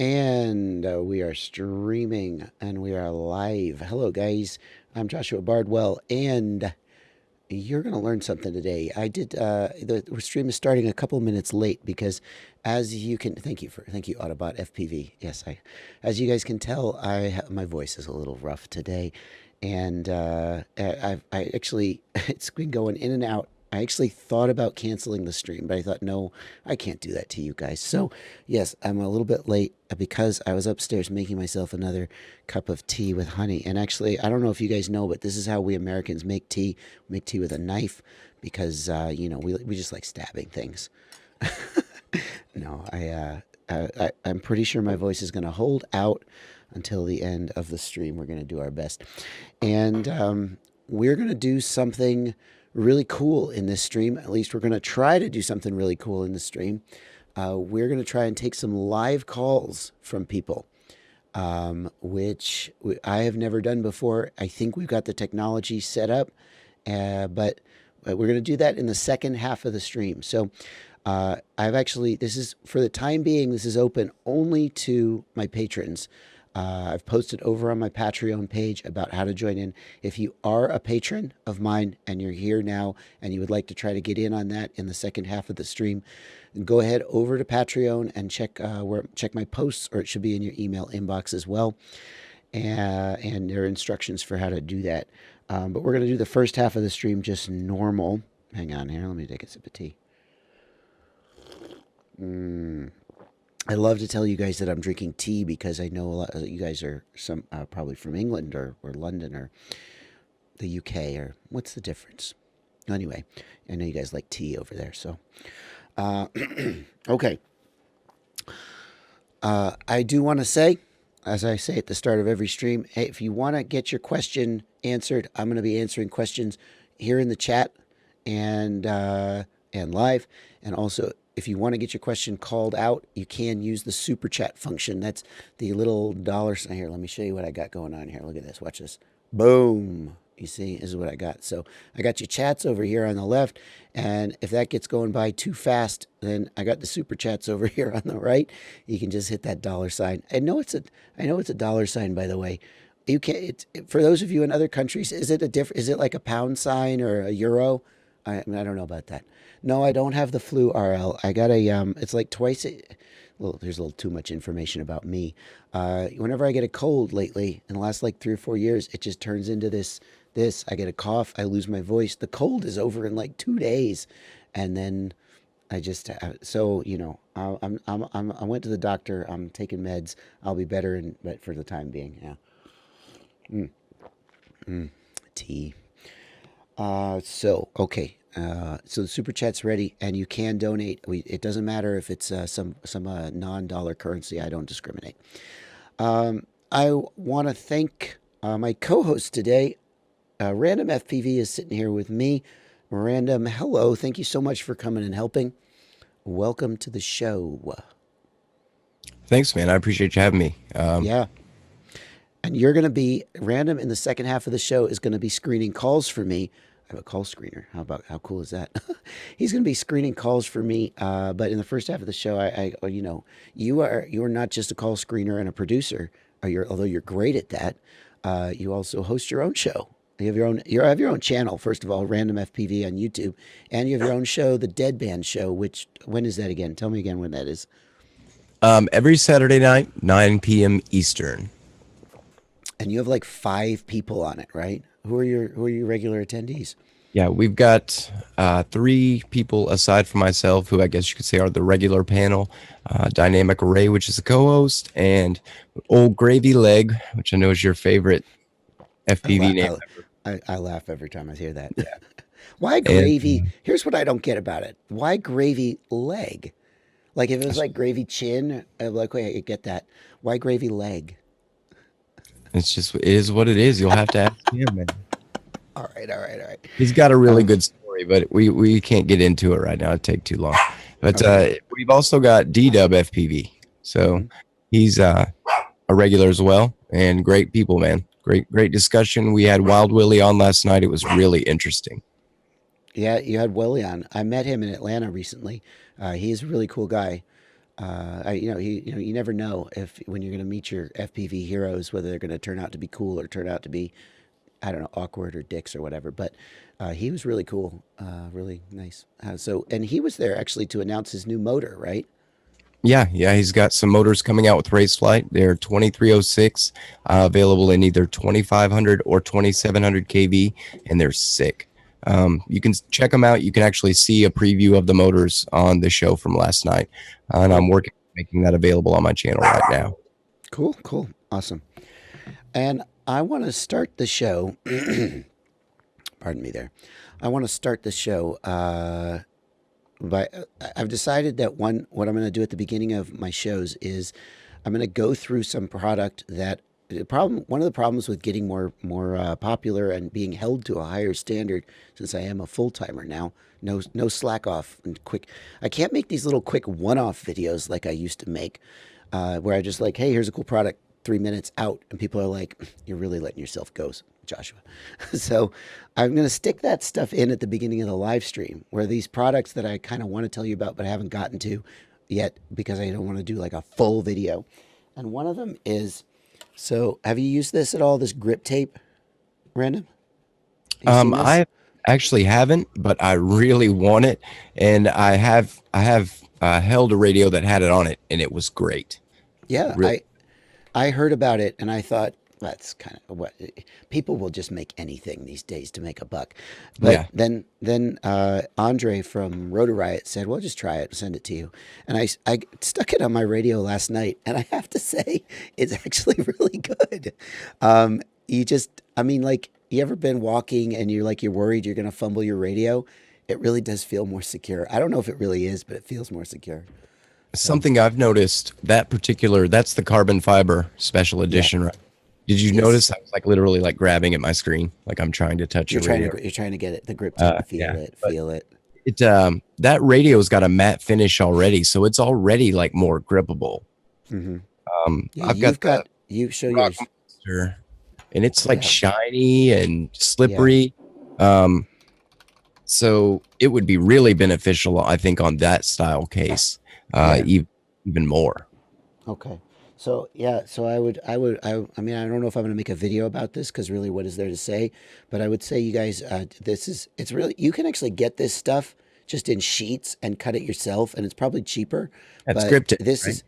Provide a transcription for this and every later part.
And we are streaming and we are live. Hello, guys. I'm Joshua Bardwell, and you're going to learn something today. The stream is starting a couple minutes late because, as you can, thank you, Autobot FPV. Yes, as you guys can tell, my voice is a little rough today, and I actually, it's been going in and out. I actually thought about canceling the stream, but I thought, no, I can't do that to you guys. So, yes, I'm a little bit late because I was upstairs making myself another cup of tea with honey. And actually, I don't know if you guys know, but this is how we Americans make tea. We make tea with a knife because, we just like stabbing things. No, I'm pretty sure my voice is going to hold out until the end of the stream. We're going to do our best. And we're going to do something really cool in this stream. At least we're going to try to do something really cool in this stream. We're going to try and take some live calls from people, which I have never done before. I think we've got the technology set up, but we're going to do that in the second half of the stream. So this is, for the time being, this is open only to my patrons. I've posted over on my Patreon page about how to join in. If you are a patron of mine and you're here now and you would like to try to get in on that in the second half of the stream, go ahead over to Patreon and check my posts, or it should be in your email inbox as well. And there are instructions for how to do that. But we're going to do the first half of the stream just normal. Hang on here. Let me take a sip of tea. I love to tell you guys that I'm drinking tea because I know a lot of you guys are probably from England or London or the UK, or what's the difference? Anyway, I know you guys like tea over there. So, okay. I do want to say, as I say at the start of every stream, hey, if you want to get your question answered, I'm going to be answering questions here in the chat and live. And also, if you want to get your question called out, you can use the super chat function. That's the little dollar sign here. Let me show you what I got going on here. Look at this. Watch this. Boom. You see, this is what I got. So I got your chats over here on the left. And if that gets going by too fast, then I got the super chats over here on the right. You can just hit that dollar sign. I know it's a dollar sign, by the way. You can't, for those of you in other countries, is it like a pound sign or a euro? I don't know about that. No, I don't have the flu RL. I got it's like twice well, there's a little too much information about me. Whenever I get a cold lately, in the last like 3 or 4 years, it just turns into this. I get a cough, I lose my voice. The cold is over in like 2 days. And then I just, so, I went to the doctor. I'm taking meds. I'll be better but for the time being. Yeah. Tea. Okay. So the super chat's ready, and you can donate. It doesn't matter if it's some non-dollar currency. I don't discriminate. I want to thank my co-host today. Random FPV is sitting here with me. Random, hello. Thank you so much for coming and helping. Welcome to the show. Thanks, man. I appreciate you having me. Yeah. And you're going to be, Random in the second half of the show is going to be screening calls for me. I have a call screener. How cool is that? He's going to be screening calls for me. But in the first half of the show, you're not just a call screener and a producer, although you're great at that. You also host your own show. You have your own channel, first of all, Random FPV on YouTube, and you have your own show, the Deadband Show. When is that again? Tell me again when that is. Every Saturday night, 9 p.m. Eastern. And you have like 5 people on it, right? Who are your regular attendees? Yeah, we've got 3 people aside from myself, who I guess you could say are the regular panel. Dynamic Ray, which is a co-host, and Old Gravy Leg, which I know is your favorite FPV name. I laugh every time I hear that. Yeah. Why Gravy? Here's what I don't get about it. Why Gravy Leg? Like if it was like Gravy Chin, I'm like, wait, I get that. Why Gravy Leg? It is what it is. You'll have to ask him, man. All right. He's got a really good story, but we can't get into it right now. It'd take too long. But we've also got D-Dub FPV. So he's a regular as well, and great people, man. Great discussion. We had Wild Willie on last night. It was really interesting. Yeah, you had Willie on. I met him in Atlanta recently. He's a really cool guy. You never know if when you're going to meet your FPV heroes whether they're going to turn out to be cool or turn out to be, I don't know, awkward or dicks or whatever. But he was really cool, really nice. And he was there actually to announce his new motor, right? Yeah, yeah, he's got some motors coming out with Race Flight. They're 2306, available in either 2500 or 2700 kV, and they're sick. You can check them out. You can actually see a preview of the motors on the show from last night, and I'm working on making that available on my channel right now. Cool, cool, awesome. And I want to start the show. Pardon me there. I want to start the show but I've decided that what I'm going to do at the beginning of my shows is I'm going to go through some product that one of the problems with getting more popular and being held to a higher standard, since I am a full timer now, no slack off and quick. I can't make these little quick one-off videos like I used to make, where I just like, hey, here's a cool product, 3 minutes out, and people are like, you're really letting yourself go, Joshua. So I'm going to stick that stuff in at the beginning of the live stream, where these products that I kind of want to tell you about but I haven't gotten to yet because I don't want to do like a full video. And one of them is, so have you used this at all, this grip tape, Random? I actually haven't, but I really want it, and I have held a radio that had it on it, and it was great. Yeah, Really. I heard about it and I thought, that's kind of what people will just make anything these days to make a buck. But Yeah. then Andre from Rotor Riot said, well, just try it, send it to you. And I stuck it on my radio last night, and I have to say, it's actually really good. Like, you ever been walking and you're worried you're going to fumble your radio? It really does feel more secure. I don't know if it really is, but it feels more secure. Something I've noticed, that's the carbon fiber special edition, right? Did you notice I was like literally like grabbing at my screen, like I'm trying to touch You're a trying radio. to get it, the grip to feel it. It that radio's got a matte finish already, so it's already like more grippable. Yeah, I've got you show Rock yours. Monster, and it's like shiny and slippery. So it would be really beneficial, I think, on that style case, even more. Okay. So yeah, so I mean, I don't know if I'm going to make a video about this because really, what is there to say? But I would say, you guys, it's really, you can actually get this stuff just in sheets and cut it yourself, and it's probably cheaper. That's But scripted. this Right? is,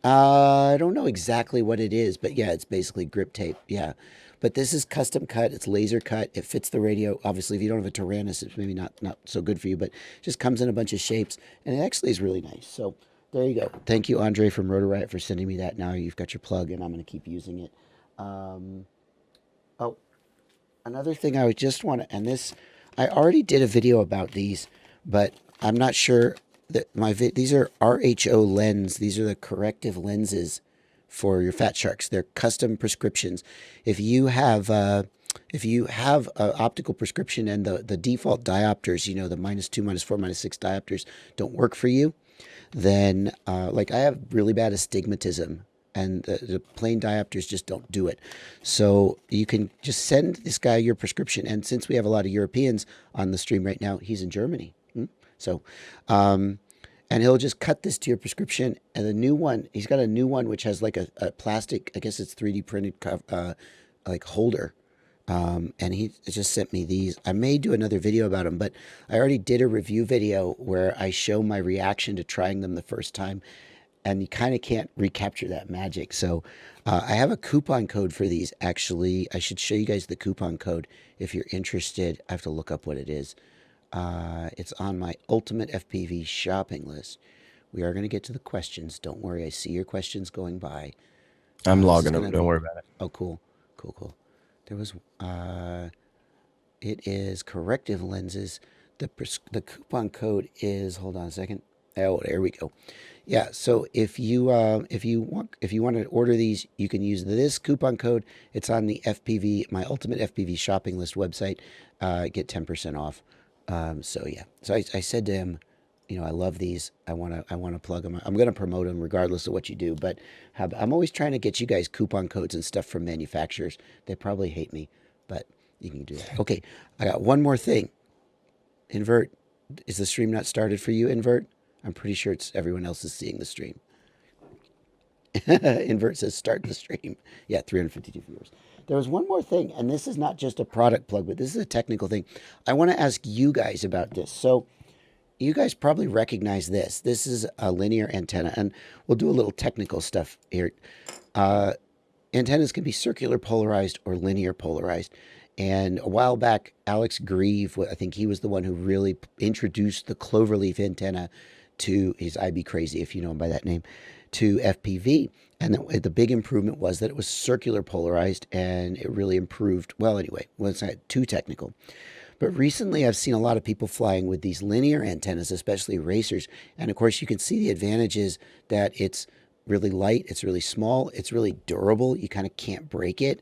I don't know exactly what it is, but yeah, it's basically grip tape. Yeah. But this is custom cut. It's laser cut. It fits the radio. Obviously, if you don't have a Taranis, it's maybe not so good for you, but it just comes in a bunch of shapes, and it actually is really nice. So there you go. Thank you, Andre from Rotor Riot, for sending me that. Now you've got your plug, and I'm going to keep using it. Oh, another thing I would just want to, and this, I already did a video about these, but I'm not sure that these are RHO lens. These are the corrective lenses for your fat sharks. They're custom prescriptions. If you have an optical prescription and the default diopters, the -2, -4, -6 diopters don't work for you, then like I have really bad astigmatism, and the plain diopters just don't do it. So you can just send this guy your prescription. And since we have a lot of Europeans on the stream right now, he's in Germany. So, and he'll just cut this to your prescription. And the new one, he's got a new one which has like a plastic, I guess it's 3D printed like holder. And he just sent me these. I may do another video about them, but I already did a review video where I show my reaction to trying them the first time, and you kind of can't recapture that magic. So I have a coupon code for these. Actually, I should show you guys the coupon code if you're interested. I have to look up what it is. It's on my Ultimate FPV shopping list. We are going to get to the questions. Don't worry. I see your questions going by. I'm logging them. Don't worry about it. Oh, cool. Cool. There was, it is corrective lenses. The coupon code is, hold on a second. Oh, there we go. Yeah. So if you want to order these, you can use this coupon code. It's on the my Ultimate FPV shopping list website. Get 10% off. So yeah. So I said to him, I love these. I want to plug them. I'm going to promote them regardless of what you do. But I'm always trying to get you guys coupon codes and stuff from manufacturers. They probably hate me, but you can do that. Okay, I got one more thing. Invert, is the stream not started for you, Invert? I'm pretty sure it's everyone else is seeing the stream. Invert says start the stream. Yeah, 352 viewers. There was one more thing, and this is not just a product plug, but this is a technical thing. I want to ask you guys about this. So you guys probably recognize this. This is a linear antenna, and we'll do a little technical stuff here. Antennas can be circular polarized or linear polarized. And a while back, Alex Grieve, I think he was the one who really introduced the cloverleaf antenna to his IB Crazy, if you know him by that name, to FPV. And the big improvement was that it was circular polarized, and it really improved. Well, anyway, it's not too technical. But recently, I've seen a lot of people flying with these linear antennas, especially racers. And of course, you can see the advantages that it's really light, it's really small, it's really durable. You kind of can't break it.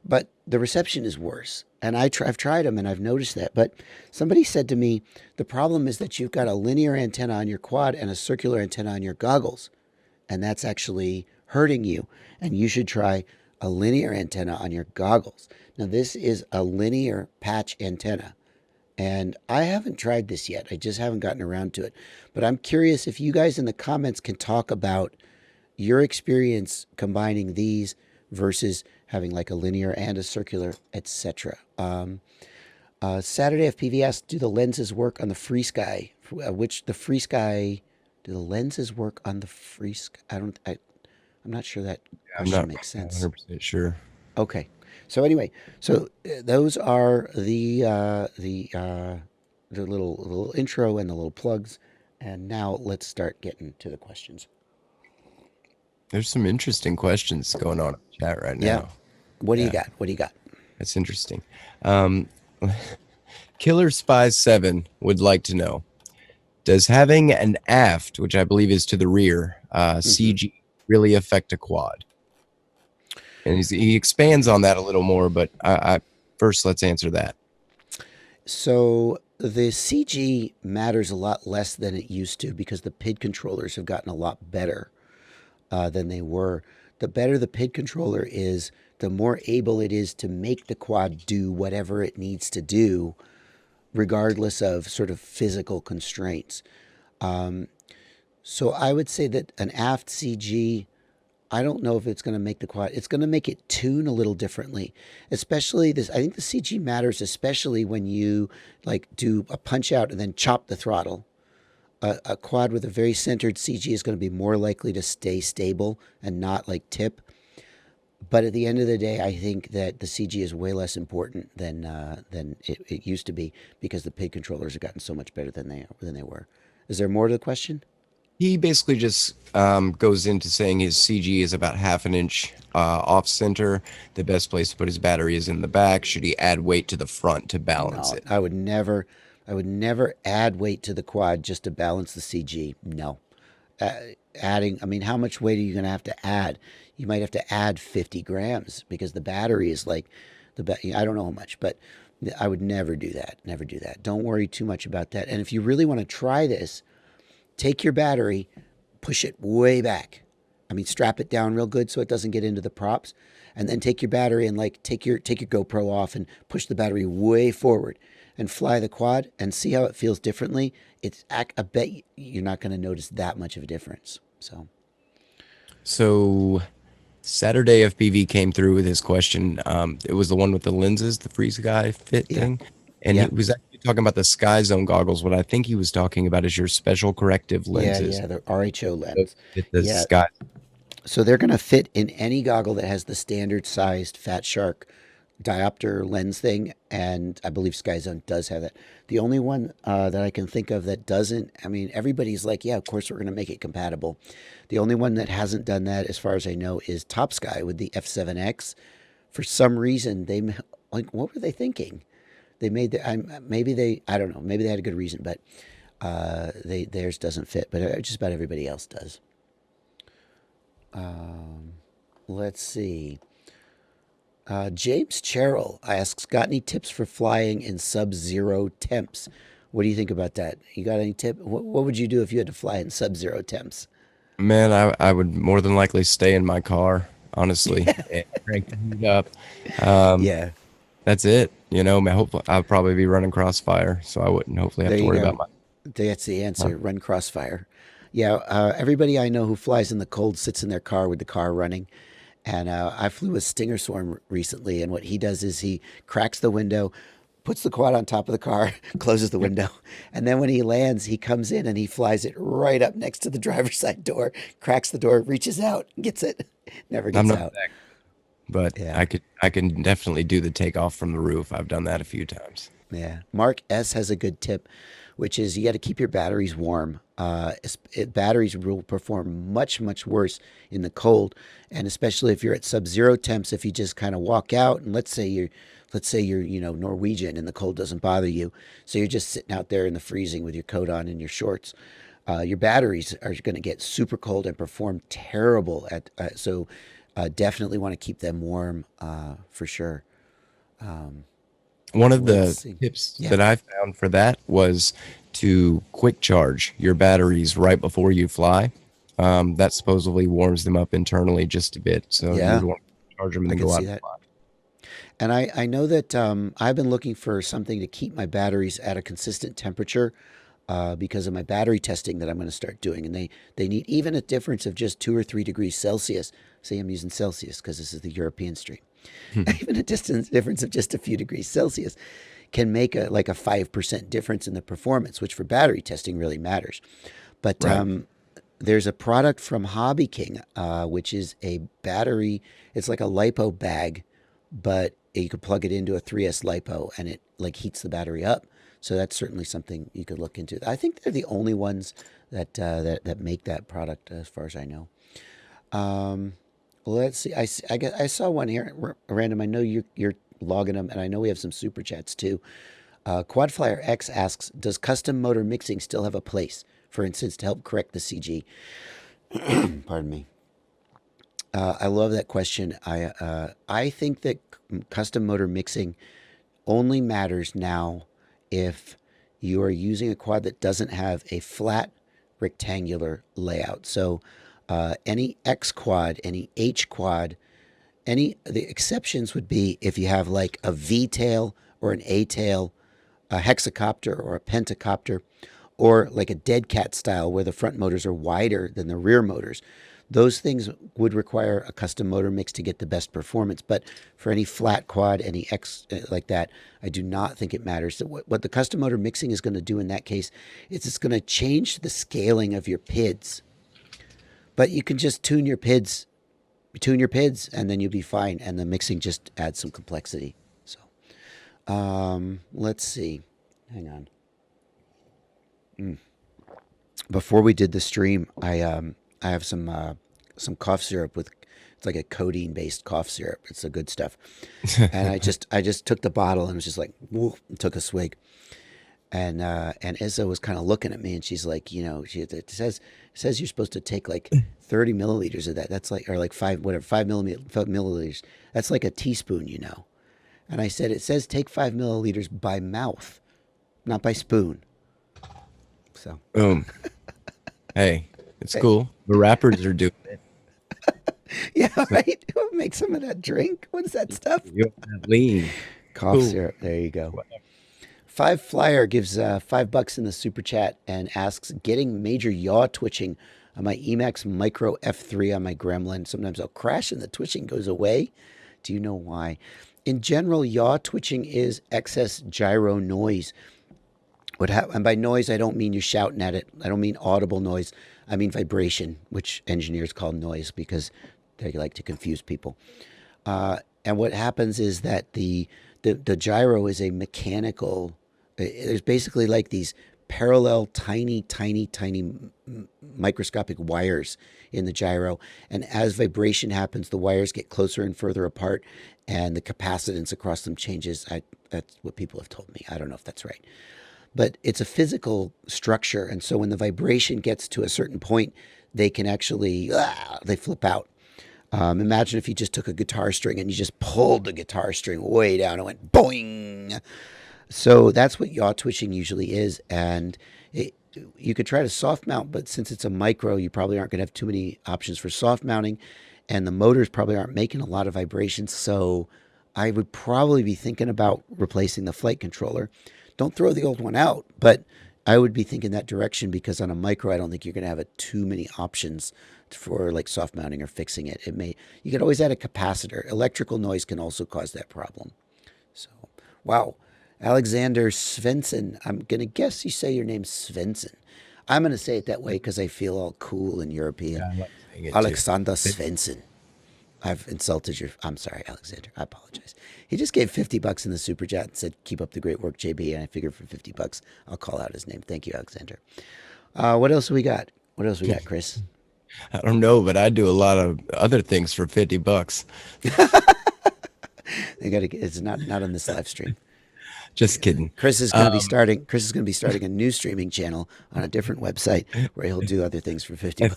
But the reception is worse. And I've tried them, and I've noticed that. But somebody said to me, the problem is that you've got a linear antenna on your quad and a circular antenna on your goggles. And that's actually hurting you. And you should try a linear antenna on your goggles. Now, this is a linear patch antenna. And I haven't tried this yet. I just haven't gotten around to it. But I'm curious if you guys in the comments can talk about your experience combining these versus having like a linear and a circular, etc. Saturday FPV asked, do the lenses work on the free sky? Do the lenses work on the free sky? I'm not sure that question makes sense. 100% sure. Okay. So anyway, those are the little intro and the little plugs. And now let's start getting to the questions. There's some interesting questions going on in the chat right now. Yeah. What do you got? What do you got? That's interesting. Killer Spy 7 would like to know, does having an aft, which I believe is to the rear, CG really affect a quad? And he expands on that a little more, but first let's answer that. So the CG matters a lot less than it used to because the PID controllers have gotten a lot better than they were. The better the PID controller is, the more able it is to make the quad do whatever it needs to do, regardless of sort of physical constraints. So I would say that an aft CG, I don't know if it's going to make the quad, it's going to make it tune a little differently. Especially this, I think the CG matters, especially when you like do a punch out and then chop the throttle. A quad with a very centered CG is going to be more likely to stay stable and not like tip. But at the end of the day, I think that the CG is way less important than it used to be because the PID controllers have gotten so much better than they were. Is there more to the question? He basically just goes into saying his CG is about half an inch off center. The best place to put his battery is in the back. Should he add weight to the front to balance it? I would never add weight to the quad just to balance the CG. No. Adding, I mean, how much weight are you going to have to add? You might have to add 50 grams because the battery is like, I don't know how much, but I would never do that. Never do that. Don't worry too much about that. And if you really want to try this, take your battery, push it way back. I mean, strap it down real good so it doesn't get into the props. And then take your battery and like take your GoPro off and push the battery way forward and fly the quad and see how it feels differently. I bet you're not going to notice that much of a difference. So Saturday FPV came through with his question. It was the one with the lenses, the free sky fit thing. And he was actually talking about the Sky Zone goggles. What I think he was talking about is your special corrective lenses. Yeah, the RHO lens. Sky. So they're going to fit in any goggle that has the standard sized Fat Shark diopter lens thing, and I believe Sky Zone does have that. The only one that I can think of that doesn't, I mean, everybody's like, yeah, of course we're going to make it compatible. The only one that hasn't done that, as far as I know, is Top Sky with the F7X. For some reason, what were they thinking? They made I don't know, maybe they had a good reason, but theirs doesn't fit, but just about everybody else does. Let's see. James Cherrill asks, got any tips for flying in sub-zero temps? What do you think about that? You got any tip? What would you do if you had to fly in sub-zero temps? Man, I would more than likely stay in my car, honestly, and crank the heat up. That's it. You know, I'll probably be running Crossfire, so I wouldn't hopefully have to worry about That's the answer. Run Crossfire. Yeah, everybody I know who flies in the cold sits in their car with the car running. And I flew with Stinger Swarm recently, and what he does is he cracks the window, puts the quad on top of the car, closes the window, and then when he lands, he comes in and he flies it right up next to the driver's side door, cracks the door, reaches out, gets it, never I'm gets not out. that, but Yeah, I can definitely do the takeoff from the roof. I've done that a few times. yeah. Mark S has a good tip, which is you got to keep your batteries warm. Batteries will perform much worse in the cold, and especially if you're at sub-zero temps. If you just kind of walk out, and let's say you're Norwegian and the cold doesn't bother you, so you're just sitting out there in the freezing with your coat on and your shorts. Your batteries are going to get super cold and perform terrible at. Definitely want to keep them warm for sure. One of Let's the see. tips Yeah. that I found for that was to quick charge your batteries right before you fly. That supposedly warms them up internally just a bit. So you Yeah, would want to charge them and I then can go out see and that. fly. And I know that I've been looking for something to keep my batteries at a consistent temperature because of my battery testing that I'm going to start doing. And they need even a difference of just 2 or 3 degrees Celsius. Say I'm using Celsius because this is the European stream. Even a distance difference of just a few degrees Celsius can make a 5% difference in the performance, which for battery testing really matters. But Right. there's a product from Hobby King, which is a battery. It's like a lipo bag, but you could plug it into a 3S lipo, and it like heats the battery up. So that's certainly something you could look into. I think they're the only ones that make that product, as far as I know. Um, let's see. I saw one here, random. I know you're logging them, and I know we have some super chats too. Quadflyer X asks, does custom motor mixing still have a place? For instance, to help correct the CG. Pardon me. I love that question. I think that custom motor mixing only matters now if you are using a quad that doesn't have a flat rectangular layout. So any X quad, any H quad, the exceptions would be if you have like a V tail or an A tail, a hexacopter or a pentacopter, or like a dead cat style where the front motors are wider than the rear motors. Those things would require a custom motor mix to get the best performance. But for any flat quad, any X like that, I do not think it matters. So what the custom motor mixing is going to do in that case is it's going to change the scaling of your PIDs. But you can just tune your PIDs, and then you'll be fine. And the mixing just adds some complexity. So let's see. Hang on. Before we did the stream, I have some cough syrup with it's like a codeine based cough syrup. It's the good stuff. And I just took the bottle and was just like, woo, and took a swig. And Izzo was kind of looking at me, and she's like, it says you're supposed to take like 30 milliliters of that. That's like, or like 5 milliliters. That's like a teaspoon, And I said, it says take 5 milliliters by mouth, not by spoon. So Boom. Hey, it's Hey. cool. The rappers are doing it. yeah, right. Make some of that drink. What is that stuff? You don't have lean. Cough Cool. syrup. There you go. Five Flyer gives $5 in the super chat and asks, getting major yaw twitching on my Emax Micro F3 on my Gremlin. Sometimes I'll crash and the twitching goes away. Do you know why? In general, yaw twitching is excess gyro noise. And by noise, I don't mean you're shouting at it. I don't mean audible noise. I mean vibration, which engineers call noise because they like to confuse people. And what happens is that the gyro is a mechanical. There's basically like these parallel, tiny microscopic wires in the gyro. And as vibration happens, the wires get closer and further apart, and the capacitance across them changes. That's what people have told me. I don't know if that's right. But it's a physical structure. And so when the vibration gets to a certain point, they can actually, they flip out. Imagine if you just took a guitar string and you just pulled the guitar string way down and went boing. So that's what yaw twitching usually is. And you could try to soft mount, but since it's a micro, you probably aren't going to have too many options for soft mounting. And the motors probably aren't making a lot of vibrations. So I would probably be thinking about replacing the flight controller. Don't throw the old one out, but I would be thinking that direction because on a micro, I don't think you're going to have too many options for like soft mounting or fixing it. You could always add a capacitor. Electrical noise can also cause that problem. So, wow. Alexander Svensson. I'm going to guess you say your name's Svensson. I'm going to say it that way because I feel all cool and European. Yeah, I like saying it too. Alexander Svensson. I've insulted your. I'm sorry, Alexander. I apologize. He just gave $50 in the super chat and said, "Keep up the great work, JB." And I figured for $50, I'll call out his name. Thank you, Alexander. What else we got? What else we got, Chris? I don't know, but I do a lot of other things for $50. They got to. It's not on this live stream. Just kidding. Chris is going to be starting. Chris is going to be starting a new streaming channel on a different website where he'll do other things for $50.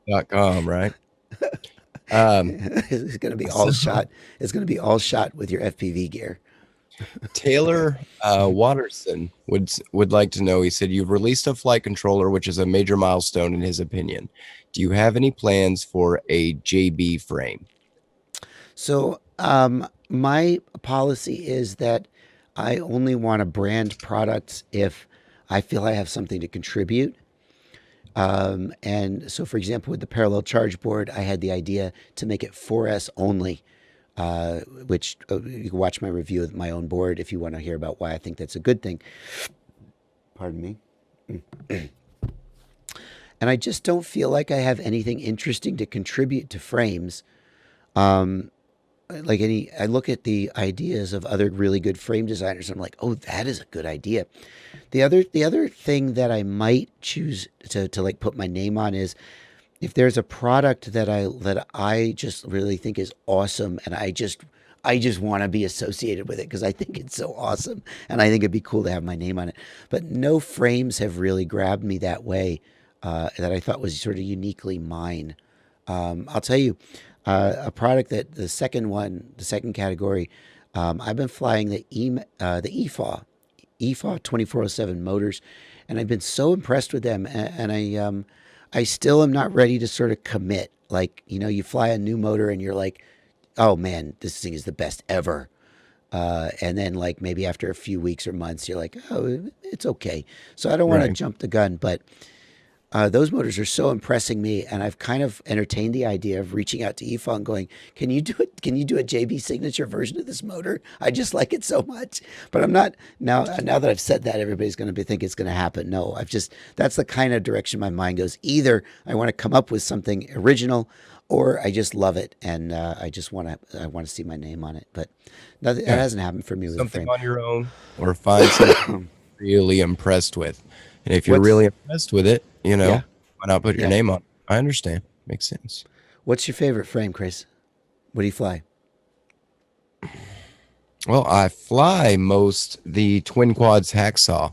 FPV.com, right? It's going to be all shot. It's going to be all shot with your FPV gear. Taylor Watterson would like to know. He said, "You've released a flight controller, which is a major milestone in his opinion. Do you have any plans for a JB frame?" So my policy is that I only want to brand products if I feel I have something to contribute. And so, for example, with the parallel charge board, I had the idea to make it 4S only, which you can watch my review of my own board if you want to hear about why I think that's a good thing. Pardon me. And I just don't feel like I have anything interesting to contribute to frames. I look at the ideas of other really good frame designers. And I'm like, oh, that is a good idea. The other thing that I might choose to like put my name on is if there's a product that I just really think is awesome, and I just want to be associated with it because I think it's so awesome, and I think it'd be cool to have my name on it. But no frames have really grabbed me that way that I thought was sort of uniquely mine. I'll tell you. A product that the second category, I've been flying the EFAW 2407 motors, and I've been so impressed with them. And I still am not ready to sort of commit. Like, you fly a new motor and you're like, oh man, this thing is the best ever. And then like maybe after a few weeks or months, you're like, oh, it's okay. So I don't want to jump the gun, but those motors are so impressing me, and I've kind of entertained the idea of reaching out to EFAW and going, "Can you do it? Can you do a JB signature version of this motor? I just like it so much." But I'm not now. Now that I've said that, everybody's going to think it's going to happen. No, that's the kind of direction my mind goes. Either I want to come up with something original, or I just love it, and I want to see my name on it. But that hasn't happened for me with something a frame. on your own, or find something you're really impressed with. And if you're really impressed with it, why not put your name on it? I understand. Makes sense. What's your favorite frame, Chris? What do you fly? Well, I fly the twin quads hacksaw.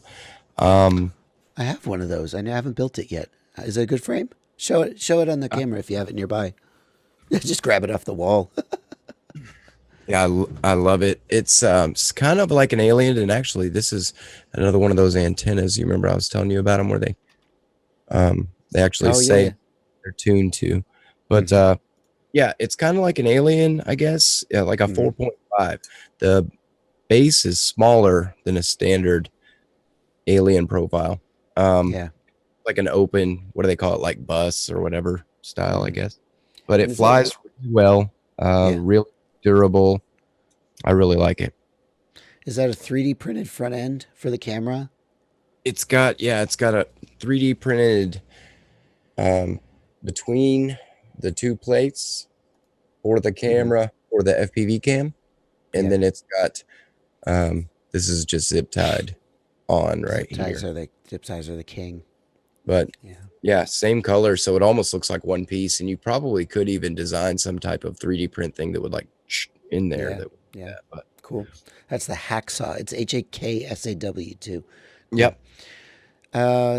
I have one of those. I haven't built it yet. Is it a good frame? Show it on the camera if you have it nearby. Just grab it off the wall. Yeah, I love it. It's kind of like an alien, and actually, this is another one of those antennas. You remember I was telling you about them, where they actually say they're tuned to. But it's kind of like an alien, I guess. Yeah, like a 4.5. The base is smaller than a standard alien profile. Like an open, what do they call it, like bus or whatever style, I guess. But it flies really well. Really durable. I really like it. Is that a 3D printed front end for the camera? It's got a 3D printed between the two plates for the camera or the FPV cam, and then it's got this is just zip tied on right here. Zip ties are the king. But same color, so it almost looks like one piece, and you probably could even design some type of 3D print thing that would like in there. But cool. That's the hacksaw. It's HAKSAW too. Yep.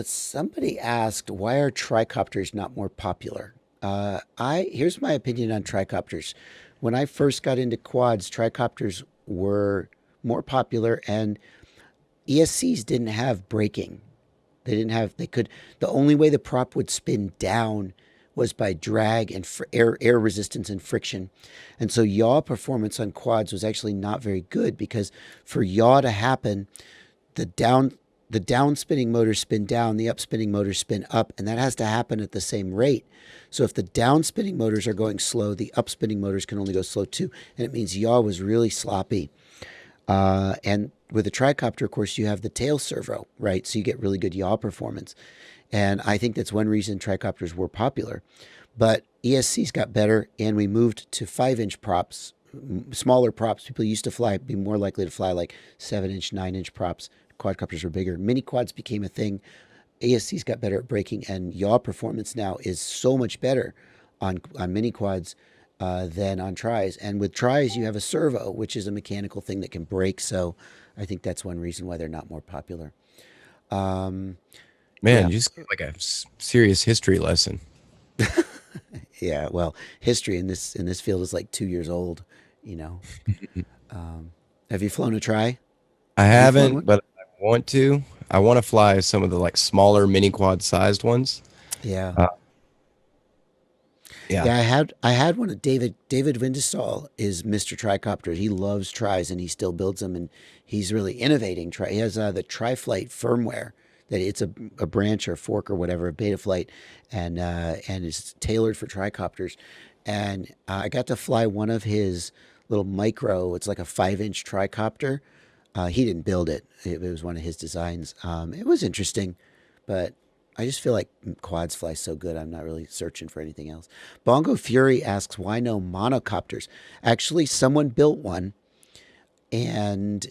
Somebody asked, why are tricopters not more popular? Here's my opinion on tricopters. When I first got into quads, tricopters were more popular, and ESCs didn't have braking. The only way the prop would spin down was by drag and air resistance and friction. And so yaw performance on quads was actually not very good, because for yaw to happen, the the down spinning motors spin down, the up spinning motors spin up, and that has to happen at the same rate. So if the down spinning motors are going slow, the up spinning motors can only go slow too, and it means yaw was really sloppy. And with a tricopter, of course, you have the tail servo, right? So you get really good yaw performance. And I think that's one reason tricopters were popular. But ESC's got better, and we moved to 5-inch props, smaller props. People used to be more likely to fly like 7-inch, 9-inch props. Quadcopters were bigger. Mini quads became a thing. ESC's got better at braking, and yaw performance now is so much better on mini quads than on tries. And with tries, you have a servo, which is a mechanical thing that can brake. So I think that's one reason why they're not more popular. Man, yeah. you just get like a serious history lesson. Yeah, well, history in this field is like 2 years old, Have you flown a try? I Have you flown one? haven't, but I want to. I want to fly some of the like smaller mini quad sized ones. Yeah. Yeah. Yeah, I had one of David Windestall is Mr. Tricopter. He loves tries and he still builds them, and he's really innovating. He has the TriFlight firmware that it's a branch or fork or whatever, a Betaflight, and is tailored for tricopters. And I got to fly one of his little micro. It's like a 5-inch tricopter. He didn't build it. It was one of his designs. It was interesting, but I just feel like quads fly so good, I'm not really searching for anything else. Bongo Fury asks, why no monocopters? Actually, someone built one, and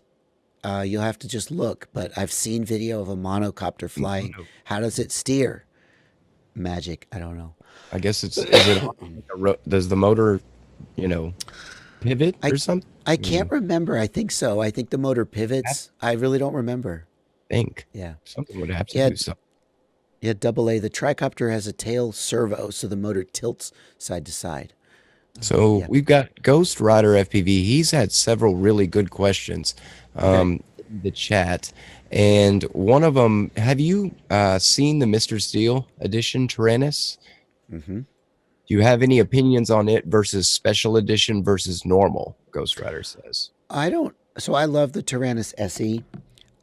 you'll have to just look. But I've seen video of a monocopter flying. How does it steer? Magic. I don't know. I guess is it does the motor, pivot or something? I can't remember. I think so. I think the motor pivots. I really don't remember. Yeah. Something would have to do something. Yeah, AA. The tricopter has a tail servo, so the motor tilts side to side. So we've got Ghost Rider FPV. He's had several really good questions in the chat. And one of them, have you seen the Mr. Steel edition Taranis? Mm-hmm. Do you have any opinions on it versus special edition versus normal? Ghost Rider says. I don't. So I love the Taranis SE.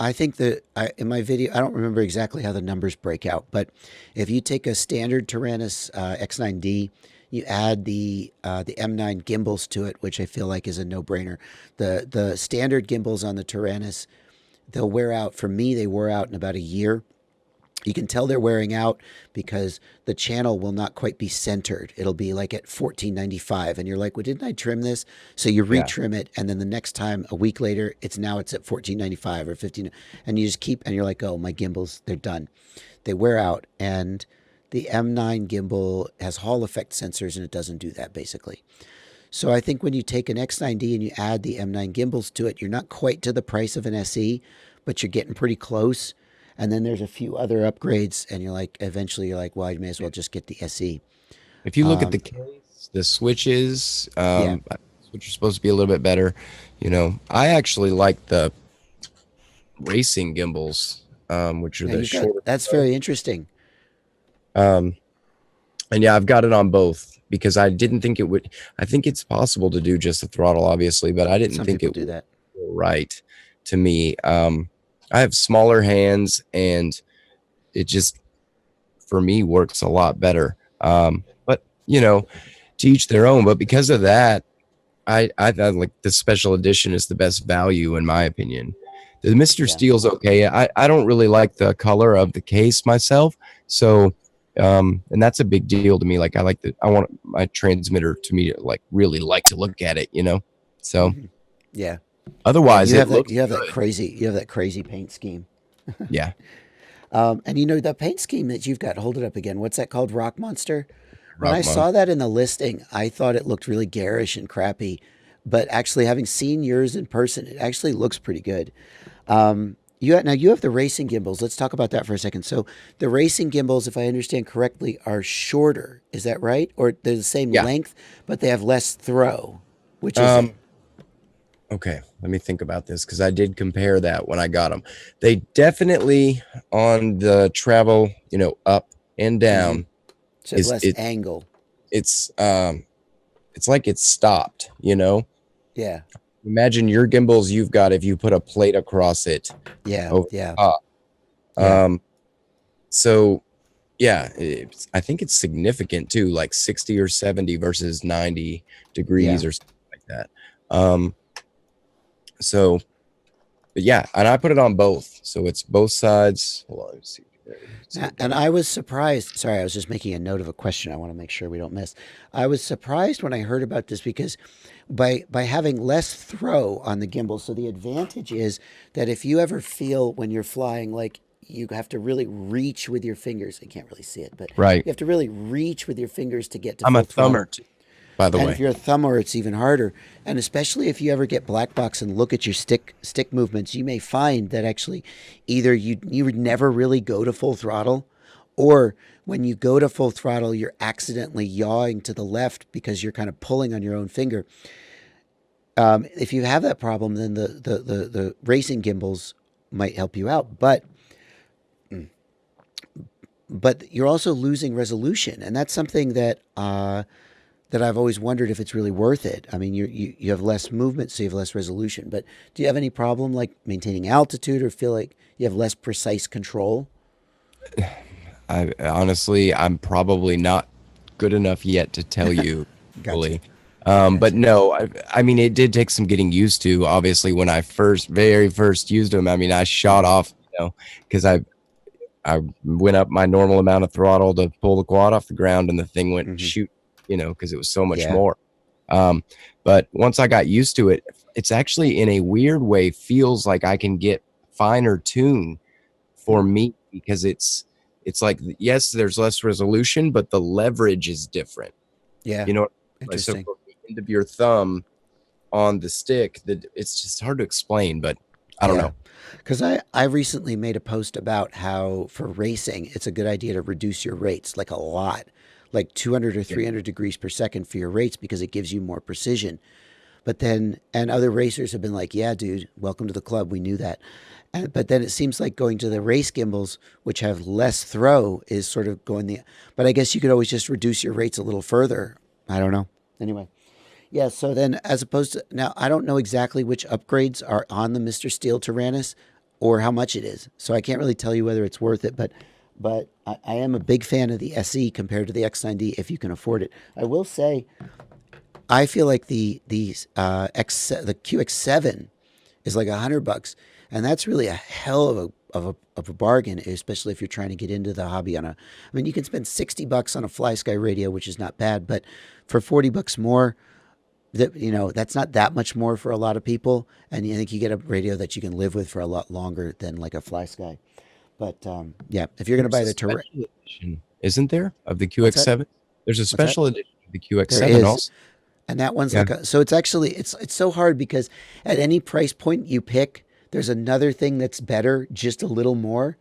I think that in my video, I don't remember exactly how the numbers break out, but if you take a standard Taranis X9D, you add the M9 gimbals to it, which I feel like is a no-brainer. The standard gimbals on the Taranis, they'll wear out. For me, they wore out in about a year. You can tell they're wearing out because the channel will not quite be centered. It'll be like at 1495, and you're like, well, didn't I trim this? So you retrim it, and then the next time, a week later, it's at 1495 or 15, and you just keep, and you're like, oh, my gimbals, they're done. They wear out, and the M9 gimbal has Hall effect sensors, and it doesn't do that, basically. So I think when you take an X9D and you add the M9 gimbals to it, you're not quite to the price of an SE, but you're getting pretty close. And then there's a few other upgrades, and eventually you're like, well, I may as well just get the SE. If you look at the case, the switches, which are supposed to be a little bit better, I actually like the racing gimbals, which are the shorter. That's very interesting. And yeah, I've got it on both because I didn't think it would. I think it's possible to do just the throttle, obviously, but I didn't think it would do that right to me. I have smaller hands, and it just, for me, works a lot better. But, to each their own. But because of that, I thought like the special edition is the best value, in my opinion. The Mr. Steel's okay. I don't really like the color of the case myself. So, and that's a big deal to me. Like, I want my transmitter to really like to look at it, So, yeah. Otherwise, you have that crazy paint scheme. Yeah. And the paint scheme that you've got, hold it up again. What's that called? Rock Monster? When I saw that in the listing, I thought it looked really garish and crappy, but actually having seen yours in person, it actually looks pretty good. Now you have the racing gimbals. Let's talk about that for a second. So the racing gimbals, if I understand correctly, are shorter. Is that right? Or they're the same length, but they have less throw, which is okay, let me think about this because I did compare that when I got them. They definitely on the travel, up and down. So it's less angle. It's like it's stopped, Yeah. Imagine your gimbals you've got if you put a plate across it. Yeah. Top. Yeah. So yeah, I think it's significant too, like 60 or 70 versus 90 Yeah. degrees or something like that. So but yeah, and I put it on both. So it's both sides. Hold on, let me see. See it And better. I was surprised. Sorry, I was just making a note of a question I want to make sure we don't miss. I was surprised when I heard about this because by having less throw on the gimbal, so the advantage is that if you ever feel when you're flying like you have to really reach with your fingers, I can't really see it, but Right. you have to really reach with your fingers to get to I'm a full thumber throttle. too, by the And if way. you're a thumber, it's even harder. And especially if you ever get black box and look at your stick movements, you may find that actually either you would never really go to full throttle, or when you go to full throttle, you're accidentally yawing to the left because you're kind of pulling on your own finger. If you have that problem, then the racing gimbals might help you out, but you're also losing resolution, and that's something that I've always wondered if it's really worth it. I mean, you have less movement, so you have less resolution. But do you have any problem like maintaining altitude, or feel like you have less precise control? I honestly, I'm probably not good enough yet to tell you Gotcha, fully. But gotcha. no, I mean, it did take some getting used to. Obviously, when I very first used them, I mean, I shot Mm-hmm. off, because I went up my normal amount of throttle to pull the quad off the ground, and the thing went Mm-hmm. shoot, because it was so much Yeah. more. Um, but once I got used to it, it's actually in a weird way feels like I can get finer tune for Hmm. me, because it's like, yes, there's less resolution, but the leverage is different. Yeah. You know, like, so Interesting. for the end of your thumb on the stick, that it's just hard to explain, but I don't Yeah. know. Because I recently made a post about how for racing, it's a good idea to reduce your rates like a lot, like 200 or Yeah. 300 degrees per second for your rates because it gives you more precision. But then, and other racers have been like, yeah, dude, welcome to the club. We knew that. But then it seems like going to the race gimbals, which have less throw, is sort of going the. But I guess you could always just reduce your rates a little further. I don't know. Anyway, yeah. So then, as opposed to now, I don't know exactly which upgrades are on the Mr. Steel Taranis or how much it is. So I can't really tell you whether it's worth it. But I am a big fan of the SE compared to the X9D if you can afford it. I will say I feel like the QX7 is like $100, and that's really a hell of a bargain, especially if you're trying to get into the hobby on a. I mean, you can spend $60 on a FlySky radio, which is not bad, but for $40 more, that's not that much more for a lot of people, and I think you get a radio that you can live with for a lot longer than like a FlySky. But yeah, if you're gonna There's buy a the special edition, isn't there, of the what's that? QX7? There's a What's that? special edition of the There QX7 is. also. And that one's Yeah. like a, so it's actually it's so hard because at any price point you pick, there's another thing that's better, just a little more.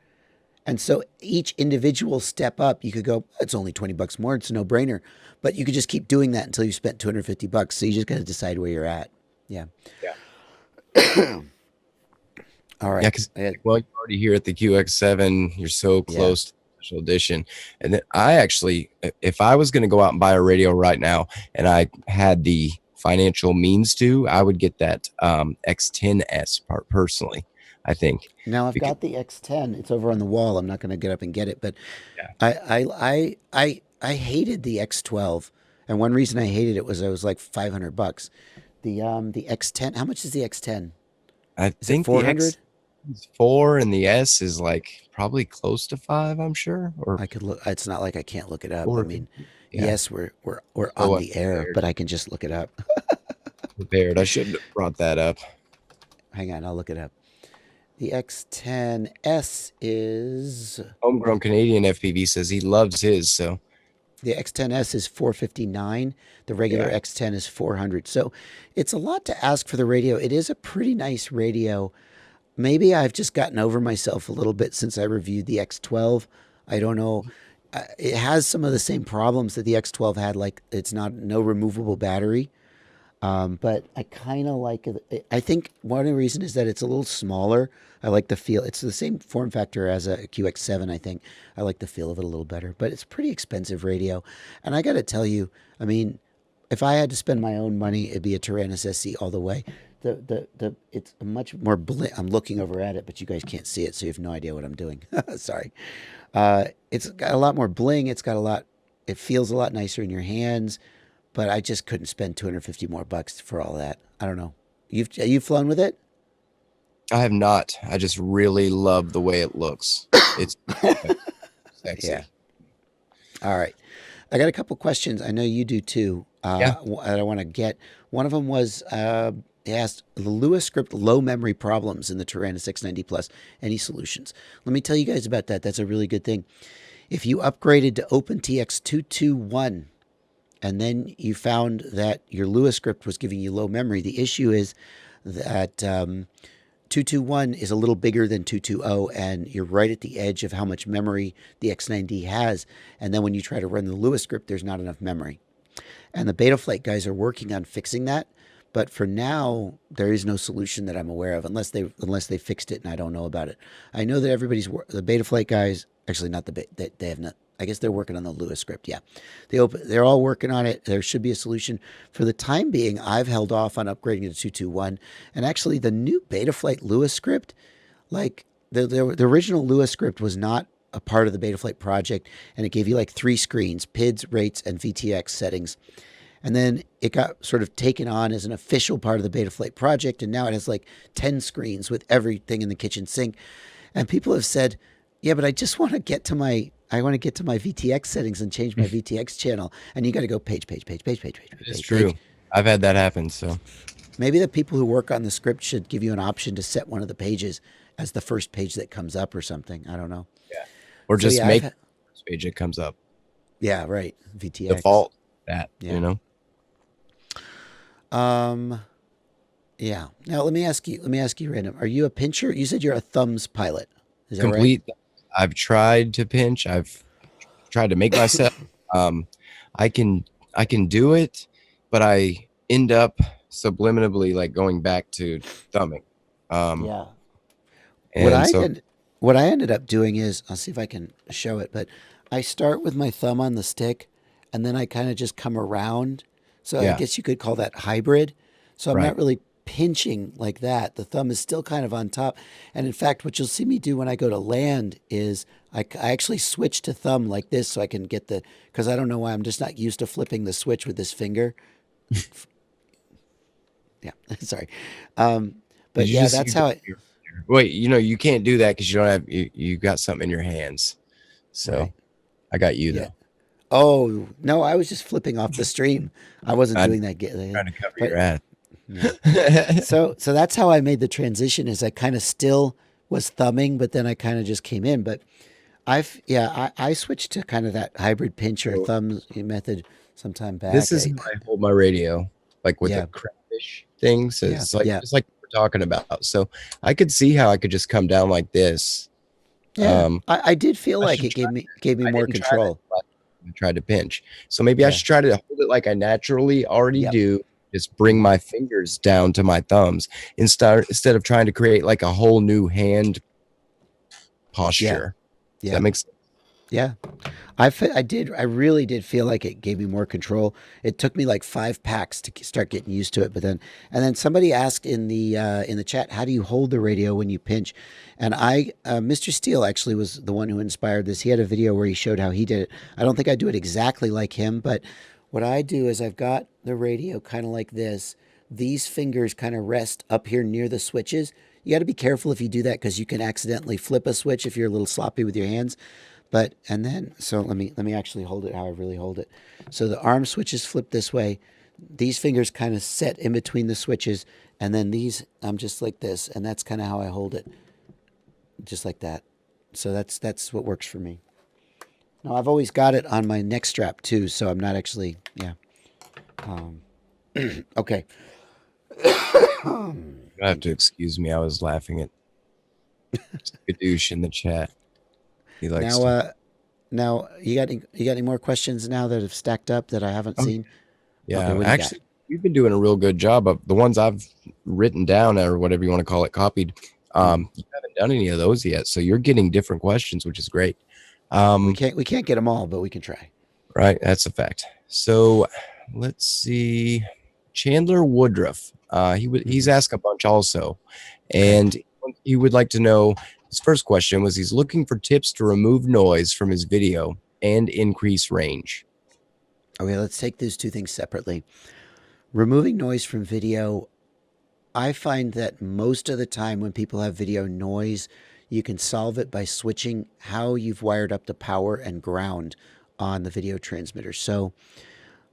And so each individual step up, you could go, it's only $20 more, it's a no-brainer. But you could just keep doing that until you spent $250. So you just got to decide where you're at. Yeah. Yeah. All Yeah, right. because well, you're already here at the QX7. You're so Yeah. close to the special edition. And then I actually, if I was going to go out and buy a radio right now, and I had the financial means to, I would get that X10S part personally, I think. Now I've Because got the X10. It's over on the wall. I'm not going to get up and get it, but yeah, I hated the X12, and one reason I hated it was I was like $500. The X10. How much is the X10? I Is it think the X 400? is 4 and the S is like probably close to 5, I'm sure, or I could look. It's not like I can't look it up. I 4. mean, Yeah. yes, we're So on the air, but I can just look it up. unprepared. I shouldn't have brought that up. Hang on, I'll look it up. The X10S is Homegrown Canadian FPV says he loves his, so the X10S is 459. The regular yeah. X10 is 400. So it's a lot to ask for the radio. It is a pretty nice radio. Maybe I've just gotten over myself a little bit since I reviewed the X12. I don't know. It has some of the same problems that the X12 had, like it's not no removable battery. But I kind of like it. I think one of the reasons is that it's a little smaller. I like the feel. It's the same form factor as a QX7, I think. I like the feel of it a little better, but it's pretty expensive radio. And I got to tell you, I mean, if I had to spend my own money, it'd be a Taranis SE all the way. it's a much more I'm looking over at it, but you guys can't see it, so you have no idea what I'm doing. Sorry. It's got a lot more bling. It's got a lot. It feels a lot nicer in your hands, but I just couldn't spend 250 more bucks for all that. I don't know. You've flown with it? I have not. I just really love the way it looks. It's sexy. Yeah. All right. I got a couple questions. I know you do too. Yeah. I want to get. One of them was they asked the Lewis script low memory problems in the Taranis X9D Plus. Any solutions? Let me tell you guys about that. That's a really good thing. If you upgraded to OpenTX 221 and then you found that your Lewis script was giving you low memory, the issue is that 221 is a little bigger than 220, and you're right at the edge of how much memory the X9D has. And then when you try to run the Lewis script, there's not enough memory. And the Betaflight guys are working on fixing that. But for now, there is no solution that I'm aware of, unless they fixed it and I don't know about it. I know that the Betaflight guys, actually not they have not. I guess they're working on the Lewis script. Yeah, they're all working on it. There should be a solution. For the time being, I've held off on upgrading to 221. And actually, the new Betaflight Lewis script, like the original Lewis script, was not a part of the Betaflight project, and it gave you like 3 screens: PIDs, rates, and VTX settings. And then it got sort of taken on as an official part of the Betaflight project, and now it has like 10 screens with everything in the kitchen sink. And people have said, yeah, but I just want to get to my VTX settings and change my VTX channel. And you got to go page. It's true. I've had that happen. So maybe the people who work on the script should give you an option to set one of the pages as the first page that comes up or something. I don't know. Yeah. Or just make the first page that comes up. Yeah, right. VTX. Default that, yeah. you know? Yeah. Now let me ask you random. Are you a pincher? You said you're a thumbs pilot. Is that Complete. Right? I've tried to pinch. I've tried to make myself. I can do it, but I end up subliminally like going back to thumbing. Yeah. And what I ended up doing is, I'll see if I can show it, but I start with my thumb on the stick, and then I kind of just come around. So I guess you could call that hybrid. So I'm not really pinching like that. The thumb is still kind of on top. And in fact, what you'll see me do when I go to land is I actually switch to thumb like this so I can get because I don't know why, I'm just not used to flipping the switch with this finger. Yeah, sorry. But yeah, that's how Wait, you can't do that because you don't have, you got something in your hands. So I got you though. Oh, no, I was just flipping off the stream. I wasn't doing that. Trying to cover your ass. Yeah. So that's how I made the transition, is I kind of still was thumbing, but then I kind of just came in. But I switched to kind of that hybrid pinch or thumb method sometime back. This is how I hold my radio, like with the crayfish thing. So it's like just like we're talking about. So I could see how I could just come down like this. Yeah, I did feel like it gave me more control. I tried to pinch. So maybe I should try to hold it like I naturally already do. Just bring my fingers down to my thumbs instead of trying to create like a whole new hand posture. Yeah. That makes sense. Yeah. I really did feel like it gave me more control. It took me like 5 packs to start getting used to it. But then somebody asked in the chat, how do you hold the radio when you pinch? And Mr. Steele actually was the one who inspired this. He had a video where he showed how he did it. I don't think I do it exactly like him, but what I do is I've got the radio kind of like this. These fingers kind of rest up here near the switches. You got to be careful if you do that, because you can accidentally flip a switch if you're a little sloppy with your hands. So let me actually hold it how I really hold it. So the arm switches flip this way. These fingers kind of set in between the switches, and then these, I'm just like this, and that's kind of how I hold it, just like that. So that's what works for me. Now I've always got it on my neck strap too, so I'm not actually okay. You have to excuse me. I was laughing at Skadoosh in the chat. He likes now you got any more questions now that have stacked up that I haven't seen? Yeah, okay, actually, you've been doing a real good job of the ones I've written down, or whatever you want to call it, copied. You haven't done any of those yet, so you're getting different questions, which is great. We can't get them all, but we can try. Right, that's a fact. So let's see. Chandler Woodruff He's asked a bunch also, and he would like to know. His first question was he's looking for tips to remove noise from his video and increase range. Okay, let's take those two things separately. Removing noise from video, I find that most of the time when people have video noise, you can solve it by switching how you've wired up the power and ground on the video transmitter. So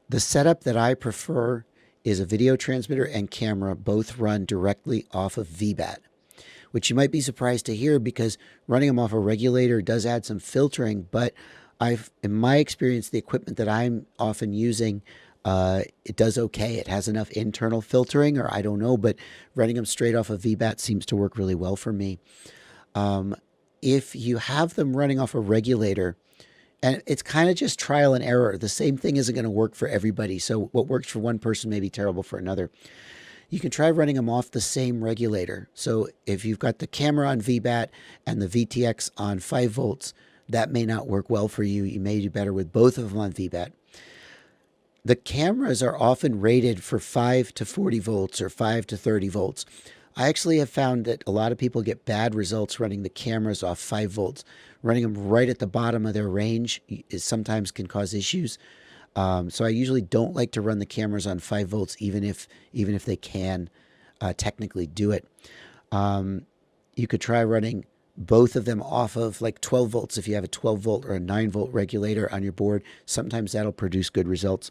the setup that I prefer is a video transmitter and camera both run directly off of VBAT, which you might be surprised to hear because running them off a regulator does add some filtering, but in my experience, the equipment that I'm often using, it does okay. It has enough internal filtering, or I don't know, but running them straight off of VBAT seems to work really well for me. If you have them running off a regulator, and it's kind of just trial and error, the same thing isn't going to work for everybody. So what works for one person may be terrible for another. You can try running them off the same regulator. So if you've got the camera on VBAT and the VTX on 5 volts, that may not work well for you. You may do better with both of them on VBAT. The cameras are often rated for 5 to 40 volts or 5 to 30 volts. I actually have found that a lot of people get bad results running the cameras off 5 volts. Running them right at the bottom of their range sometimes can cause issues. So I usually don't like to run the cameras on 5 volts, even if they can technically do it. You could try running both of them off of like 12 volts if you have a 12 volt or a 9 volt regulator on your board. Sometimes that'll produce good results.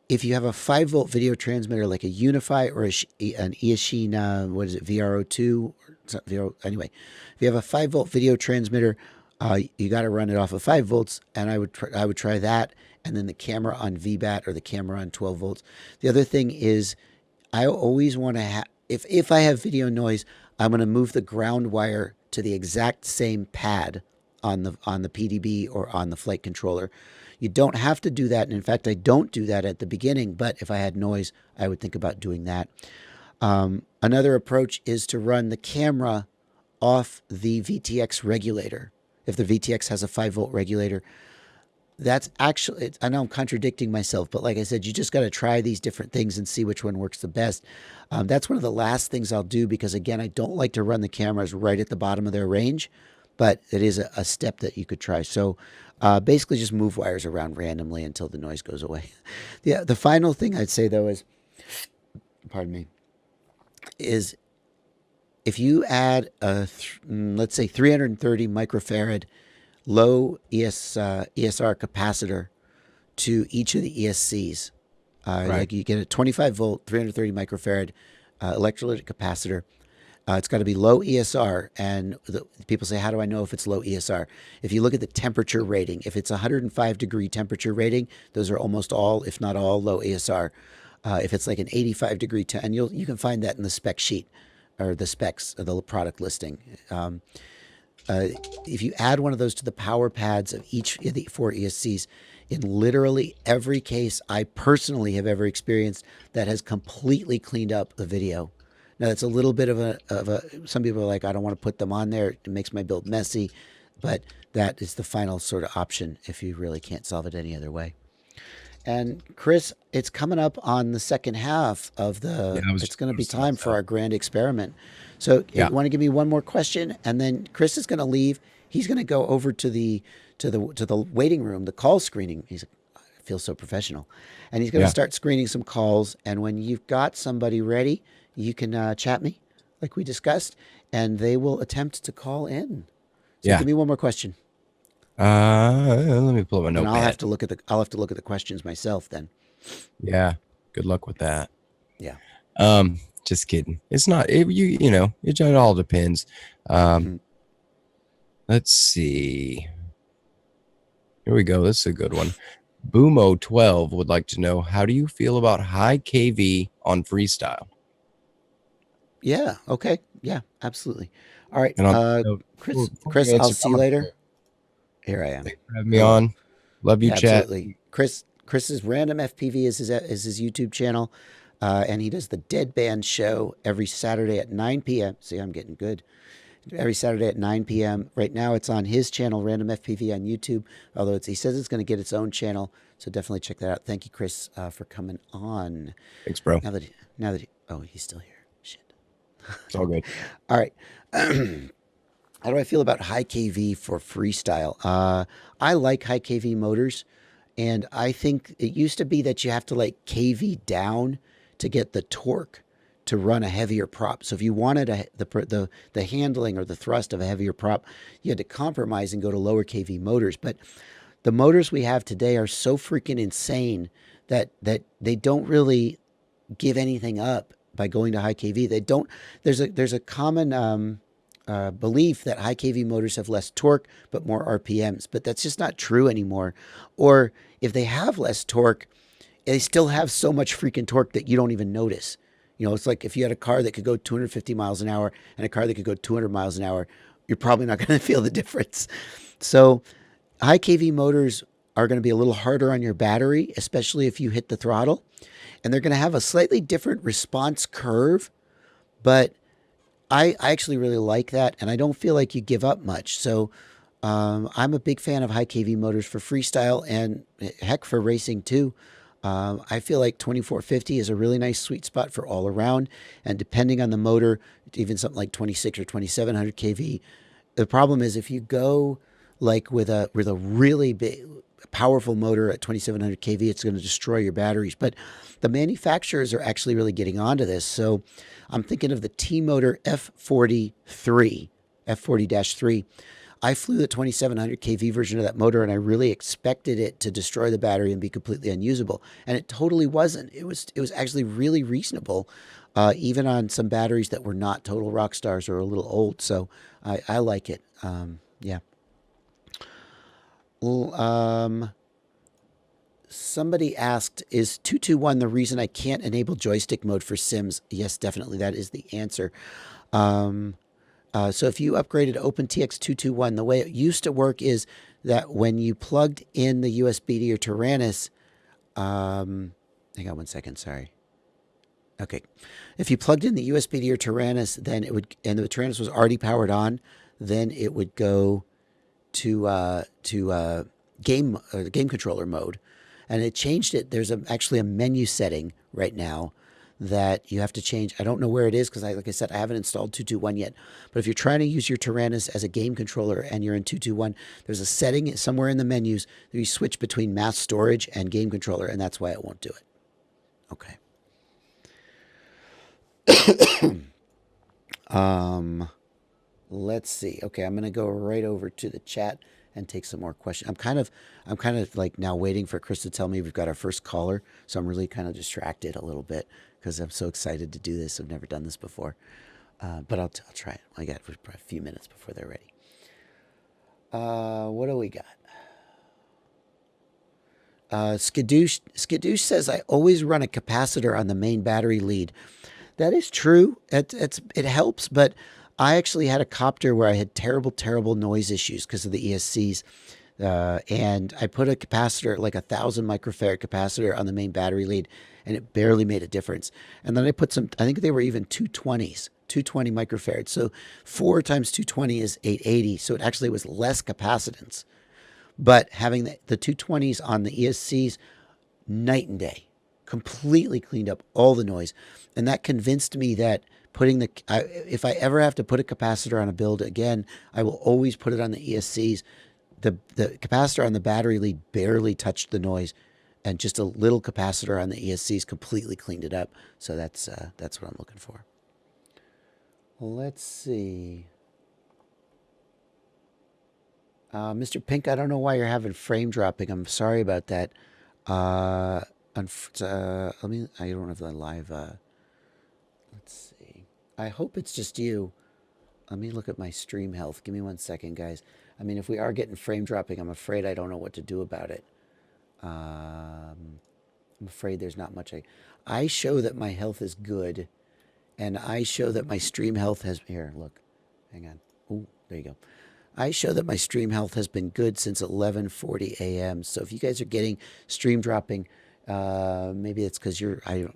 If you have a 5 volt video transmitter like a Unify or an ESR, what is it, VRO2? Anyway, if you have a 5 volt video transmitter, you got to run it off of 5 volts, and I would try that, and then the camera on VBAT or the camera on 12 volts. The other thing is, I always want to have, if I have video noise, I'm going to move the ground wire to the exact same pad on the PDB or on the flight controller. You don't have to do that, and in fact, I don't do that at the beginning, but if I had noise, I would think about doing that. Another approach is to run the camera off the VTX regulator. If the VTX has a 5 volt regulator, that's actually, I know I'm contradicting myself, but like I said, you just got to try these different things and see which one works the best. That's one of the last things I'll do because, again, I don't like to run the cameras right at the bottom of their range, but it is a step that you could try. So basically just move wires around randomly until the noise goes away. The final thing I'd say, though, is, pardon me, is if you add let's say 330 microfarad low ESR capacitor to each of the ESCs, like you get a 25 volt, 330 microfarad electrolytic capacitor. It's got to be low ESR, and people say, how do I know if it's low ESR? If you look at the temperature rating, if it's 105 degree temperature rating, those are almost all, if not all, low ESR. If it's like an 85 degree, and you can find that in the spec sheet or the specs of the product listing. If you add one of those to the power pads of each of the 4 ESCs, in literally every case I personally have ever experienced, that has completely cleaned up the video. Now, that's a little bit of a, some people are like, I don't want to put them on there. It makes my build messy, but that is the final sort of option if you really can't solve it any other way. And Chris, it's coming up on the second half of the, it's going to be time for our grand experiment. So you want to give me one more question, and then Chris is going to leave. He's going to go over to the waiting room, the call screening. I feel so professional. And he's going to start screening some calls. And when you've got somebody ready, you can chat me like we discussed, and they will attempt to call in. So give me one more question. Let me pull up my notepad. I'll have to look at the questions myself then. Yeah. Good luck with that. Yeah. Just kidding. It's not, you know, it all depends. Let's see. Here we go. This is a good one. Boomo12 would like to know, how do you feel about high KV on freestyle? Yeah. Okay. Yeah, absolutely. All right. Chris, answer, I'll see you later. Here I am. Thanks for having me on. Love you, chat. Absolutely. Chris's Random FPV is his YouTube channel, and he does the Dead Band show every Saturday at 9 p.m. See, I'm getting good. Every Saturday at 9 p.m. Right now, it's on his channel, Random FPV on YouTube. Although he says it's going to get its own channel, So definitely check that out. Thank you, Chris, for coming on. Thanks, bro. Now that oh, he's still here. Shit. It's all good. All right. How do I feel about high KV for freestyle? I like high KV motors, and I think it used to be that you have to like KV down to get the torque to run a heavier prop. So if you wanted the handling or the thrust of a heavier prop, you had to compromise and go to lower KV motors. But the motors we have today are so freaking insane that they don't really give anything up by going to high KV. They don't. There's a common belief that high KV motors have less torque but more RPMs, but that's just not true anymore. Or if they have less torque, they still have so much freaking torque that you don't even notice. You know, it's like if you had a car that could go 250 miles an hour and a car that could go 200 miles an hour, you're probably not going to feel the difference. So high KV motors are going to be a little harder on your battery, especially if you hit the throttle. And they're going to have a slightly different response curve, but I actually really like that, and I don't feel like you give up much. So I'm a big fan of high KV motors for freestyle and heck for racing too. I feel like 2450 is a really nice sweet spot for all around, and depending on the motor, even something like 26 or 2700 kV. The problem is if you go like with a really big powerful motor at 2700 kV, it's going to destroy your batteries. But the manufacturers are actually really getting onto this. So I'm thinking of the T-Motor F40-3. I flew the 2700 kV version of that motor, and I really expected it to destroy the battery and be completely unusable. And it totally wasn't. It was actually really reasonable, even on some batteries that were not total rock stars or a little old. So I like it. Yeah. Well, somebody asked, is 221 the reason I can't enable joystick mode for Sims? Yes, definitely. That is the answer. So if you upgraded OpenTX 221, the way it used to work is that when you plugged in the USB to your Taranis, hang on one second, sorry. Okay. If you plugged in the USB to your Taranis, then it would, and the Taranis was already powered on, then it would go to game controller mode, and it changed it. There's actually a menu setting right now that you have to change. I don't know where it is because, like I said, I haven't installed 221 yet. But if you're trying to use your Taranis as a game controller and you're in 221, there's a setting somewhere in the menus that you switch between mass storage and game controller, and that's why it won't do it. Okay. Let's see. Okay, I'm gonna go right over to the chat and take some more questions. I'm kind of like now waiting for Chris to tell me we've got our first caller, so I'm really kind of distracted a little bit because I'm so excited to do this. I've never done this before, but I'll try it. I got a few minutes before they're ready. What do we got? Skadoosh says I always run a capacitor on the main battery lead. That is true. It helps, but I actually had a copter where I had terrible noise issues because of the ESCs. And I put a capacitor, like 1,000 microfarad capacitor on the main battery lead, and it barely made a difference. And then I put some, I think they were even 220s, 220 microfarads. So 4 times 220 is 880. So it actually was less capacitance. But having the 220s on the ESCs, night and day, completely cleaned up all the noise. And that convinced me that putting if I ever have to put a capacitor on a build again, I will always put it on the ESCs. The capacitor on the battery lead barely touched the noise, and just a little capacitor on the ESCs completely cleaned it up. So that's what I'm looking for. Let's see. Mr. Pink, I don't know why you're having frame dropping. I'm sorry about that. I don't have the live. Let's see. I hope it's just you. Let me look at my stream health. Give me 1 second, guys. I mean, if we are getting frame dropping, I'm afraid I don't know what to do about it. I'm afraid there's not much. I show that my health is good, and I show that my stream health has... Here, look. Hang on. Oh, there you go. I show that my stream health has been good since 11:40 a.m. So if you guys are getting stream dropping, Maybe it's because I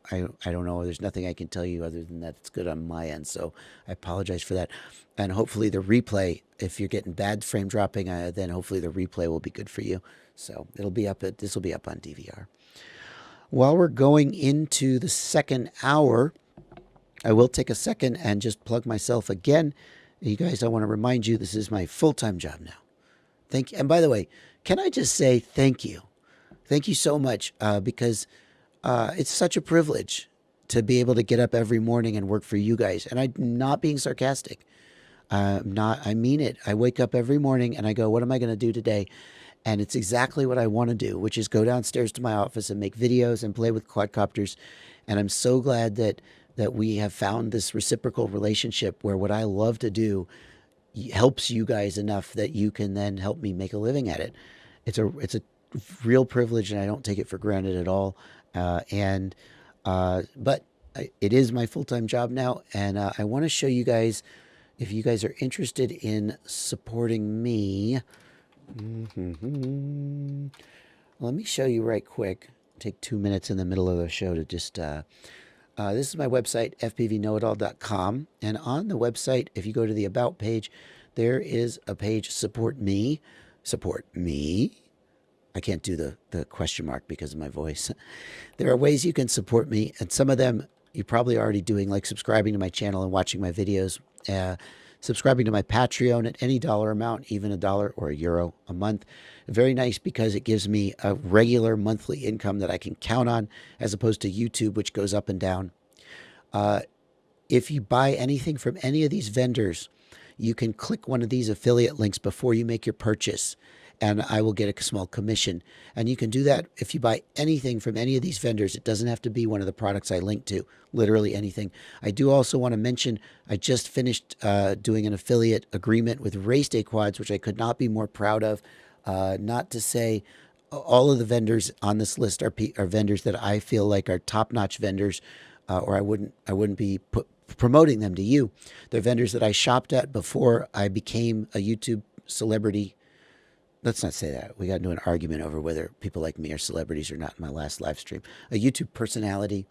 don't know. There's nothing I can tell you other than that it's good on my end. So I apologize for that. And hopefully the replay, if you're getting bad frame dropping, then hopefully the replay will be good for you. So it'll be up this will be up on DVR. While we're going into the second hour, I will take a second and just plug myself again. You guys, I want to remind you, this is my full-time job now. Thank you. And by the way, can I just say thank you? Thank you so much, because it's such a privilege to be able to get up every morning and work for you guys. And I'm not being sarcastic. I mean it. I wake up every morning and I go, what am I going to do today? And it's exactly what I want to do, which is go downstairs to my office and make videos and play with quadcopters. And I'm so glad that we have found this reciprocal relationship where what I love to do helps you guys enough that you can then help me make a living at it. It's a real privilege, and I don't take it for granted at all. But it is my full-time job now, and I want to show you guys, if you guys are interested in supporting me. Let me show you right quick. Take 2 minutes in the middle of the show to just this is my website, fpvknowitall.com. And on the website, if you go to the About page, there is a page, Support Me. Support me. I can't do the question mark because of my voice. There are ways you can support me, and some of them you're probably already doing, like subscribing to my channel and watching my videos, subscribing to my Patreon at any dollar amount, even $1 or €1 a month. Very nice, because it gives me a regular monthly income that I can count on, as opposed to YouTube, which goes up and down. If you buy anything from any of these vendors, you can click one of these affiliate links before you make your purchase, and I will get a small commission. And you can do that if you buy anything from any of these vendors. It doesn't have to be one of the products I link to, literally anything. I do also want to mention, I just finished doing an affiliate agreement with Race Day Quads, which I could not be more proud of. Not to say all of the vendors on this list are vendors that I feel like are top-notch vendors, or I wouldn't be promoting them to you. They're vendors that I shopped at before I became a YouTube celebrity. Let's not say that. We got into an argument over whether people like me are celebrities or not in my last live stream. A YouTube personality.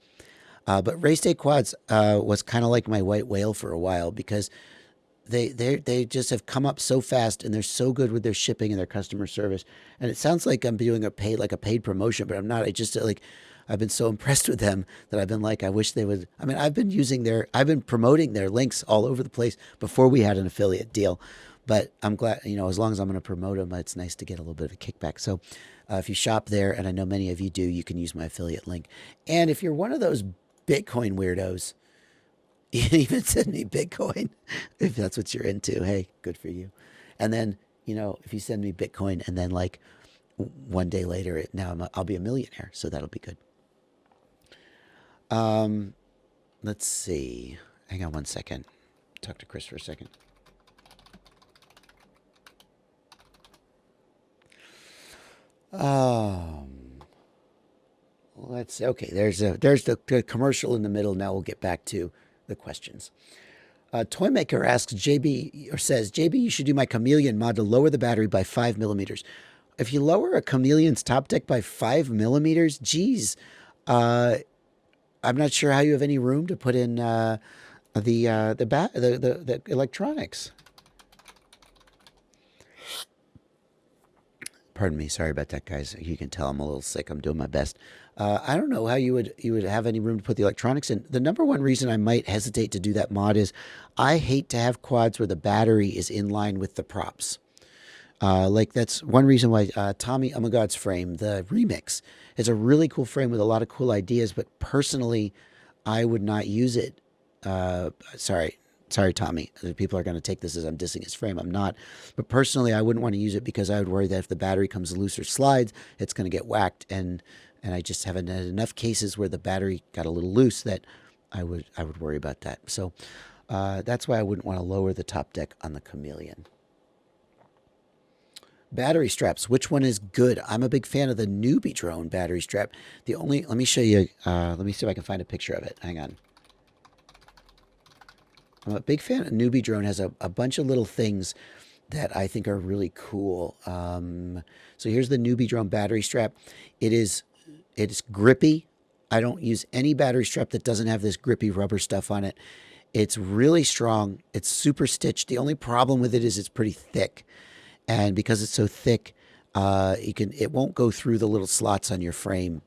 But Race Day Quads was kind of like my white whale for a while, because they just have come up so fast, and they're so good with their shipping and their customer service. And it sounds like I'm doing a paid promotion, but I'm not. I just I've been so impressed with them that I've been like, I wish they would. I mean, I've been promoting their links all over the place before we had an affiliate deal. But I'm glad, as long as I'm going to promote them, it's nice to get a little bit of a kickback. So if you shop there, and I know many of you do, you can use my affiliate link. And if you're one of those Bitcoin weirdos, you can even send me Bitcoin if that's what you're into. Hey, good for you. And then, if you send me Bitcoin, and then like one day later, I'll be a millionaire. So that'll be good. Let's see. Hang on one second. Talk to Chris for a second. Let's see. Okay, there's the commercial in the middle. Now we'll get back to the questions. Toymaker asks JB, or says, JB, you should do my Chameleon mod to lower the battery by 5 millimeters. If you lower a Chameleon's top deck by 5 millimeters, geez, I'm not sure how you have any room to put in the electronics. Pardon me. Sorry about that, guys. You can tell I'm a little sick. I'm doing my best. I don't know how you would have any room to put the electronics in. The number one reason I might hesitate to do that mod is I hate to have quads where the battery is in line with the props. Like that's one reason why Tommy God's frame, the remix, is a really cool frame with a lot of cool ideas. But personally, I would not use it. Sorry, Tommy. People are going to take this as I'm dissing his frame. I'm not. But personally, I wouldn't want to use it, because I would worry that if the battery comes loose or slides, it's going to get whacked. And I just haven't had enough cases where the battery got a little loose that I would worry about that. So that's why I wouldn't want to lower the top deck on the Chameleon. Battery straps. Which one is good? I'm a big fan of the Newbie drone battery strap. Let me show you. Let me see if I can find a picture of it. Hang on. I'm a big fan of Newbie drone. Has a bunch of little things that I think are really cool. So here's the Newbie drone battery strap. It is It's grippy. I don't use any battery strap that doesn't have this grippy rubber stuff on it. It's really strong. It's super stitched. The only problem with it is it's pretty thick. And because it's so thick, it won't go through the little slots on your frame.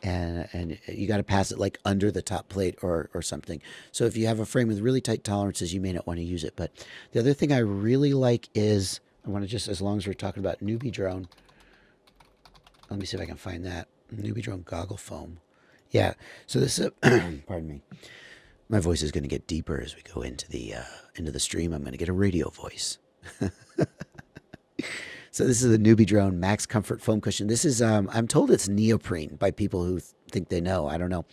And you got to pass it like under the top plate or something. So if you have a frame with really tight tolerances, you may not want to use it. But the other thing I really like is, I want to just, as long as we're talking about Newbie drone, let me see if I can find that. Newbie drone goggle foam. Yeah. So this is, pardon me. My voice is going to get deeper as we go into the stream. I'm going to get a radio voice. So this is the Newbie drone max comfort foam cushion. This is, I'm told it's neoprene by people who think they know. I don't know.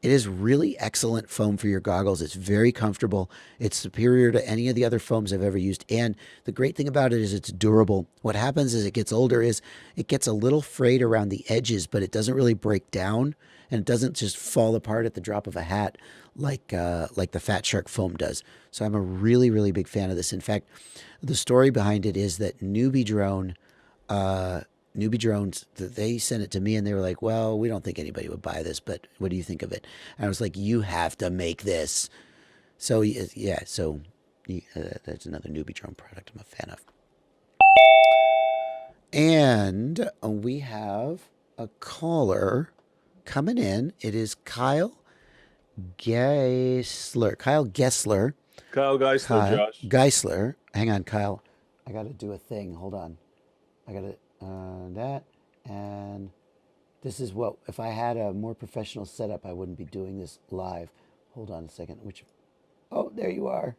It is really excellent foam for your goggles. It's very comfortable. It's superior to any of the other foams I've ever used. And the great thing about it is it's durable. What happens as it gets older is it gets a little frayed around the edges, but it doesn't really break down, and it doesn't just fall apart at the drop of a hat like the Fat Shark foam does. So I'm a really, really big fan of this. In fact, the story behind it is that Newbie drones, they sent it to me and they were like, well, we don't think anybody would buy this, but what do you think of it? And I was like, you have to make this. So yeah, so that's another Newbie drone product I'm a fan of. And we have a caller coming in. It is Kyle Geisler. Kyle Geisler. Kyle Geisler, Josh. Geisler. Hang on, Kyle. I got to do a thing. Hold on. I got to that. And this is what, if I had a more professional setup, I wouldn't be doing this live. Hold on a second. Oh, there you are.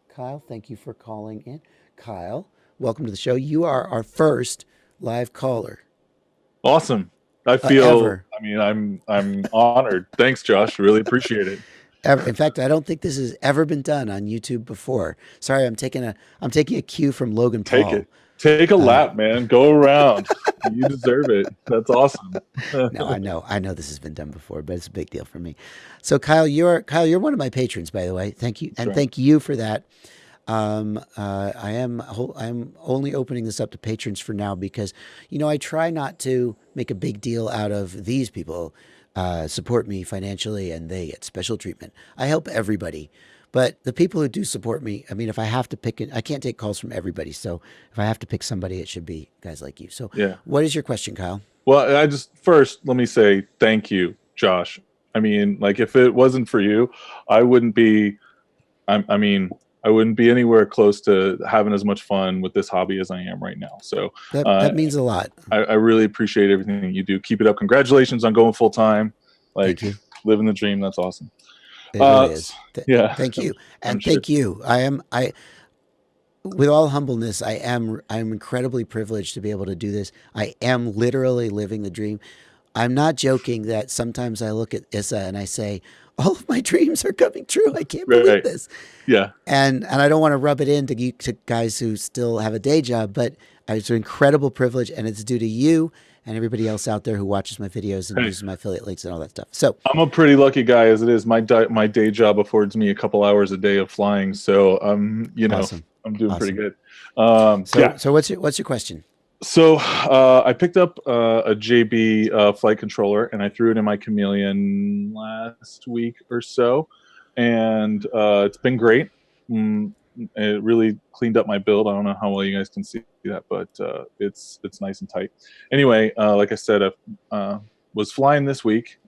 Kyle, thank you for calling in. Kyle, welcome to the show. You are our first live caller. Awesome. I feel, I'm honored. Thanks, Josh. Really appreciate it. In fact, I don't think this has ever been done on YouTube before. Sorry, I'm taking a cue from Logan Paul. Take a lap, man. Go around. You deserve it. That's awesome. No, I know this has been done before, but it's a big deal for me. So Kyle, you're one of my patrons, by the way. Thank you, and thank you for that. I'm only opening this up to patrons for now because, I try not to make a big deal out of these people support me financially and they get special treatment. I help everybody, but the people who do support me, if I have to pick it, I can't take calls from everybody. So if I have to pick somebody, it should be guys like you. So yeah. What is your question, Kyle? Well, first, let me say thank you, Josh. If it wasn't for you, I wouldn't be, I wouldn't be anywhere close to having as much fun with this hobby as I am right now. So that means a lot. I really appreciate everything you do. Keep it up. Congratulations on going full time. Living the dream. That's awesome. It really is. Yeah. Thank you. And thank you. With all humbleness, I'm incredibly privileged to be able to do this. I am literally living the dream. I'm not joking that sometimes I look at Issa and I say, all of my dreams are coming true. I can't believe this. Yeah. And I don't want to rub it in to guys who still have a day job, but it's an incredible privilege, and it's due to you and everybody else out there who watches my videos and uses my affiliate links and all that stuff. So So I'm a pretty lucky guy as it is. My day job affords me a couple hours a day of flying. So awesome. I'm doing pretty good. So what's your question? So I picked up a JB flight controller and I threw it in my Chameleon last week or so, and it's been great. It really cleaned up my build. I don't know how well you guys can see that, but it's nice and tight. Anyway, like I said, I was flying this week,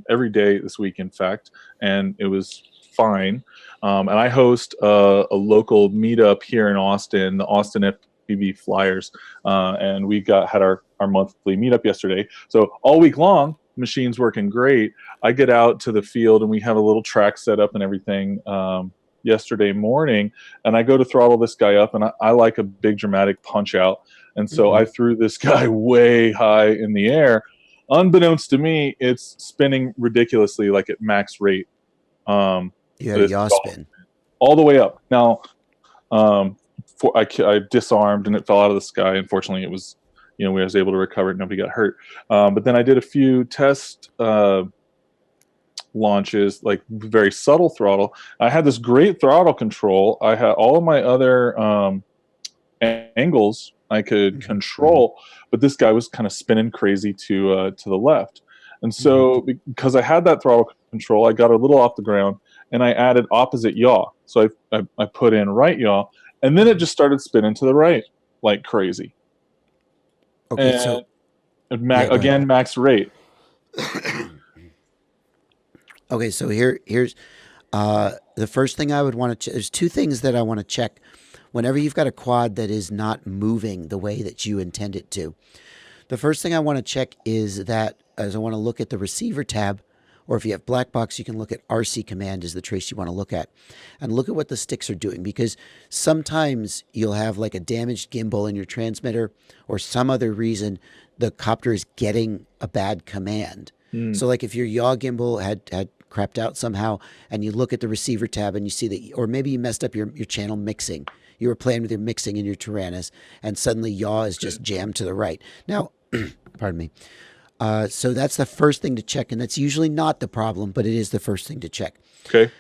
every day this week, in fact, and it was fine. And I host a local meetup here in Austin, the Austin FPV Flyers, and we had our monthly meetup yesterday. So all week long, machine's working great. I get out to the field and we have a little track set up and everything yesterday morning, and I go to throttle this guy up, and I like a big dramatic punch out, and so I threw this guy way high in the air. Unbeknownst to me, it's spinning ridiculously, like at max rate. You had a yaw spin all the way up. Now, I disarmed and it fell out of the sky. Unfortunately, it was, we was able to recover it. Nobody got hurt. But then I did a few test launches, like very subtle throttle. I had this great throttle control. I had all of my other angles I could control, but this guy was kind of spinning crazy to the left. And so because I had that throttle control, I got a little off the ground and I added opposite yaw. So I put in right yaw, and then it just started spinning to the right like crazy. Okay, And so again, max rate. Okay, so here's the first thing I would want to. There's two things that I want to check whenever you've got a quad that is not moving the way that you intend it to. The first thing I want to check is that as I want to look at the receiver tab, or if you have black box, you can look at RC command is the trace you want to look at, and look at what the sticks are doing, because sometimes you'll have like a damaged gimbal in your transmitter or some other reason the copter is getting a bad command. So like if your yaw gimbal had crapped out somehow and you look at the receiver tab and you see that, or maybe you messed up your channel mixing. You were playing with your mixing in your Taranis and suddenly yaw is just jammed to the right. Now, pardon me. So that's the first thing to check, and that's usually not the problem, but it is the first thing to check. Okay.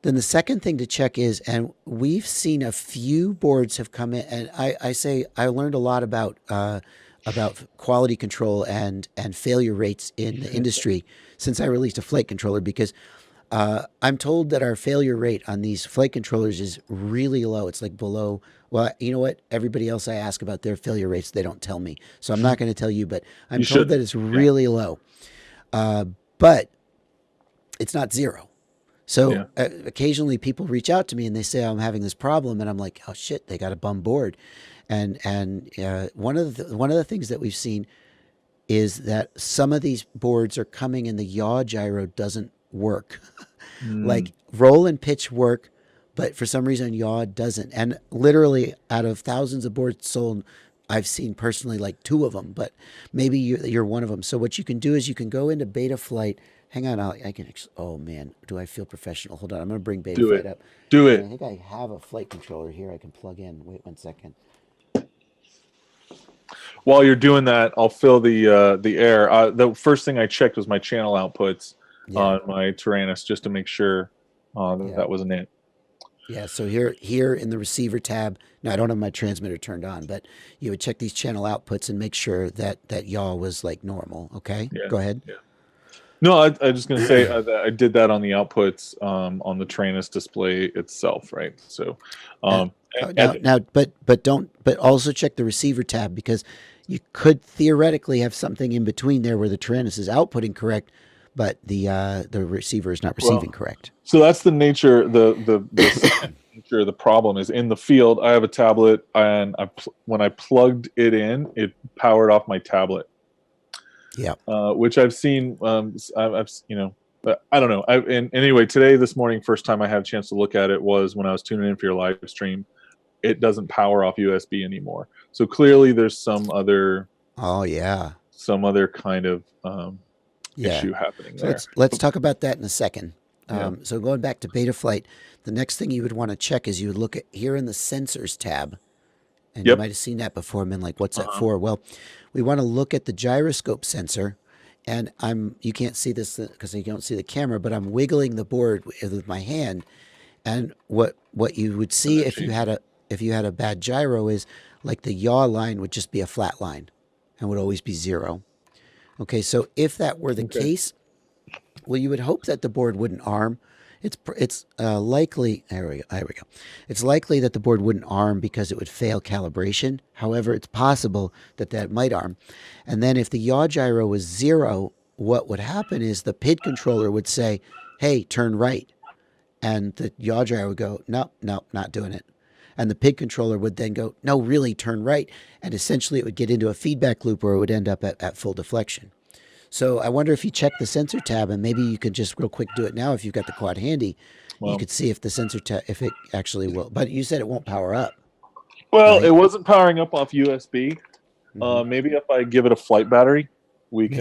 Then the second thing to check is, and we've seen a few boards have come in, and I learned a lot about quality control and failure rates in the industry since I released a flight controller, because I'm told that our failure rate on these flight controllers is really low. It's like below, well, you know what? Everybody else I ask about their failure rates, they don't tell me. So I'm not going to tell you, but I'm told that it's really low. But it's not zero. So occasionally people reach out to me and they say, I'm having this problem. And I'm like, oh shit, they got a bum board. And one of the things that we've seen is that some of these boards are coming and the yaw gyro doesn't work. Like roll and pitch work, but for some reason yaw doesn't. And literally out of thousands of boards sold, I've seen personally like 2 of them, but maybe you're one of them. So what you can do is you can go into Betaflight. Hang on, I can actually, oh man, do I feel professional? Hold on, I'm going to bring Betaflight up. Do it. I think I have a flight controller here I can plug in. Wait 1 second. While you're doing that, I'll fill the air. The first thing I checked was my channel outputs on my Taranis, just to make sure that wasn't it. Yeah, so here in the receiver tab, now I don't have my transmitter turned on, but you would check these channel outputs and make sure that yaw was like normal. Okay, go ahead. Yeah. No, I was just going to say I did that on the outputs on the Taranis display itself, right? So, but also check the receiver tab, because you could theoretically have something in between there where the Taranis is outputting correct, but the receiver is not receiving correct. So that's the nature. The nature of the problem is in the field. I have a tablet, and when I plugged it in, it powered off my tablet. Yeah, which I've seen. I've but I don't know. And anyway, this morning, first time I had a chance to look at it was when I was tuning in for your live stream. It doesn't power off USB anymore. So clearly, there's some other. Some other kind of issue happening there. Let's talk about that in a second. So going back to Betaflight, the next thing you would want to check is you would look at here in the sensors tab. And you might have seen that before, and been like, what's that for? Well, we want to look at the gyroscope sensor, and you can't see this because you don't see the camera, but I'm wiggling the board with my hand, and what you would see if you had a bad gyro is like the yaw line would just be a flat line and would always be 0. Okay, so if that were the case, well, you would hope that the board wouldn't arm. It's likely, there we go. It's likely that the board wouldn't arm because it would fail calibration. However, it's possible that might arm. And then if the yaw gyro was 0, what would happen is the PID controller would say, hey, turn right. And the yaw gyro would go, nope, not doing it. And the PID controller would then go, no, really, turn right. And essentially it would get into a feedback loop where it would end up at full deflection. So I wonder if you check the sensor tab, and maybe you could just real quick do it now if you've got the quad handy. You could see if the sensor tab, if it actually will. But you said it won't power up. Well, it wasn't powering up off USB. Maybe if I give it a flight battery, it'll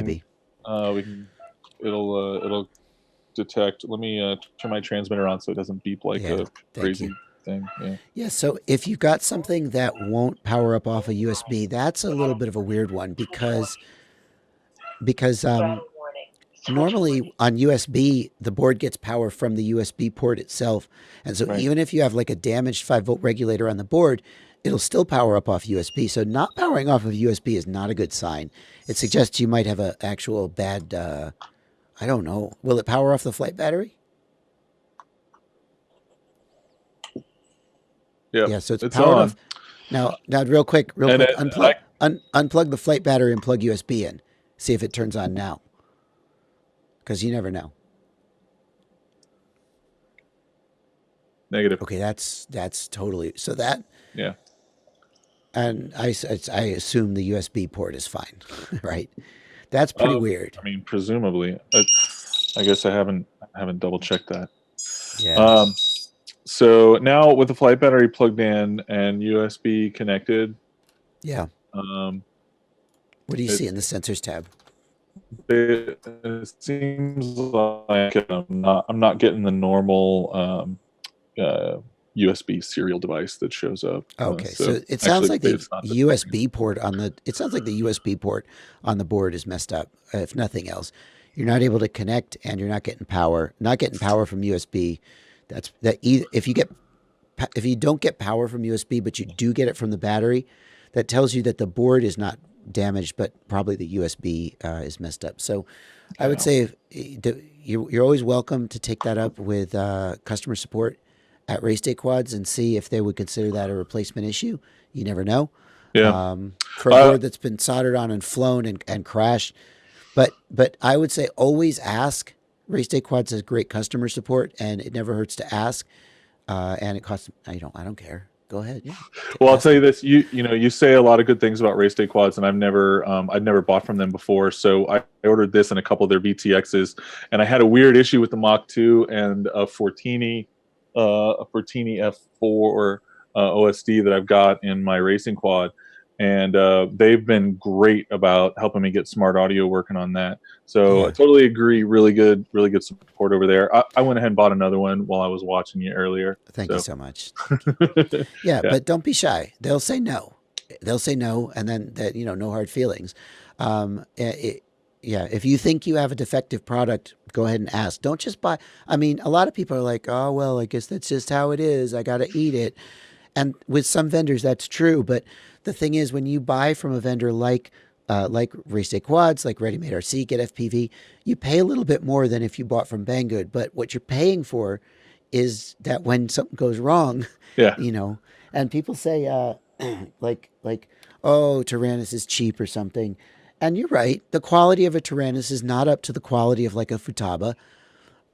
detect. Let me turn my transmitter on so it doesn't beep like a crazy thing. Yeah. So if you've got something that won't power up off a USB, that's a little bit of a weird one because normally on USB, the board gets power from the USB port itself. And so even if you have like a damaged 5-volt regulator on the board, it'll still power up off USB. So not powering off of USB is not a good sign. It suggests you might have an actual bad, I don't know. Will it power off the flight battery? Yeah. Yeah, so it's It's powered on. off. Now, real quick, And unplug the flight battery and plug USB in. See if it turns on now. Because you never know. Negative. Okay, that's totally, so that, Yeah. and I assume the USB port is fine, right? That's pretty weird. I mean, presumably. I guess I haven't double checked that. Yeah. So now with the flight battery plugged in and USB connected, Yeah. What do you see in the sensors tab? it seems like I'm not getting the normal USB serial device that shows up. Okay, so it sounds actually, like the it's not the- USB port on the. It sounds like the USB port on the board is messed up. If nothing else, you're not able to connect, and you're not getting power. Not getting power from USB. If you don't get power from USB, but you do get it from the battery, that tells you that the board is not damaged, but probably the USB is messed up. So, I would say you're always welcome to take that up with customer support at Race Day Quads and see if they would consider that a replacement issue. You never know. Yeah. For a board that's been soldered on and flown and crashed. But I would say always ask. Race Day Quads has great customer support, and it never hurts to ask. And it costs. I don't care. Go ahead. Yeah. Well, I'll tell you this. You say a lot of good things about Race Day Quads, and I'd never bought from them before. So I ordered this and a couple of their VTXs, and I had a weird issue with the Mach 2 and a Fortini F4 OSD that I've got in my racing quad, and they've been great about helping me get smart audio working on that. So Yeah. I totally agree. Really good support over there. I went ahead and bought another one while I was watching you earlier. Thank you so much. Yeah, but don't be shy. They'll say no. They'll say no, and then that no hard feelings. Yeah, if you think you have a defective product, go ahead and ask. Don't just buy. I mean, a lot of people are like, "Oh well, I guess that's just how it is. I got to eat it." And with some vendors, that's true. But the thing is, when you buy from a vendor like Race Day Quads, like Ready Made RC, Get FPV, you pay a little bit more than if you bought from Banggood. But what you're paying for is that when something goes wrong, Yeah. and people say like, oh, Taranis is cheap or something. And you're right. The quality of a Taranis is not up to the quality of like a Futaba.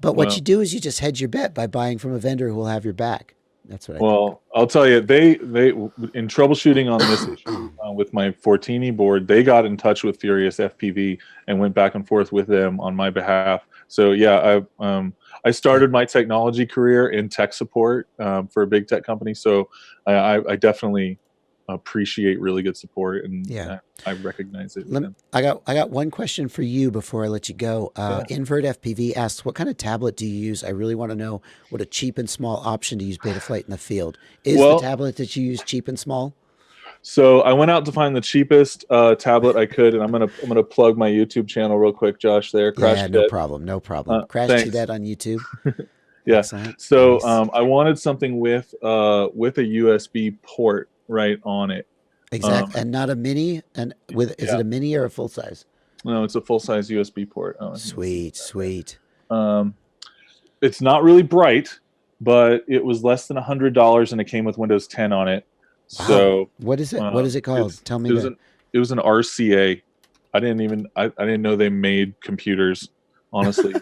But what Well- you do is you just hedge your bet by buying from a vendor who will have your back. That's what I think. Well, I'll tell you, they in troubleshooting on this issue with my Fortini board, they got in touch with Furious FPV and went back and forth with them on my behalf. So yeah, I started my technology career in tech support for a big tech company. So I definitely appreciate really good support, and Yeah. I recognize it. I got one question for you before I let you go. Invert FPV asks, what kind of tablet do you use? I really want to know what a cheap and small option to use Betaflight in the field. Is the tablet that you use cheap and small? So I went out to find the cheapest tablet I could, and I'm gonna plug my YouTube channel real quick, Josh. There, Yeah, no problem. Crash thanks. to that on YouTube. Yeah. Excellent. So Nice. I wanted something with a USB port right on it. Exactly, and not a mini. And is it a mini or a full size? No, it's a full size USB port. Oh, Sweet. It's not really bright, but it was less than $100, and it came with Windows 10 on it. Wow. So what is it? What is it called? Tell me. It was an RCA. I didn't know they made computers. Honestly.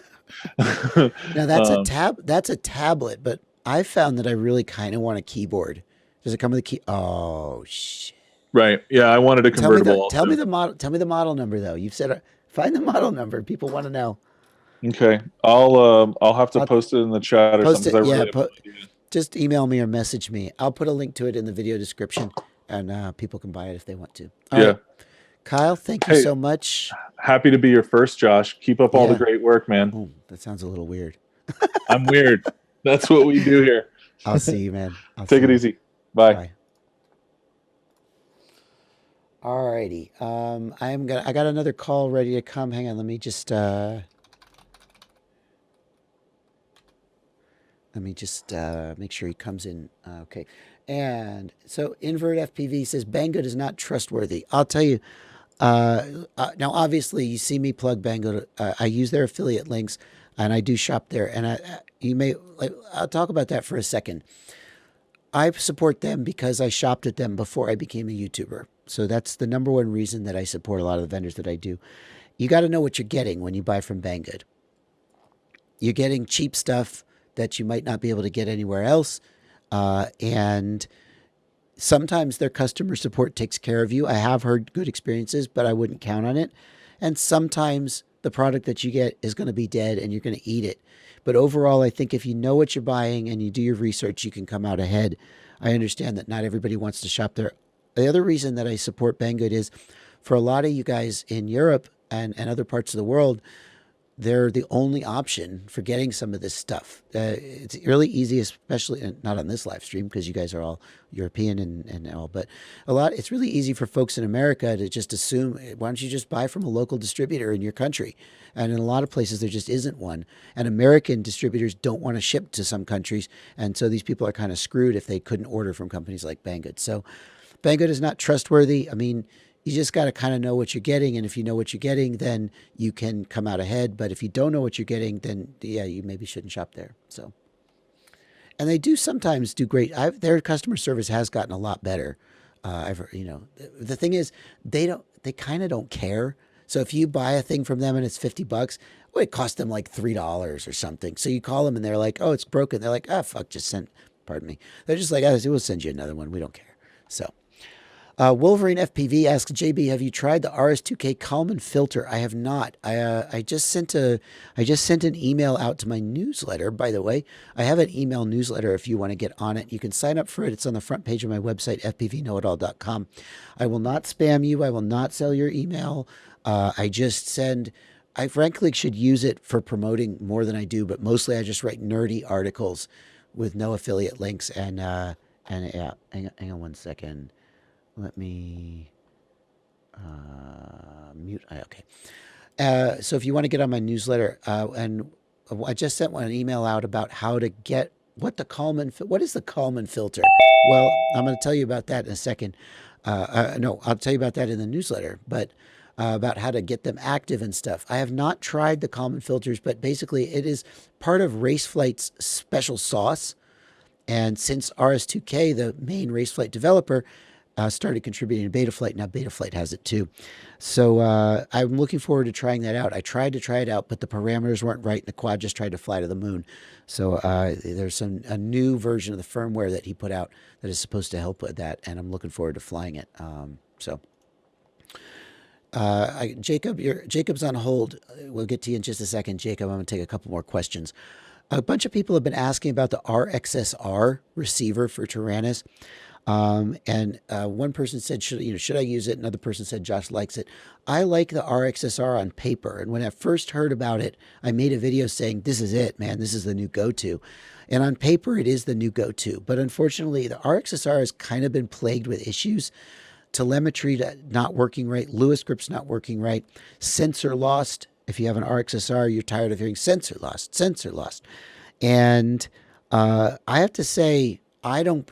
Now that's That's a tablet, but I found that I really kind of want a keyboard. Does it come with a key? Oh shit. Right. Yeah, I wanted a convertible. Tell me the model. Tell me the model number, though. You've said find the model number. People want to know. Okay, I'll have to post it in the chat or something. Just email me or message me. I'll put a link to it in the video description, and people can buy it if they want to. All right. Kyle, thank you so much. Happy to be your first, Josh. Keep up all the great work, man. Oh, that sounds a little weird. I'm weird. That's what we do here. I'll see you, man. Take it easy. Bye. Alrighty. I got another call ready to come. Hang on, let me just make sure he comes in. Okay. And so Invert FPV says Banggood is not trustworthy. I'll tell you. Now, obviously, you see me plug Banggood. I use their affiliate links, and I do shop there. And you may like. I'll talk about that for a second. I support them because I shopped at them before I became a YouTuber. So that's the number one reason that I support a lot of the vendors that I do. You got to know what you're getting when you buy from Banggood. You're getting cheap stuff that you might not be able to get anywhere else. And sometimes their customer support takes care of you. I have heard good experiences, but I wouldn't count on it. And sometimes the product that you get is going to be dead and you're going to eat it. But overall, I think if you know what you're buying and you do your research, you can come out ahead. I understand that not everybody wants to shop there. The other reason that I support Banggood is for a lot of you guys in Europe and other parts of the world, they're the only option for getting some of this stuff. It's really easy, especially not on this live stream because you guys are all European and all, but it's really easy for folks in America to just assume, why don't you just buy from a local distributor in your country? And in a lot of places, there just isn't one. And American distributors don't want to ship to some countries. And so these people are kind of screwed if they couldn't order from companies like Banggood. So Banggood is not trustworthy. I mean, you just got to kind of know what you're getting. And if you know what you're getting, then you can come out ahead. But if you don't know what you're getting, then yeah, you maybe shouldn't shop there. So, and they do sometimes do great. Their customer service has gotten a lot better. The thing is, they kind of don't care. So if you buy a thing from them and it's $50, well, it cost them like $3 or something. So you call them and they're like, oh, it's broken. They're like, oh, fuck, pardon me. They're just like, oh, we'll send you another one. We don't care. So. Wolverine FPV asks, JB, have you tried the RS2K Kalman filter? I have not. I just sent an email out to my newsletter. By the way, I have an email newsletter if you want to get on it. You can sign up for it. It's on the front page of my website, fpvknowitall.com. I will not spam you. I will not sell your email. I frankly should use it for promoting more than I do, but mostly I just write nerdy articles with no affiliate links. And yeah, hang on one second. Let me mute. Okay. So if you want to get on my newsletter, and I just sent an email out about how to get what is the Kalman filter? Well, I'm going to tell you about that in a second. No, I'll tell you about that in the newsletter, but about how to get them active and stuff. I have not tried the Kalman filters, but basically it is part of Raceflight's special sauce. And since RS2K, the main Raceflight developer, started contributing to Betaflight. Now Betaflight has it too. So I'm looking forward to trying that out. I tried to try it out, but the parameters weren't right. And the quad just tried to fly to the moon. So there's a new version of the firmware that he put out that is supposed to help with that. And I'm looking forward to flying it. Jacob's on hold. We'll get to you in just a second, Jacob. I'm going to take a couple more questions. A bunch of people have been asking about the RXSR receiver for Taranis. One person said, should I use it? Another person said, Josh likes it. I like the RXSR on paper. And when I first heard about it, I made a video saying, this is it, man. This is the new go-to. And on paper, it is the new go-to. But unfortunately, the RXSR has kind of been plagued with issues. Telemetry not working right. Lewis grip's not working right. Sensor lost. If you have an RXSR, you're tired of hearing sensor lost, sensor lost. And I have to say, I don't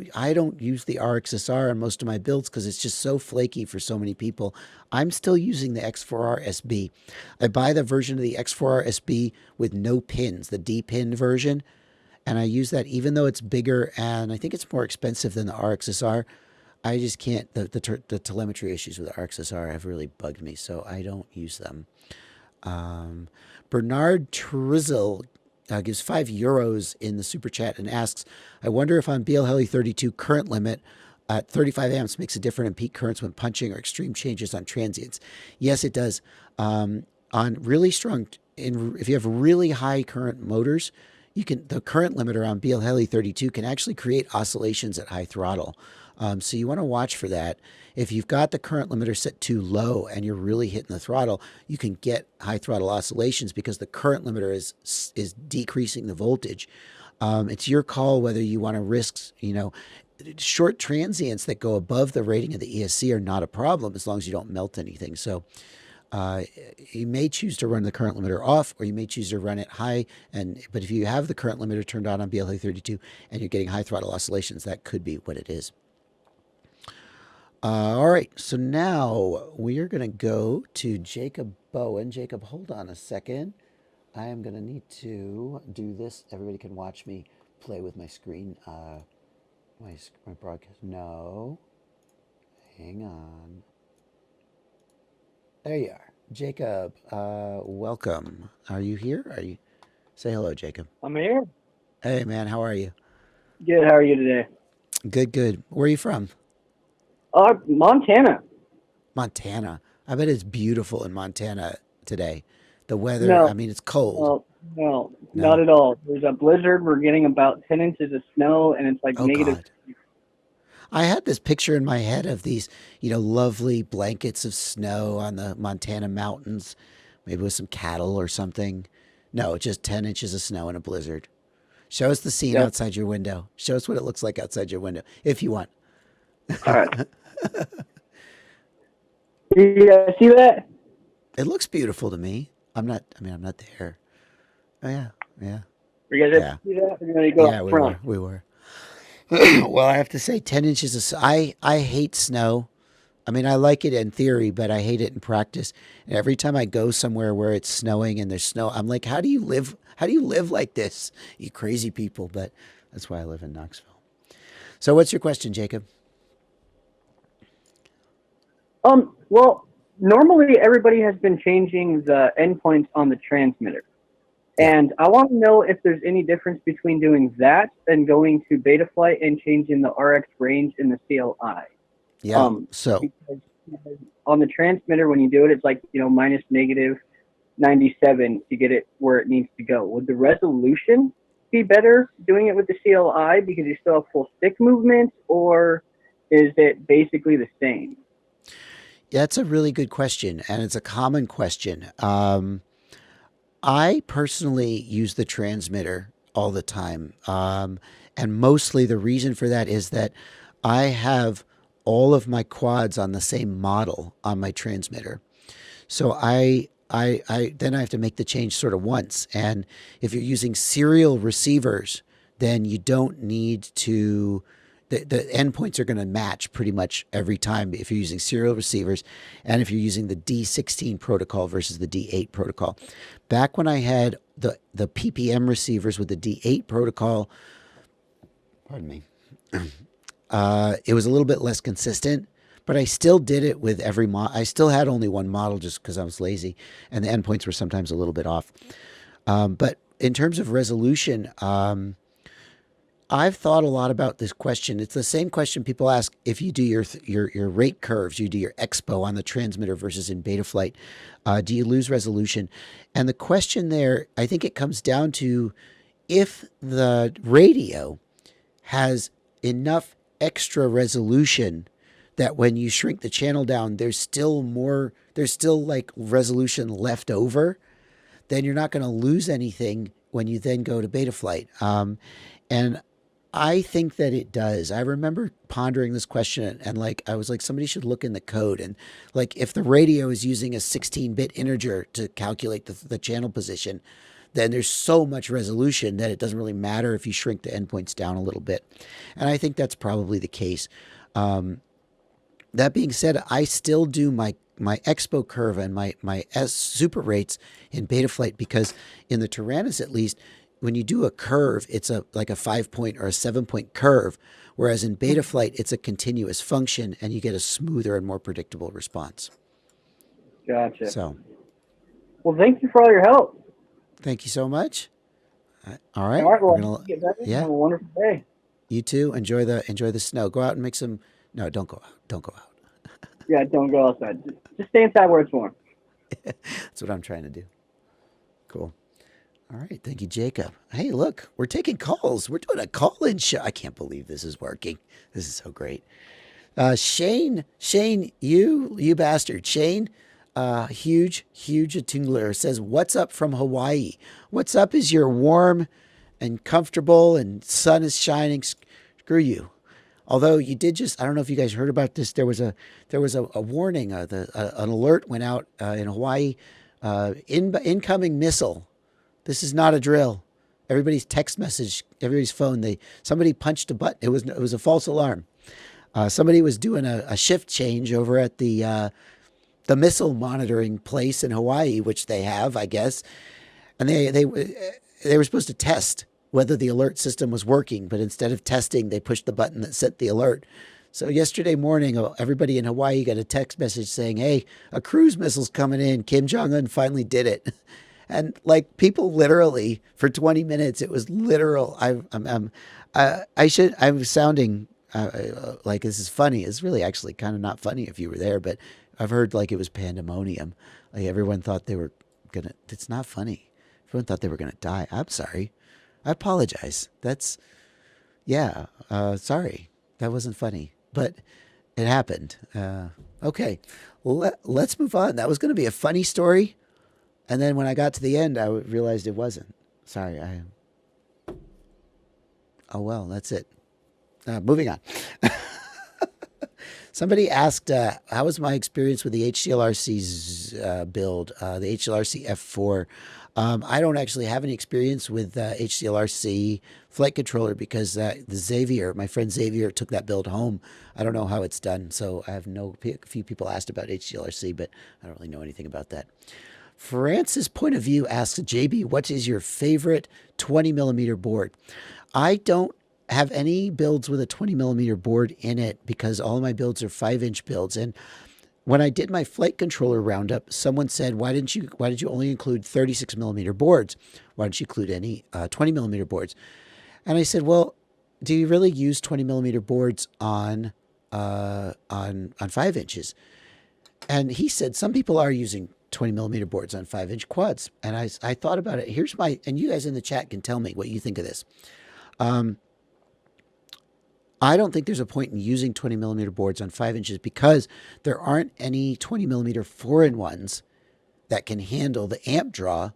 use the RXSR on most of my builds because it's just so flaky for so many people. I'm still using the X4R SB. I buy the version of the X4R SB with no pins, the D-pin version, and I use that even though it's bigger and I think it's more expensive than the RXSR. I just can't. The telemetry issues with the RXSR have really bugged me, so I don't use them. Bernard Trizzle gives €5 in the super chat and asks, I wonder if on BL Heli 32 current limit at 35 amps makes a difference in peak currents when punching or extreme changes on transients. Yes, it does. On really strong, if you have really high current motors, the current limiter on BL Heli 32 can actually create oscillations at high throttle. So you want to watch for that. If you've got the current limiter set too low and you're really hitting the throttle, you can get high throttle oscillations because the current limiter is decreasing the voltage. It's your call whether you want to risk, short transients that go above the rating of the ESC are not a problem as long as you don't melt anything. So You may choose to run the current limiter off, or you may choose to run it high. But if you have the current limiter turned on BLA32 and you're getting high throttle oscillations, that could be what it is. All right, so now we are going to go to Jacob Bowen. Jacob, hold on a second. I am going to need to do this. Everybody can watch me play with my screen. My broadcast. No. Hang on. There you are. Jacob, welcome. Are you here? Are you? Say hello, Jacob. I'm here. Hey, man, how are you? Good. How are you today? Good, good. Where are you from? Montana. Montana. I bet it's beautiful in Montana today. The weather, No. I mean, it's cold. No, not at all. There's a blizzard. We're getting about 10 inches of snow, and it's like negative. God. I had this picture in my head of these, lovely blankets of snow on the Montana mountains, maybe with some cattle or something. No, just 10 inches of snow in a blizzard. Show us the scene outside your window. Show us what it looks like outside your window, if you want. All right. You see that? It looks beautiful to me. I'm not there. Oh, yeah. You guys have to see that? You're going to go up front. We were. Well, I have to say 10 inches of snow. I hate snow. I mean, I like it in theory, but I hate it in practice. And every time I go somewhere where it's snowing and there's snow, I'm like, how do you live? How do you live like this? You crazy people. But that's why I live in Knoxville. So what's your question, Jacob? Well, normally everybody has been changing the endpoints on the transmitter. And I want to know if there's any difference between doing that and going to Betaflight and changing the RX range in the CLI. Yeah. Because on the transmitter, when you do it, it's like, minus negative 97 to get it where it needs to go. Would the resolution be better doing it with the CLI because you still have full stick movement, or is it basically the same? That's a really good question, and it's a common question. I personally use the transmitter all the time, and mostly the reason for that is that I have all of my quads on the same model on my transmitter. So then I have to make the change sort of once, and if you're using serial receivers, then you don't need to. The endpoints are going to match pretty much every time if you're using serial receivers and if you're using the D16 protocol versus the D8 protocol. Back when I had the PPM receivers with the D8 protocol, pardon me, it was a little bit less consistent, but I still did it with every model. I still had only one model just because I was lazy, and the endpoints were sometimes a little bit off. But in terms of resolution, I've thought a lot about this question. It's the same question people ask if you do your rate curves, you do your expo on the transmitter versus in Betaflight. Do you lose resolution? And the question there, I think it comes down to if the radio has enough extra resolution that when you shrink the channel down, there's still like resolution left over, then you're not going to lose anything when you then go to Betaflight. And I think that it does. I remember pondering this question and I was like, somebody should look in the code. And like, if the radio is using a 16-bit integer to calculate the channel position, then there's so much resolution that it doesn't really matter if you shrink the endpoints down a little bit. And I think that's probably the case. That being said, I still do my expo curve and my S super rates in Betaflight because in the Taranis, at least, when you do a curve, it's like a 5-point or a 7-point curve, whereas in Betaflight, it's a continuous function, and you get a smoother and more predictable response. Gotcha. So, well, thank you for all your help. Thank you so much. All right. All right. Well, we're gonna, get better. yeah. Have a wonderful day. You too. Enjoy the snow. Go out and make some. No, don't go out. Don't go out. Yeah, don't go outside. Just stay inside where it's warm. That's what I'm trying to do. Cool. All right. Thank you, Jacob. Hey, look, we're taking calls. We're doing a call-in show. I can't believe this is working. This is so great. Shane, you bastard. Shane, huge Tingler says, what's up from Hawaii? What's up is you're warm and comfortable and sun is shining. Screw you. Although you did just, I don't know if you guys heard about this. There was a warning. An alert went out in Hawaii. Incoming missile. This is not a drill. Everybody's text message, everybody's phone. Somebody punched a button. It was a false alarm. Somebody was doing a shift change over at the missile monitoring place in Hawaii, which they have, I guess, and they were supposed to test whether the alert system was working, but instead of testing, they pushed the button that set the alert. So yesterday morning, everybody in Hawaii got a text message saying, "Hey, a cruise missile's coming in. Kim Jong-un finally did it." And like people literally for 20 minutes, it was literal. I'm sounding like this is funny. It's really actually kind of not funny if you were there, but I've heard like it was pandemonium. Like everyone thought they were gonna. It's not funny. Everyone thought they were gonna die. I'm sorry. I apologize. Sorry. That wasn't funny, but it happened. Okay, let's move on. That was going to be a funny story. And then when I got to the end, I realized it wasn't. Sorry. Oh, well, that's it. Moving on. Somebody asked, how was my experience with the HDLRC's build, the HDLRC F4? I don't actually have any experience with HDLRC flight controller because my friend Xavier took that build home. I don't know how it's done, so I have a few people asked about HDLRC, but I don't really know anything about that. Francis Point of View asks, JB, what is your favorite 20 millimeter board? I don't have any builds with a 20 millimeter board in it because all of my builds are 5-inch builds. And when I did my flight controller roundup, someone said, why did you only include 36 millimeter boards? Why didn't you include any 20 millimeter boards? And I said, well, do you really use 20 millimeter boards on 5 inches? And he said, some people are using 20 millimeter boards on 5-inch quads. And I thought about it. And you guys in the chat can tell me what you think of this. I don't think there's a point in using 20 millimeter boards on 5 inches because there aren't any 20 millimeter 4-in-1s that can handle the amp draw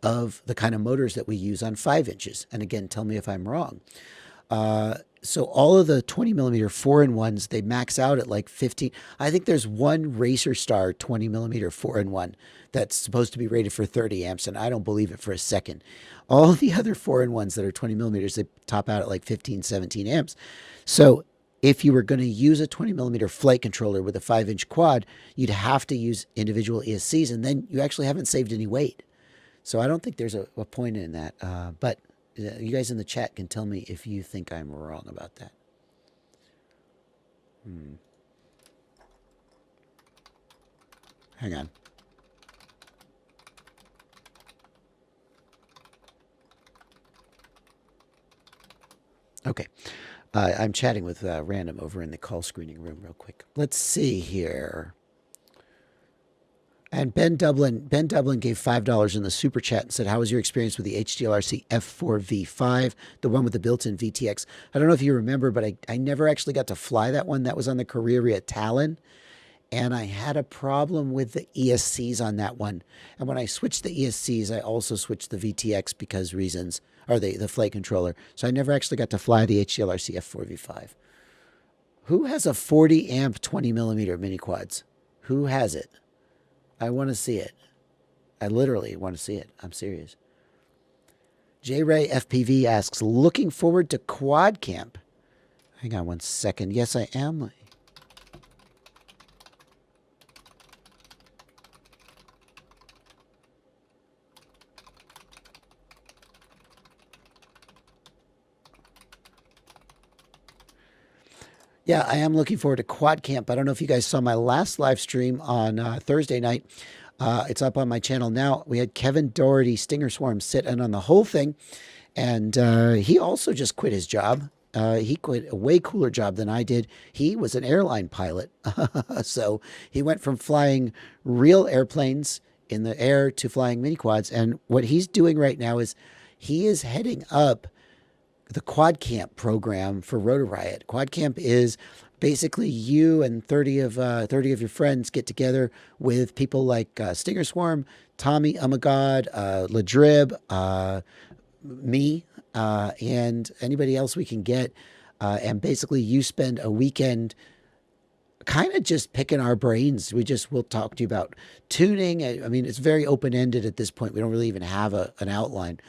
of the kind of motors that we use on 5 inches. And again, tell me if I'm wrong. So all of the 20 millimeter 4-in-1s, they max out at like 15. I think there's one Racer Star 20 millimeter 4-in-1 that's supposed to be rated for 30 amps, and I don't believe it for a second. All the other 4-in-1s that are 20 millimeters, they top out at like 15, 17 amps. So if you were going to use a 20 millimeter flight controller with a 5-inch quad, you'd have to use individual ESCs, and then you actually haven't saved any weight. So I don't think there's a point in that. But you guys in the chat can tell me if you think I'm wrong about that. Hang on. Okay. I'm chatting with Random over in the call screening room real quick. Let's see here. And Ben Dublin gave $5 in the super chat and said, how was your experience with the HDLRC F4V5, the one with the built-in VTX? I don't know if you remember, but I never actually got to fly that one. That was on the Carrera at Talon. And I had a problem with the ESCs on that one. And when I switched the ESCs, I also switched the VTX because reasons, or the flight controller. So I never actually got to fly the HDLRC F4V5. Who has a 40 amp 20 millimeter mini quads? Who has it? I want to see it. I literally want to see it. I'm serious. J Ray FPV asks, looking forward to quad camp. Hang on one second. Yes, I am. Yeah, I am looking forward to quad camp. I don't know if you guys saw my last live stream on Thursday night. It's up on my channel now. We had Kevin Doherty, Stinger Swarm, sit in on the whole thing. And he also just quit his job. He quit a way cooler job than I did. He was an airline pilot. So he went from flying real airplanes in the air to flying mini quads. And what he's doing right now is he is heading up the Quad Camp program for Rotor Riot. Quad Camp is basically you and 30 of your friends get together with people like Stinger Swarm, Tommy, God, Ladrib, me, and anybody else we can get. and basically you spend a weekend kind of just picking our brains. We'll talk to you about tuning. I mean, it's very open-ended at this point. We don't really even have an outline.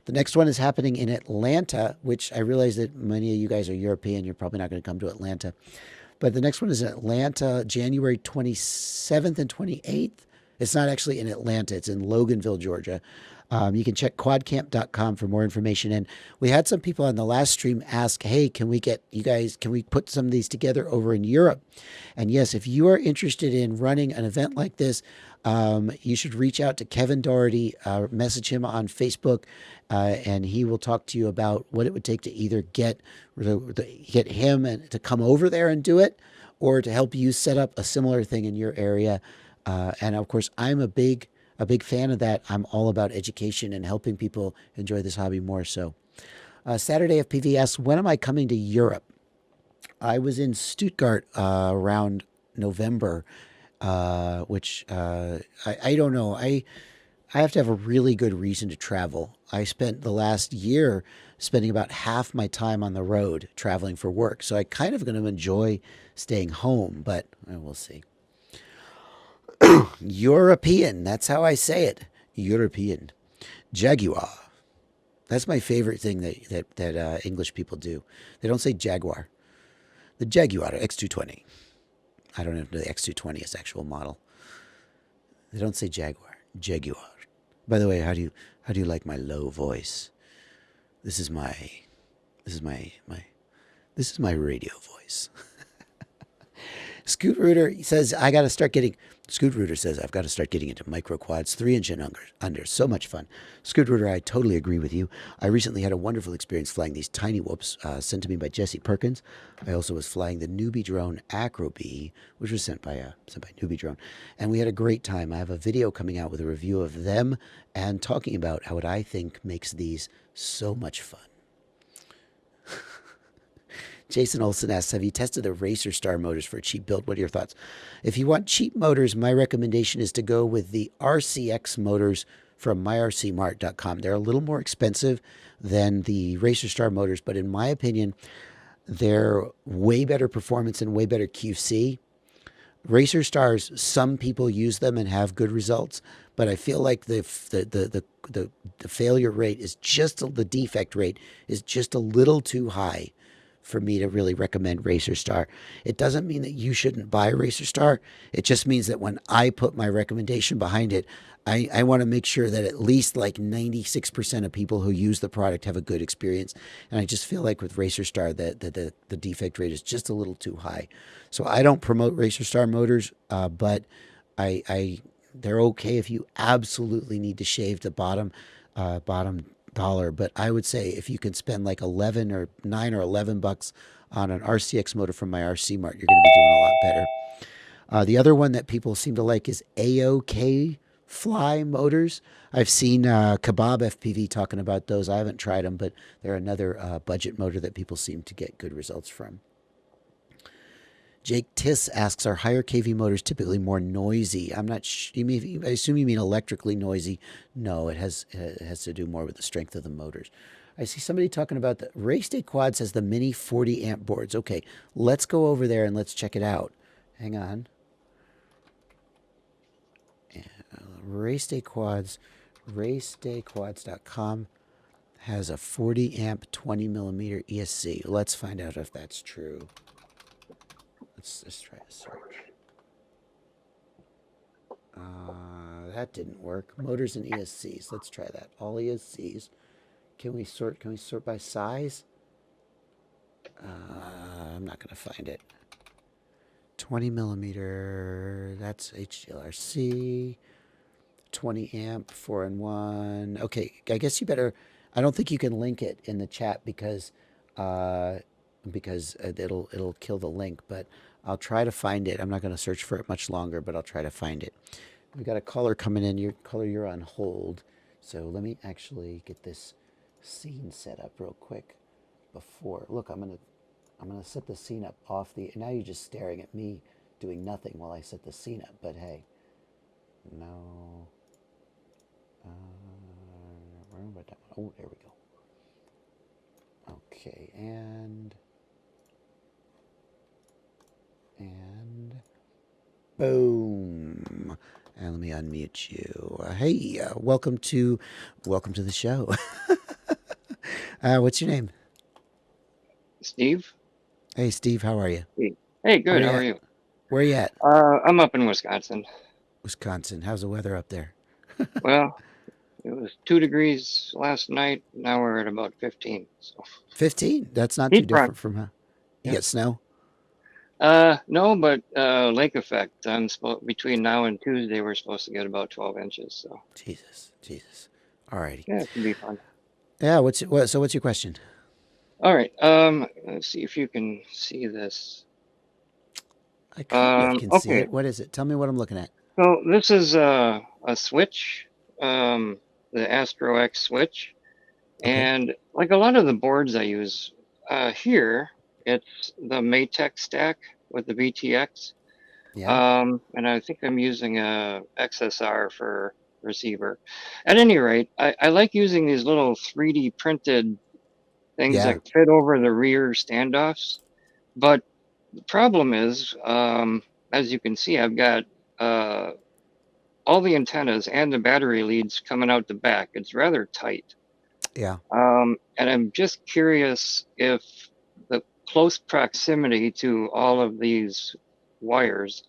The next one is happening in Atlanta, which I realize that many of you guys are European. You're probably not going to come to Atlanta. But the next one is in Atlanta, January 27th and 28th. It's not actually in Atlanta. It's in Loganville, Georgia. You can check quadcamp.com for more information. And we had some people on the last stream ask, hey, can we put some of these together over in Europe? And yes, if you are interested in running an event like this, you should reach out to Kevin Doherty, message him on Facebook, and he will talk to you about what it would take to either get him and to come over there and do it, or to help you set up a similar thing in your area. And of course, I'm a big fan of that. I'm all about education and helping people enjoy this hobby more. So Saturday FPV asks, when am I coming to Europe? I was in Stuttgart around November, which I don't know. I have to have a really good reason to travel. I spent the last year spending about half my time on the road traveling for work. So I kind of going to enjoy staying home, but we'll see. European. That's how I say it. European. Jaguar. That's my favorite thing that English people do. They don't say Jaguar. The Jaguar X220. I don't know if the X220 is the actual model. They don't say Jaguar. Jaguar. By the way, how do you like my low voice? This is my radio voice. Scoot Rooter says I've got to start getting into micro quads, 3-inch and under. So much fun. Scoot Rooter, I totally agree with you. I recently had a wonderful experience flying these tiny whoops sent to me by Jesse Perkins. I also was flying the Newbie drone Acrobee, which was sent by Newbie drone, and we had a great time. I have a video coming out with a review of them and talking about what I think makes these so much fun. Jason Olson asks, have you tested the Racer Star motors for a cheap build? What are your thoughts? If you want cheap motors, my recommendation is to go with the RCX motors from myrcmart.com. They're a little more expensive than the Racer Star motors, but in my opinion, they're way better performance and way better QC. Racer Stars, some people use them and have good results, but I feel like the failure rate is the defect rate is just a little too high for me to really recommend Racer Star. It doesn't mean that you shouldn't buy Racer Star. It just means that when I put my recommendation behind it, I want to make sure that at least like 96% of people who use the product have a good experience. And I just feel like with Racer Star that the defect rate is just a little too high. So I don't promote Racer Star motors, but they're okay if you absolutely need to shave the bottom dollar. But I would say if you can spend like 11 or 9 or 11 bucks on an RCX motor from my RC Mart, you're going to be doing a lot better. The other one that people seem to like is AOK Fly motors. I've seen Kebab FPV talking about those. I haven't tried them, but they're another budget motor that people seem to get good results from. Jake Tiss asks, are higher KV motors typically more noisy? I'm not I assume you mean electrically noisy. No, it has to do more with the strength of the motors. I see somebody talking about the Race Day Quads has the mini 40 amp boards. Okay, let's go over there and let's check it out. Hang on. Race Day Quads, racedayquads.com has a 40 amp 20 millimeter ESC. Let's find out if that's true. Let's try to search. That didn't work. Motors and ESCs. Let's try that. All ESCs. Can we sort by size? I'm not going to find it. 20 millimeter. That's HDLRC. 20 amp 4-in-1. Okay, I guess you better. I don't think you can link it in the chat because it'll kill the link, but I'll try to find it. I'm not going to search for it much longer, but I'll try to find it. We got a caller coming in. You're on hold. So let me actually get this scene set up real quick before. Look, I'm gonna set the scene up off the. Now you're just staring at me doing nothing while I set the scene up. But hey, no. Oh, there we go. Okay, and Boom. And let me unmute you. Hey, welcome to the show. What's your name? Steve? Hey, Steve. How are you? Hey, good. Where How you are at? you? Where you at? I'm up in Wisconsin. Wisconsin. How's the weather up there? Well, it was 2 degrees last night. Now we're at about 15. So 15. That's not too heat front. different from you Yeah. get snow. No, but lake effect. Between now and Tuesday, we're supposed to get about 12 inches. So Jesus. Alrighty. yeah, it should be fun. Yeah. What's your question? All right. Let's see if you can see this. I kind of can see Okay. it. What is it? Tell me what I'm looking at. So this is a switch, the Astro X switch. Okay. And like a lot of the boards I use here, it's the Maytech stack with the VTX. Yeah. And I think I'm using a XSR for receiver. At any rate, I like using these little 3D printed things Yeah. that fit over the rear standoffs. But the problem is, as you can see, I've got all the antennas and the battery leads coming out the back. It's rather tight. Yeah. And I'm just curious if the close proximity to all of these wires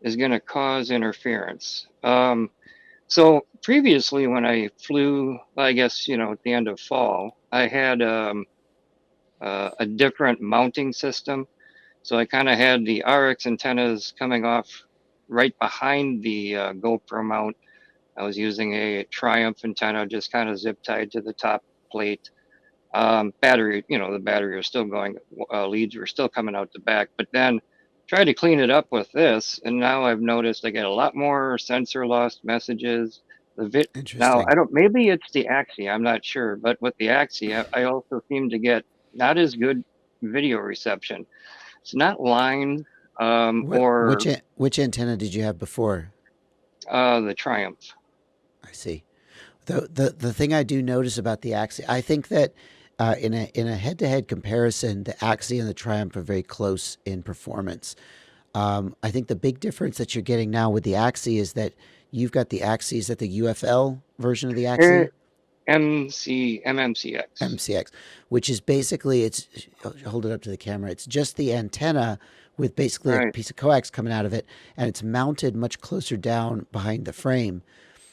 is going to cause interference. So previously, when I flew, I guess, at the end of fall, I had a different mounting system. So I kind of had the RX antennas coming off right behind the GoPro mount. I was using a Triumph antenna, just kind of zip tied to the top plate. Battery, the battery was still going, leads were still coming out the back, but then tried to clean it up with this, and now I've noticed I get a lot more sensor lost messages. Interesting. Now maybe it's the Axie, I'm not sure, but with the Axie, I also seem to get not as good video reception. It's not line which antenna did you have before? The Triumph. I see. The thing I do notice about the Axie, I think that in a head-to-head comparison, the Axie and the Triumph are very close in performance. I think the big difference that you're getting now with the Axie is that you've got the Axie. Is that the UFL version of the Axie? MMCX. MCX, which is basically, hold it up to the camera. It's just the antenna with basically a piece of coax coming out of it, and it's mounted much closer down behind the frame.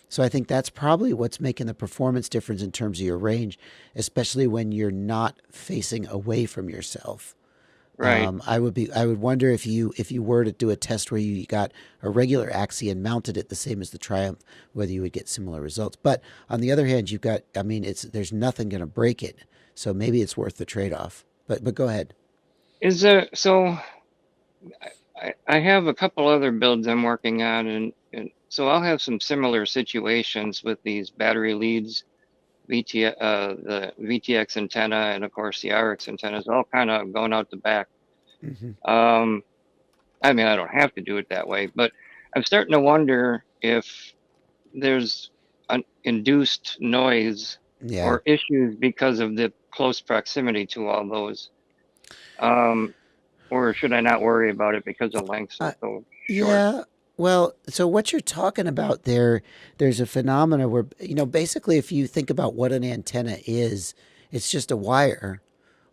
So I think that's probably what's making the performance difference in terms of your range, especially when you're not facing away from yourself. Right. I would wonder if you were to do a test where you got a regular Axie and mounted it the same as the Triumph, whether you would get similar results. But on the other hand, there's nothing going to break it, so maybe it's worth the trade-off. But go ahead. So I have a couple other builds I'm working on, and so I'll have some similar situations with these battery leads, the VTX antenna, and of course the RX antennas, all kind of going out the back. Mm-hmm. I mean, I don't have to do it that way, but I'm starting to wonder if there's an induced noise or issues because of the close proximity to all those. Or should I not worry about it because the lengths are so short? Yeah. Well, so what you're talking about there's a phenomena where, basically if you think about what an antenna is, it's just a wire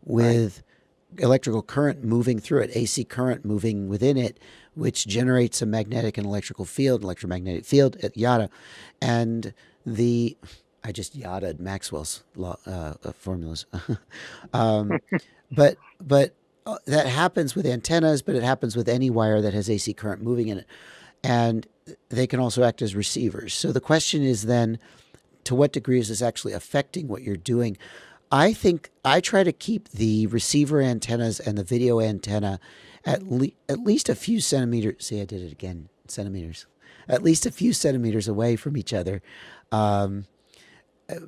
with electrical current moving through it, AC current moving within it, which generates a magnetic and electromagnetic field, yada. And I just yada Maxwell's law, formulas. But that happens with antennas, but it happens with any wire that has AC current moving in it. And they can also act as receivers. So the question is then, to what degree is this actually affecting what you're doing? I think I try to keep the receiver antennas and the video antenna at least a few centimeters. See, I did it again, centimeters. At least a few centimeters away from each other.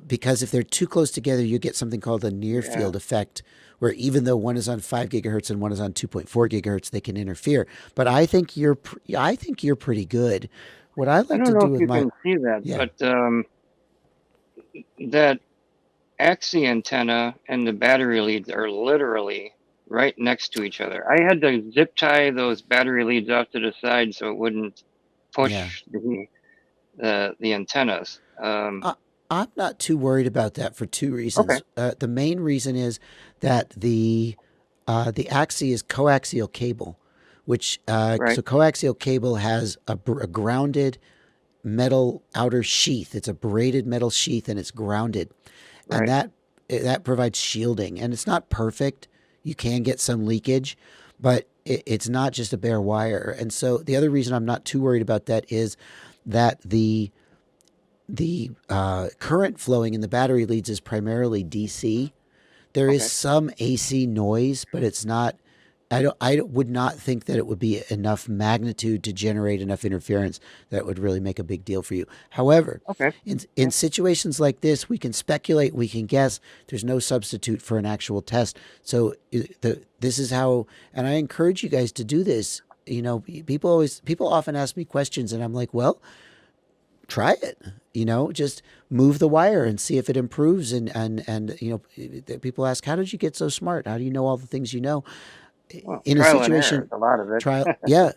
Because if they're too close together, you get something called a near field effect, where even though one is on 5 gigahertz and one is on 2.4 gigahertz, they can interfere. But I think you're pretty good. What I like to do with my, can see that, but that Axie antenna and the battery leads are literally right next to each other. I had to zip tie those battery leads off to the side so it wouldn't Yeah. push the antennas. I'm not too worried about that for two Okay. reasons. The main reason is that the axis is coaxial cable, which Right. so coaxial cable has a grounded metal outer sheath. It's a braided metal sheath and it's grounded, and Right. that provides shielding. And it's not perfect. You can get some leakage, but it's not just a bare wire. And so the other reason I'm not too worried about that is that the current flowing in the battery leads is primarily DC. There is Okay. some AC noise, but it's not. I would not think that it would be enough magnitude to generate enough interference that would really make a big deal for you. However, Okay. in situations like this, we can speculate, we can guess. There's no substitute for an actual test. So this is how, and I encourage you guys to do this. You know, people often ask me questions, and I'm like, well, try it. You know, just move the wire and see if it improves. And you know, people ask, how did you get so smart? How do you know all the things you know? Well, In a trial and error situation, is a lot of it. yeah.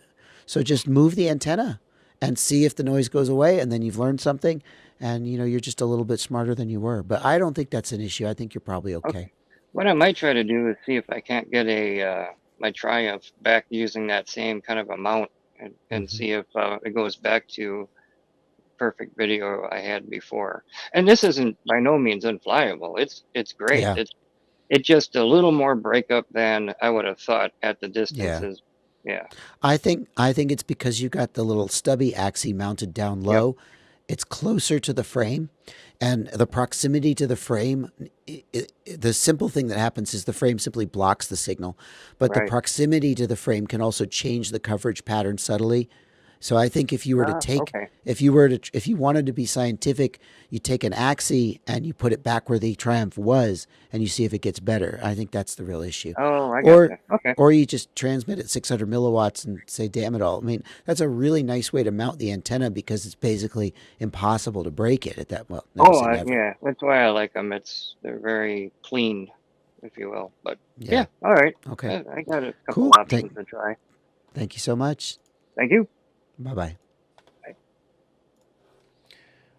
So just move the antenna and see if the noise goes away, and then you've learned something, and you know you're just a little bit smarter than you were. But I don't think that's an issue. I think you're probably okay. What I might try to do is see if I can't get my Triumph back using that same kind of a mount and see if it goes back to perfect video I had before. And this isn't by no means unflyable. It's great. Yeah. It's just a little more breakup than I would have thought at the Yeah. distances. Yeah. I think it's because you got the little stubby axis mounted down Yep. low. It's closer to the frame, and the proximity to the frame, the simple thing that happens is the frame simply blocks the signal, but the Right. proximity to the frame can also change the coverage pattern subtly. So I think if you were to take, Okay. if you wanted to be scientific, you take an axis and you put it back where the Triumph was, and you see if it gets better. I think that's the real issue. Oh, I Or gotcha. Okay. or you just transmit at 600 milliwatts and say, damn it all. I mean, that's a really nice way to mount the antenna because it's basically impossible to break it at that. Well, never Oh, say never. yeah. That's why I like them. They're very clean, if you will. But Yeah. yeah. All right. Okay. I got a couple Cool. options to try. Thank you so much. Thank you. Bye-bye. Bye.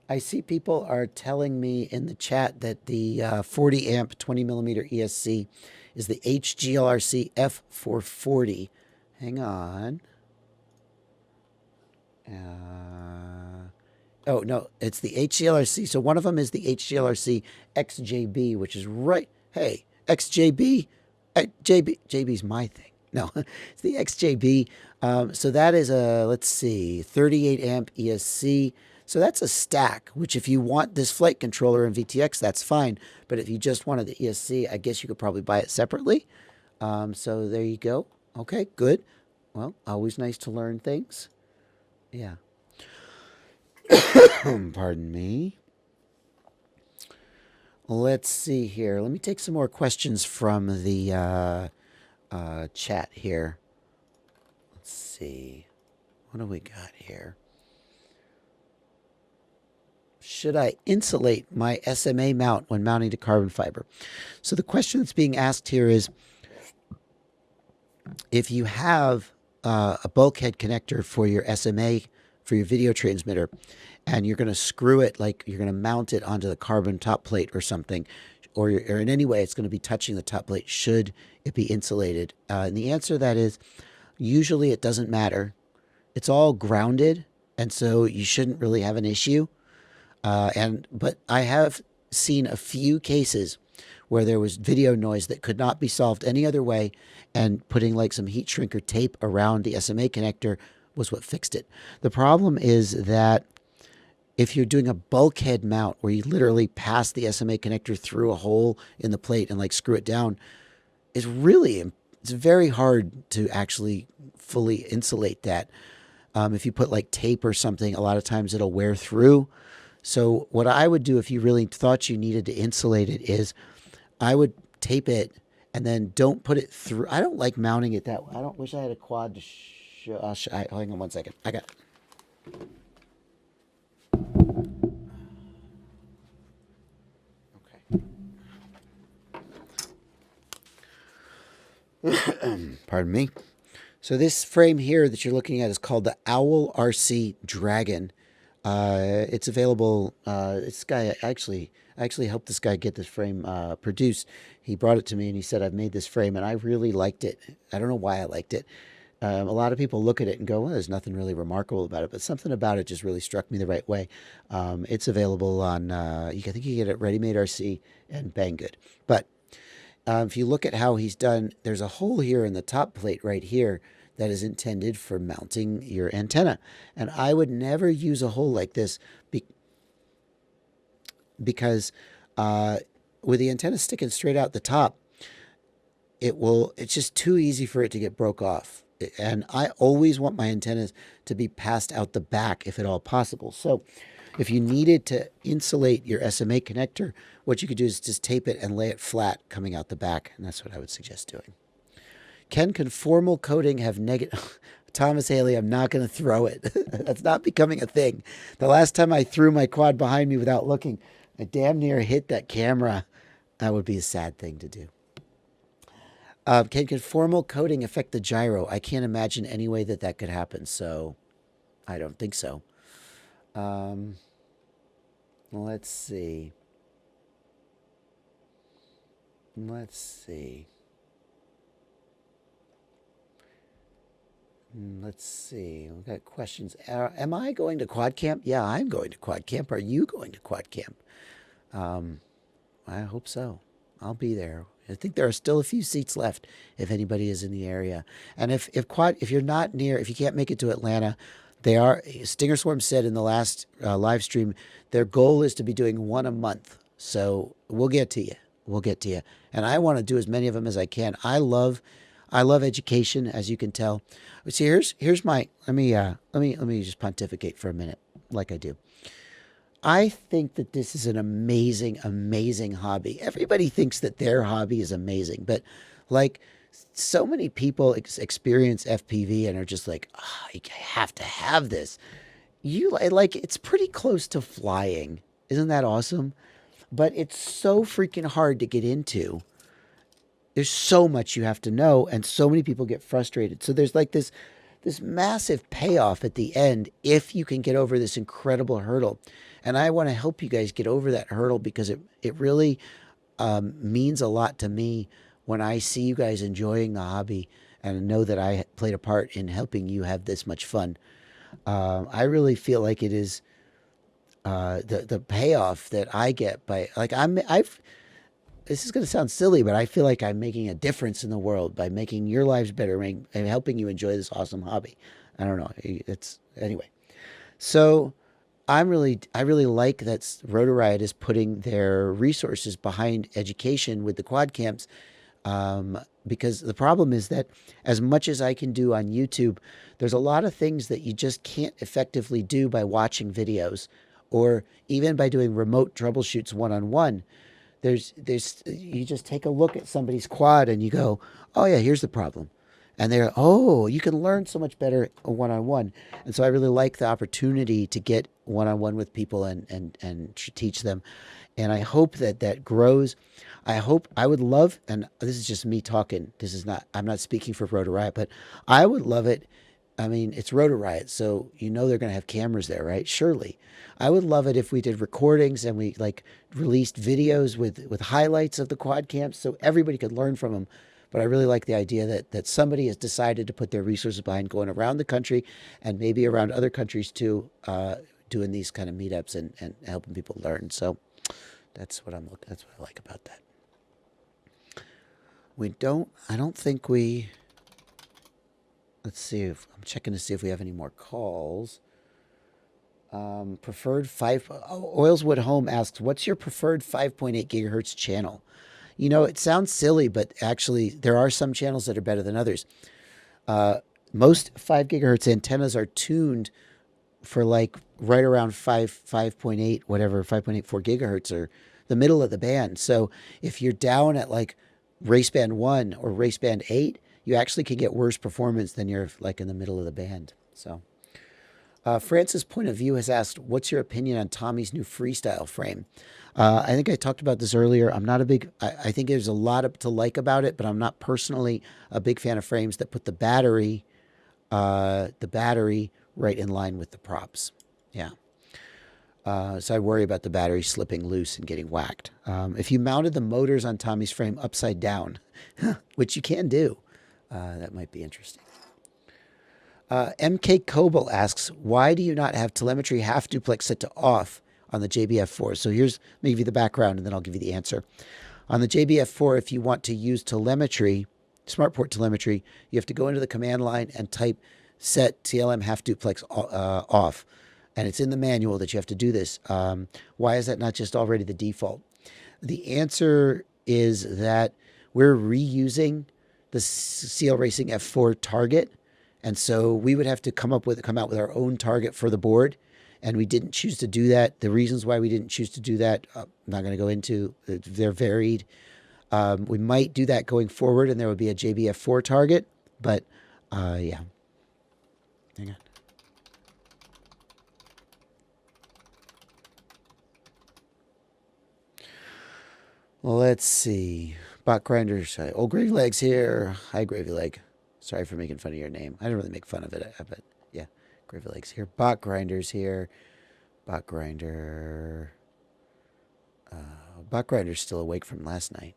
I see people are telling me in the chat that the 40 amp 20 millimeter ESC is the HGLRC F440. Hang on. Oh, no, it's the HGLRC. So one of them is the HGLRC XJB, which is right. Hey, XJB. JB's my thing. No, it's the XJB. So that is a, let's see, 38 amp ESC. So that's a stack, which if you want this flight controller in VTX, that's fine. But if you just wanted the ESC, I guess you could probably buy it separately. So there you go. Okay, good. Well, always nice to learn things. Yeah. Pardon me. Let's see here. Let me take some more questions from the chat here. Let's see. What do we got here? Should I insulate my SMA mount when mounting to carbon fiber? So the question that's being asked here is, if you have a bulkhead connector for your SMA, for your video transmitter, and you're going to screw it, like you're going to mount it onto the carbon top plate or something, or in any way it's going to be touching the top plate, should it be insulated? And the answer to that is, usually it doesn't matter. It's all grounded, and so you shouldn't really have an issue. But I have seen a few cases where there was video noise that could not be solved any other way, and putting like some heat shrink or tape around the SMA connector was what fixed it. The problem is that if you're doing a bulkhead mount where you literally pass the SMA connector through a hole in the plate and like screw it down, it's very hard to actually fully insulate that. If you put like tape or something, a lot of times it'll wear through. So what I would do if you really thought you needed to insulate it is I would tape it and then don't put it through. I don't like mounting it that way. I don't wish I had a quad to show. Hang on one second. I got okay. Pardon me. So this frame here that you're looking at is called the OwlRC Dragon. It's available. This guy I actually helped this guy get this frame produced. He brought it to me and he said, "I've made this frame and I really liked it. I don't know why I liked it. A lot of people look at it and go, well, there's nothing really remarkable about it, but something about it just really struck me the right way." It's available on, I think you get it at Ready Made RC and Banggood. But if you look at how he's done, there's a hole here in the top plate right here that is intended for mounting your antenna. And I would never use a hole like this because with the antenna sticking straight out the top, it's just too easy for it to get broke off. And I always want my antennas to be passed out the back if at all possible. So if you needed to insulate your SMA connector, what you could do is just tape it and lay it flat coming out the back. And that's what I would suggest doing. Can conformal coating have negative... Thomas Haley, I'm not going to throw it. That's not becoming a thing. The last time I threw my quad behind me without looking, I damn near hit that camera. That would be a sad thing to do. Can conformal coating affect the gyro? I can't imagine any way that could happen, so I don't think so. Let's see. Let's see. We've got questions. Am I going to quad camp? Yeah, I'm going to quad camp. Are you going to quad camp? I hope so. I'll be there. I think there are still a few seats left if anybody is in the area. And if you're not near, if you can't make it to Atlanta, Stinger Swarm said in the last live stream, their goal is to be doing one a month. So we'll get to you. We'll get to you. And I want to do as many of them as I can. I love education, as you can tell. See, here's my, let me just pontificate for a minute, like I do. I think that this is an amazing, amazing hobby. Everybody thinks that their hobby is amazing, but like so many people experience FPV and are just like, oh, you have to have this. It's pretty close to flying. Isn't that awesome? But it's so freaking hard to get into. There's so much you have to know, and so many people get frustrated. So there's like this massive payoff at the end if you can get over this incredible hurdle. And I want to help you guys get over that hurdle because it really means a lot to me when I see you guys enjoying the hobby and know that I played a part in helping you have this much fun. I really feel like it is the payoff that I get by this is going to sound silly, but I feel like I'm making a difference in the world by making your lives better and helping you enjoy this awesome hobby. I don't know. Anyway. So I really like that Rotor Riot is putting their resources behind education with the quad camps, because the problem is that as much as I can do on YouTube, there's a lot of things that you just can't effectively do by watching videos or even by doing remote troubleshoots one-on-one. You just take a look at somebody's quad and you go, oh yeah, here's the problem. And they're, oh, you can learn so much better one-on-one. And so I really like the opportunity to get one-on-one with people and teach them. And I hope that grows. I would love, and this is just me talking. I'm not speaking for Rotor Riot, but I would love it. I mean, it's Rotor Riot, so they're going to have cameras there, right? Surely. I would love it if we did recordings and we released videos with highlights of the quad camps so everybody could learn from them. But I really like the idea that somebody has decided to put their resources behind going around the country and maybe around other countries too, doing these kind of meetups and helping people learn. So that's what that's what I like about that. I don't think we, let's see if I'm checking to see if we have any more calls. Preferred 5, Oilswood Home asks, what's your preferred 5.8 gigahertz channel? It sounds silly, but actually there are some channels that are better than others. Most 5 gigahertz antennas are tuned for right around 5.8, whatever, 5.84 gigahertz or the middle of the band. So if you're down at race band 1 or race band 8, you actually can get worse performance than you're in the middle of the band. So Francis Point of View has asked, what's your opinion on Tommy's new freestyle frame? I think I talked about this earlier. I'm not a big, I think there's a lot to like about it, but I'm not personally a big fan of frames that put the battery right in line with the props. Yeah. So I worry about the battery slipping loose and getting whacked. If you mounted the motors on Tommy's frame upside down, which you can do, that might be interesting. MK Coble asks, why do you not have telemetry half duplex set to off on the JBF4? So here's, let me give you the background and then I'll give you the answer. On the JBF4, if you want to use telemetry, SmartPort telemetry, you have to go into the command line and type set TLM half duplex off. And it's in the manual that you have to do this. Why is that not just already the default? The answer is that we're reusing the CL Racing F4 target. And so we would have to come out with our own target for the board. And we didn't choose to do that. The reasons why we didn't choose to do that, I'm not going to go into. They're varied. We might do that going forward, and there would be a JBF4 target. But, yeah. Hang on. Well, let's see. Bot Grinders. Old Gravy Legs here. Hi, Gravy Leg. Sorry for making fun of your name. I don't really make fun of it, but yeah. Gravy Legs here. Bot Grinders here. Bot Grinder. Bot Grinder's still awake from last night.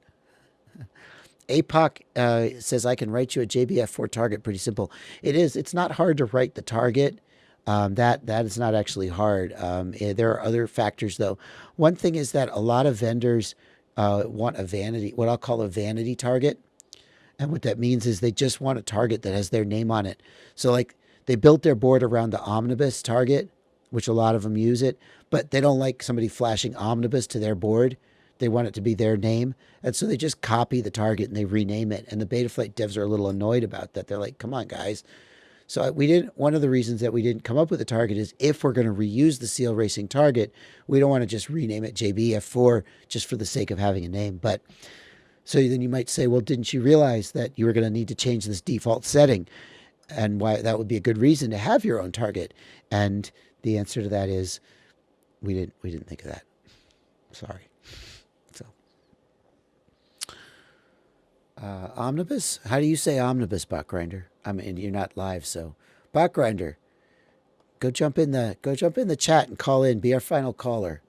APOC says, I can write you a JBF4 target. Pretty simple. It is. It's not hard to write the target. That is not actually hard. There are other factors, though. One thing is that a lot of vendors want a vanity, what I'll call a vanity target. And what that means is they just want a target that has their name on it. So like they built their board around the Omnibus target, which a lot of them use it, but they don't like somebody flashing Omnibus to their board. They want it to be their name. And so they just copy the target and they rename it. And the Betaflight devs are a little annoyed about that. They're like, come on, guys. So one of the reasons that we didn't come up with a target is if we're going to reuse the CL Racing target, we don't want to just rename it JBF4 just for the sake of having a name. But so then you might say, well, didn't you realize that you were going to need to change this default setting and why that would be a good reason to have your own target? And the answer to that is we didn't think of that. Sorry. So Omnibus? How do you say Omnibus, Bot Grinder? I mean, you're not live, so Bot Grinder, go jump in the chat and call in. Be our final caller.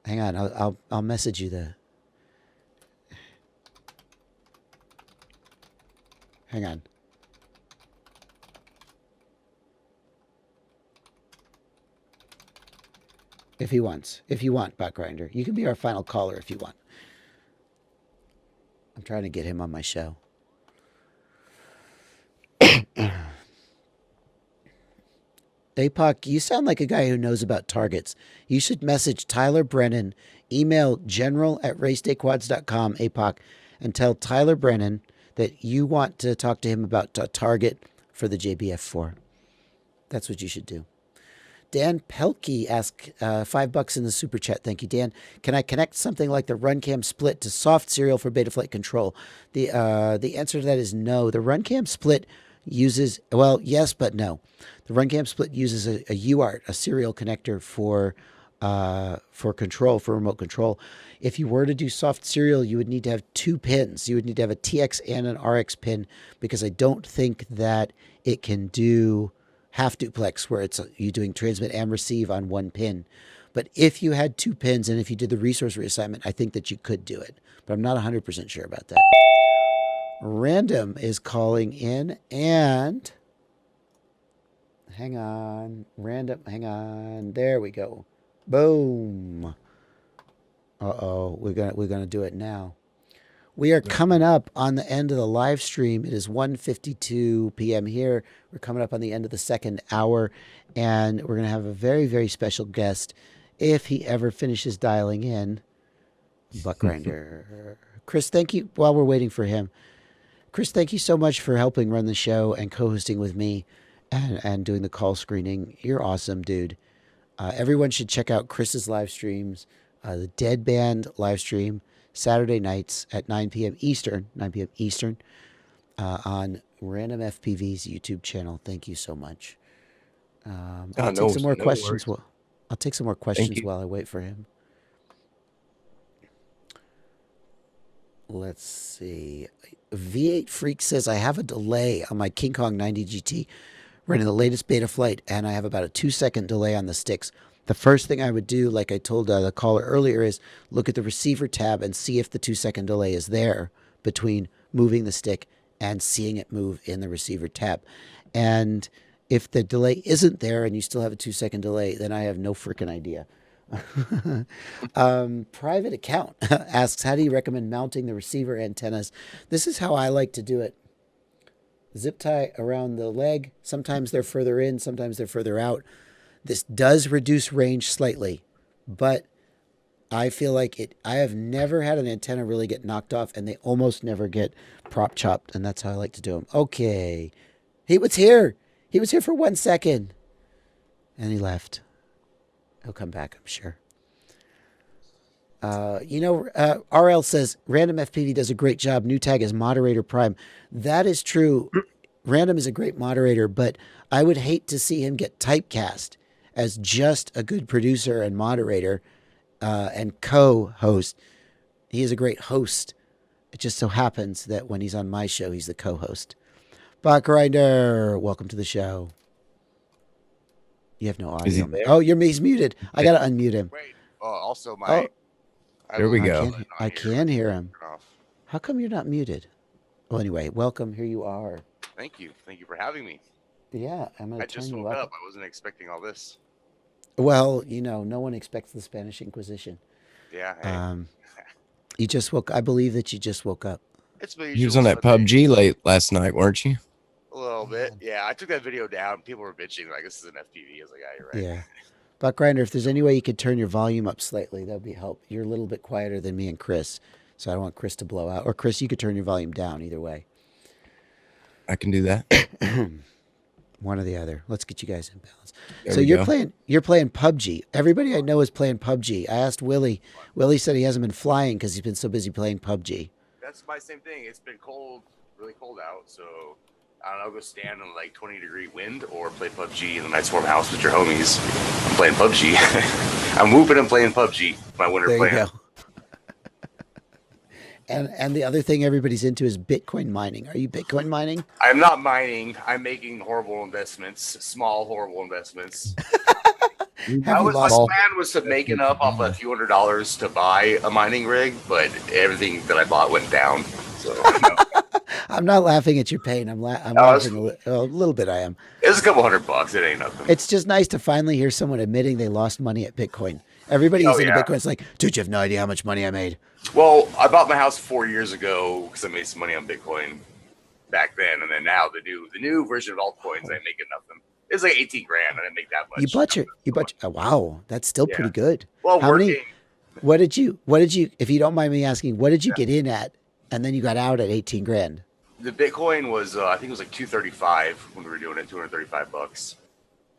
Hang on, I'll message you the. Hang on. If he wants. If you want, Bot Grinder. You can be our final caller if you want. I'm trying to get him on my show. APOC, you sound like a guy who knows about targets. You should message Tyler Brennan, email general@racedayquads.com, APOC, and tell Tyler Brennan that you want to talk to him about a target for the JBF4. That's what you should do. Dan Pelkey asked $5 in the super chat. Thank you, Dan. Can I connect something like the RunCam split to soft serial for Betaflight control? The answer to that is no. The RunCam split uses, well, yes, but no. The RunCam split uses a UART, a serial connector for control, for remote control. If you were to do soft serial, you would need to have two pins. You would need to have a TX and an RX pin, because I don't think that it can do half duplex where it's you doing transmit and receive on one pin. But if you had two pins and if you did the resource reassignment, I think that you could do it. But I'm not 100% sure about that. Random is calling in, and hang on. Random, hang on. There we go. Boom. Uh-oh, we're gonna do it now. We are coming up on the end of the live stream. It is 1:52 p.m. here. We're coming up on the end of the second hour, and we're going to have a very, very special guest if he ever finishes dialing in. Buck Grinder. Chris, thank you. While we're waiting for him, Chris, thank you so much for helping run the show and co-hosting with me and doing the call screening. You're awesome, dude. Everyone should check out Chris's live streams, the Dead Band live stream, Saturday nights at 9 p.m. Eastern, on Random FPV's YouTube channel. Thank you so much. I'll take no, some more no questions. worries. I'll take some more questions you. while I wait for him. Let's see. V8 Freak says, I have a delay on my King Kong 90 GT running the latest beta flight, and I have about a 2-second delay on the sticks. The first thing I would do, like I told the caller earlier, is look at the receiver tab and see if the 2-second delay is there between moving the stick and seeing it move in the receiver tab. And if the delay isn't there and you still have a 2-second delay, then I have no freaking idea. Private account asks, how do you recommend mounting the receiver antennas? This is how I like to do it. Zip tie around the leg. Sometimes they're further in, sometimes they're further out. This does reduce range slightly, but I feel like I have never had an antenna really get knocked off, and they almost never get prop chopped, and that's how I like to do them. Okay. He was here. He was here for 1 second, and he left. He'll come back, I'm sure. RL says, Random FPV does a great job. New tag is Moderator Prime. That is true. Random is a great moderator, but I would hate to see him get typecast as just a good producer and moderator and co-host. He is a great host. It just so happens that when he's on my show, he's the co-host. Bot Grinder, welcome to the show. You have no audio. Is he there? Oh, he's muted. I got to unmute him. Wait. Also, my. There we go. I can hear him. How come you're not muted? Well, anyway, welcome. Here you are. Thank you. Thank you for having me. Yeah, I'm going to I turn just you woke up. up. I wasn't expecting all this. Well, no one expects the Spanish Inquisition. Yeah. Hey. You just woke. I believe that you just woke up. It's my You was usual on that Sunday. PUBG late last night, weren't you? A little bit. Yeah, I took that video down. People were bitching like this is an FPV. I was like, yeah, you're right. Yeah. Buck Grinder, if there's any way you could turn your volume up slightly, that would be help. You're a little bit quieter than me and Chris, so I don't want Chris to blow out. Or Chris, you could turn your volume down either way. I can do that. One or the other. Let's get you guys in balance. There So we you're go. playing PUBG. Everybody I know is playing PUBG. I asked Willie. Willie said he hasn't been flying because he's been so busy playing PUBG. That's my same thing. It's been cold, really cold out. So I don't know, go stand in like 20-degree wind or play PUBG in the nice warm house with your homies. I'm playing PUBG. I'm whooping and playing PUBG. My winter There plan. you go. And the other thing everybody's into is Bitcoin mining. Are you Bitcoin mining? I'm not mining. I'm making horrible investments, small horrible investments. Have you My lost? plan was to make enough off a few $100s to buy a mining rig, but everything that I bought went down. So I'm not laughing at your pain. I'm laughing a little bit. I am. it's a couple $100. It ain't nothing. It's just nice to finally hear someone admitting they lost money at Bitcoin. Everybody who's into yeah. Bitcoin is like, dude, you have no idea how much money I made. Well, I bought my house 4 years ago because I made some money on Bitcoin back then, and then now the new version of altcoins, I ain't making nothing. It's like 18 grand. I didn't make that much. Oh, wow, that's still pretty good. Well, How working. many? What did you? If you don't mind me asking, what did you get in at, and then you got out at 18 grand? The Bitcoin was, I think it was like 235 when we were doing it, $235.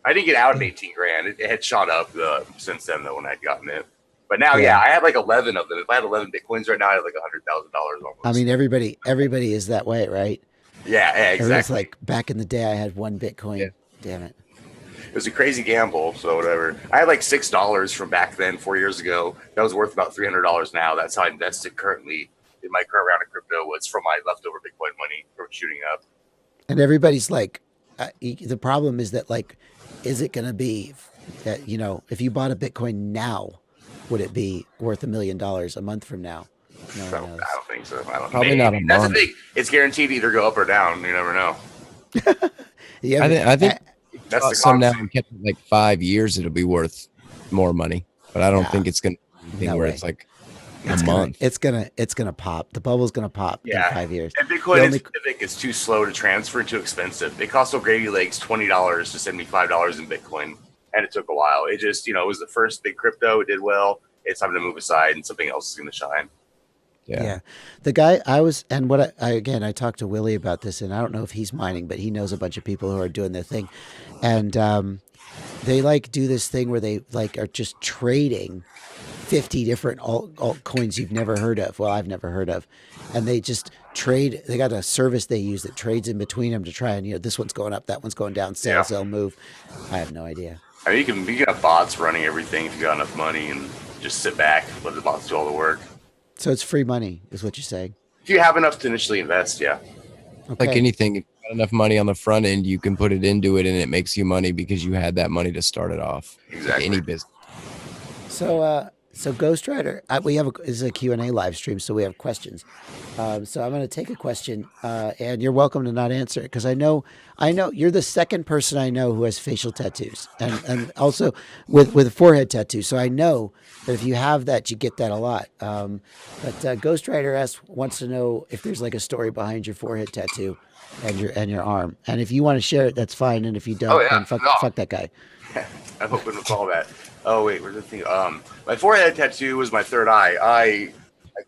I didn't get out at 18 grand. It had shot up since then, though, when I'd gotten it. But now, yeah, I had like 11 of them. If I had 11 Bitcoins right now, I had like $100,000 almost. I mean, everybody is that way, right? Yeah, Everyone's exactly. like, back in the day, I had one Bitcoin. Yeah. Damn it. It was a crazy gamble, so whatever. I had like $6 from back then, 4 years ago. That was worth about $300 now. That's how I invested currently in my current round of crypto. Was from my leftover Bitcoin money from shooting up. And everybody's like, the problem is that, like, is it going to be that, if you bought a Bitcoin now, would it be worth $1 million a month from now? No So, one knows. I don't think so. I don't Probably maybe. not a That's the month. thing. It's guaranteed to either go up or down. You never know. Yeah, I think That's the some now concept. kept it like 5 years, it'll be worth more money. But I don't Nah. think it's gonna be anything No where way. it's like it's a gonna, month. It's gonna pop. The bubble's gonna pop Yeah. in 5 years. And The Bitcoin in only- specific is too slow to transfer and too expensive. It cost O'Grady Lakes $20 to send me $5 in Bitcoin, and it took a while. It just, it was the first big crypto. It did well. It's time to move aside, and something else is going to shine. Yeah. The guy I talked to Willie about this, and I don't know if he's mining, but he knows a bunch of people who are doing their thing. And they like do this thing where they like are just trading 50 different altcoins you've never heard of. Well, I've never heard of. And they just trade. They got a service they use that trades in between them to try and, this one's going up, that one's going down, sell, move. I have no idea. I mean, you can have bots running everything if you got enough money and just sit back, let the bots do all the work. So it's free money is what you're saying? If you have enough to initially invest, yeah. Okay. Like anything, if you got enough money on the front end, you can put it into it and it makes you money because you had that money to start it off. Exactly. Like any business. So Ghost Rider, this is a Q&A live stream, so we have questions. So I'm going to take a question, and you're welcome to not answer it because I know you're the second person I know who has facial tattoos and also with a forehead tattoo. So I know that if you have that, you get that a lot. But Ghost Rider wants to know if there's like a story behind your forehead tattoo and your arm. And if you want to share it, that's fine. And if you don't, then fuck that guy. I'm hoping to call that. Oh wait, where's the thing? My forehead tattoo was my third eye. I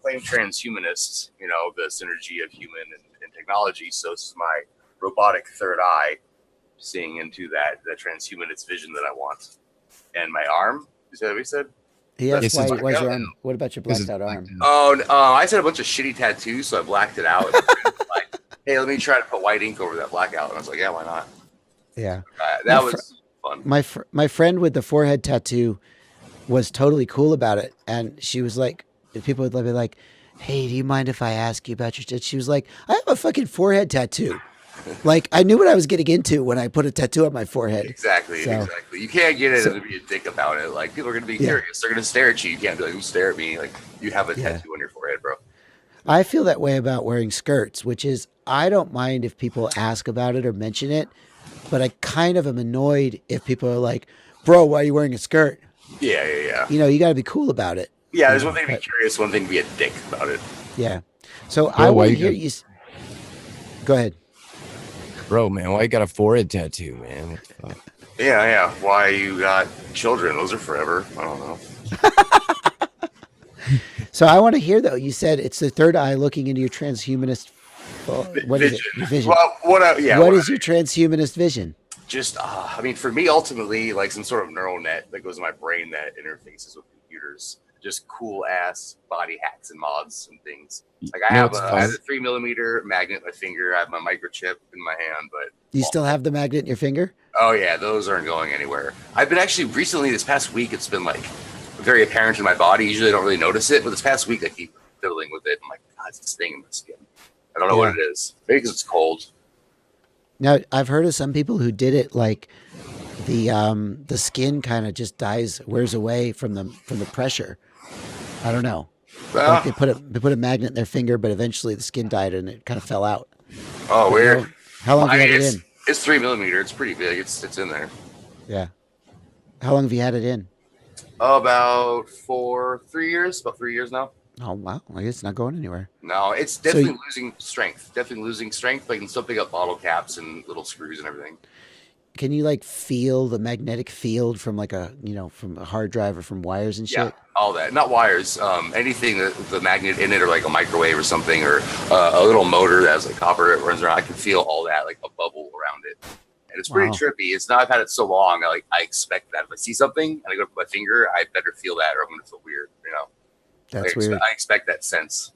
claim transhumanists, the synergy of human and technology. So this is my robotic third eye, seeing into the transhumanist vision that I want. And my arm, is that what he said? He asked why's your arm? What about your blacked out arm? Oh, I said a bunch of shitty tattoos, so I blacked it out. Like, hey, let me try to put white ink over that blackout. And I was like, yeah, why not? Yeah, that was fun. My friend with the forehead tattoo was totally cool about it, and she was like, people would be like, "Hey, do you mind if I ask you about your tattoo?" She was like, "I have a fucking forehead tattoo." Like I knew what I was getting into when I put a tattoo on my forehead. Exactly. You can't get it and be a dick about it. Like people are gonna be curious. They're gonna stare at you. You can't be like, "Who stare at me?" Like you have a tattoo on your forehead, bro. I feel that way about wearing skirts, which is I don't mind if people ask about it or mention it, but I kind of am annoyed if people are like, "Bro, why are you wearing a skirt?" Yeah. You got to be cool about it. Yeah, there's one thing to be curious, one thing to be a dick about it. Yeah. So I want to hear you. Go ahead. Bro, man, why you got a forehead tattoo, man? What the fuck? Yeah. Why you got children? Those are forever. I don't know. So I want to hear though. You said it's the third eye looking into your transhumanist. What is it? Your vision. Well, what is your transhumanist vision? Just, for me, ultimately, like some sort of neural net that goes in my brain that interfaces with computers. Just cool ass body hacks and mods and things. Like I have a 3mm magnet in my finger. I have my microchip in my hand, but you still have the magnet in your finger? Oh yeah, those aren't going anywhere. I've been actually recently this past week. It's been like very apparent in my body. Usually I don't really notice it, but this past week I keep fiddling with it. I'm like, God, it's this thing in my skin. I don't know what it is. Maybe because it's cold. Now I've heard of some people who did it like the skin kind of just wears away from the pressure. I don't know. Like they put a magnet in their finger, but eventually the skin died and it kind of fell out. Oh, weird. How long have you had it in? It's 3mm. It's pretty big. It's in there. Yeah. How long have you had it in? About 3 years. About 3 years now. Oh wow! I guess it's not going anywhere. No, it's definitely losing strength. But I can still pick up bottle caps and little screws and everything. Can you like feel the magnetic field from like from a hard drive or from wires and shit? Yeah, all that. Not wires. Anything that the magnet in it, or like a microwave or something, or a little motor that has like copper that runs around. I can feel all that, like a bubble around it, and it's pretty trippy. It's not. I've had it so long. I expect that if I see something and I go to put my finger, I better feel that, or I'm gonna feel weird. That's weird. I expect that sense.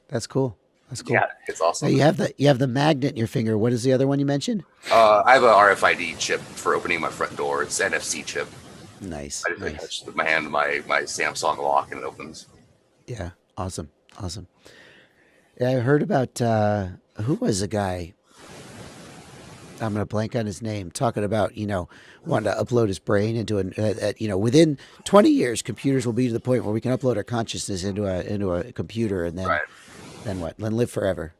That's cool. That's cool. Yeah, it's awesome. Now you have the magnet in your finger. What is the other one you mentioned? I have a RFID chip for opening my front door. It's an NFC chip. Nice. I just touch with my hand my Samsung lock and it opens. Yeah, awesome. Yeah, I heard about who was the guy? I'm gonna blank on his name. Talking about wanting to upload his brain into within 20 years, computers will be to the point where we can upload our consciousness into a computer, and then then what? Then live forever.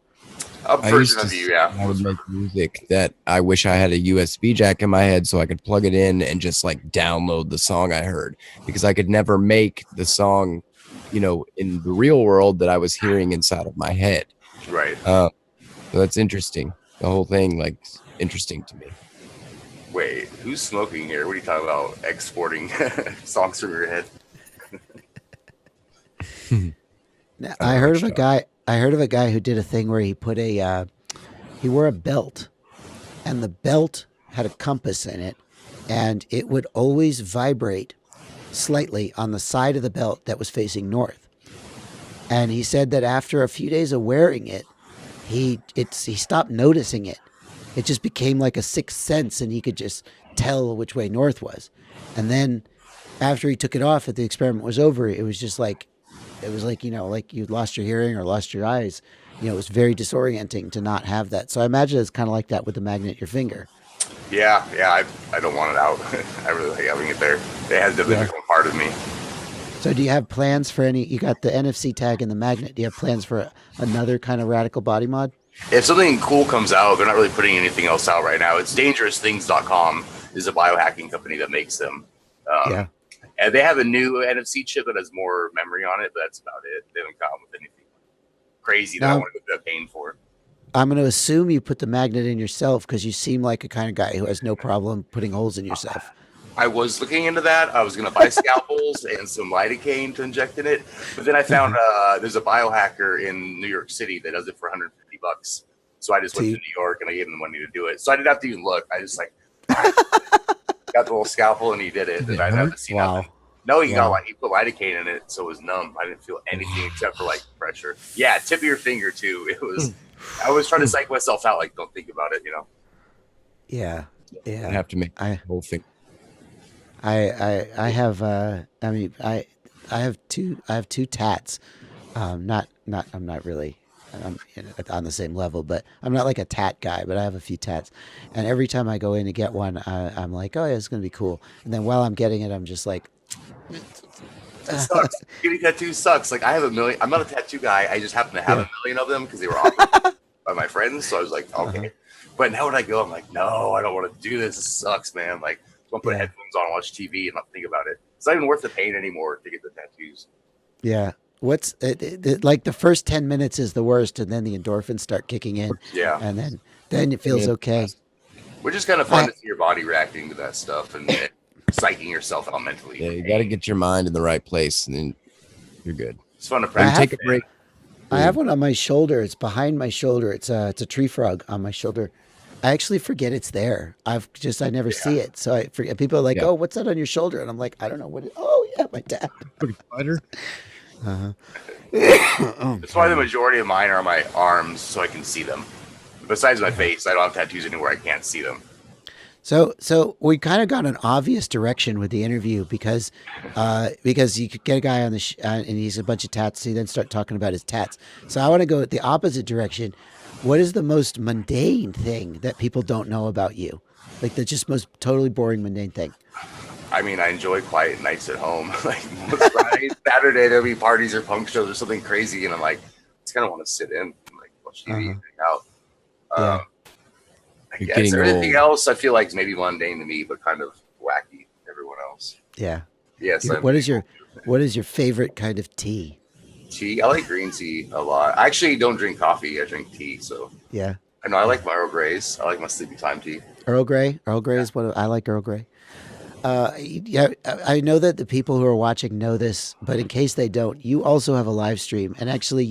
I would make music that I wish I had a USB jack in my head so I could plug it in and just like download the song I heard, because I could never make the song, in the real world that I was hearing inside of my head. Right. So that's interesting. The whole thing, like, interesting to me. Wait, who's smoking here? What are you talking about? Exporting songs from your head? Now, I heard of a guy who did a thing where he put he wore a belt, and the belt had a compass in it, and it would always vibrate slightly on the side of the belt that was facing north. And he said that after a few days of wearing it, he stopped noticing it. It just became like a sixth sense, and he could just tell which way north was. And then after he took it off, if the experiment was over, it was just like, like you lost your hearing or lost your eyes. It was very disorienting to not have that. So I imagine it's kind of like that with the magnet at your finger. Yeah, I don't want it out. I really like having it there. It has definitely become part of me. So do you have plans for any? You got the NFC tag and the magnet. Do you have plans for another kind of radical body mod? If something cool comes out, they're not really putting anything else out right now. It's DangerousThings.com is a biohacking company that makes them. And they have a new NFC chip that has more memory on it, but that's about it. They haven't come with anything crazy that I want to go paying for. I'm going to assume you put the magnet in yourself because you seem like a kind of guy who has no problem putting holes in yourself. I was looking into that. I was going to buy scalpels and some lidocaine to inject in it. But then I found there's a biohacker in New York City that does it for $150. So I just went to New York and I gave him the money to do it. So I didn't have to even look. I just got the little scalpel and he did it. And I didn't have to see nothing. No, he put lidocaine in it, so it was numb. I didn't feel anything except for like pressure. Yeah, tip of your finger too. It was. I was trying to psych myself out, like don't think about it, Yeah. I have to make the whole thing. I have two tats. I'm not really. I'm on the same level, but I'm not like a tat guy, but I have a few tats. And every time I go in to get one, I'm like, oh yeah, it's going to be cool. And then while I'm getting it, I'm just like, it sucks. Getting tattoos sucks. Like I have a million. I'm not a tattoo guy. I just happen to have a million of them because they were offered by my friends. So I was like, okay. But now when I go, I'm like, no, I don't want to do this. This sucks, man. Like, I want to put headphones on, watch TV, and not think about it. It's not even worth the pain anymore to get the tattoos. Yeah. What's like the first 10 minutes is the worst, and then the endorphins start kicking in. Yeah. And then it feels okay. Which is kind of fun to see your body reacting to that stuff and psyching yourself out mentally. Yeah, you got to get your mind in the right place, and then you're good. It's fun to practice. Take a break. I have one on my shoulder. It's behind my shoulder. It's a tree frog on my shoulder. I actually forget it's there. I never see it. So I forget. People are like, oh, what's that on your shoulder? And I'm like, I don't know what it. Oh yeah, my dad. Spider. That's why the majority of mine are on my arms, so I can see them. Besides my face, I don't have tattoos anywhere I can't see them. So we kind of got an obvious direction with the interview because you could get a guy on the and he's a bunch of tats. So you then start talking about his tats. So I want to go the opposite direction. What is the most mundane thing that people don't know about you? Like the just most totally boring mundane thing. I mean, I enjoy quiet nights at home. Like Friday, Saturday, there'll be parties or punk shows or something crazy, and I'm like, I just kind of want to sit in and like watch TV and hang out. I guess everything else I feel like is maybe mundane to me, but kind of wacky to everyone else. Yeah. Yes. What is your favorite kind of tea? Tea. I like green tea a lot. I actually don't drink coffee. I drink tea. So yeah. I know I like my Earl Greys. I like my sleepy time tea. Earl Grey. Earl Grey is what I like. Earl Grey. I know that the people who are watching know this, but in case they don't, you also have a live stream, and actually,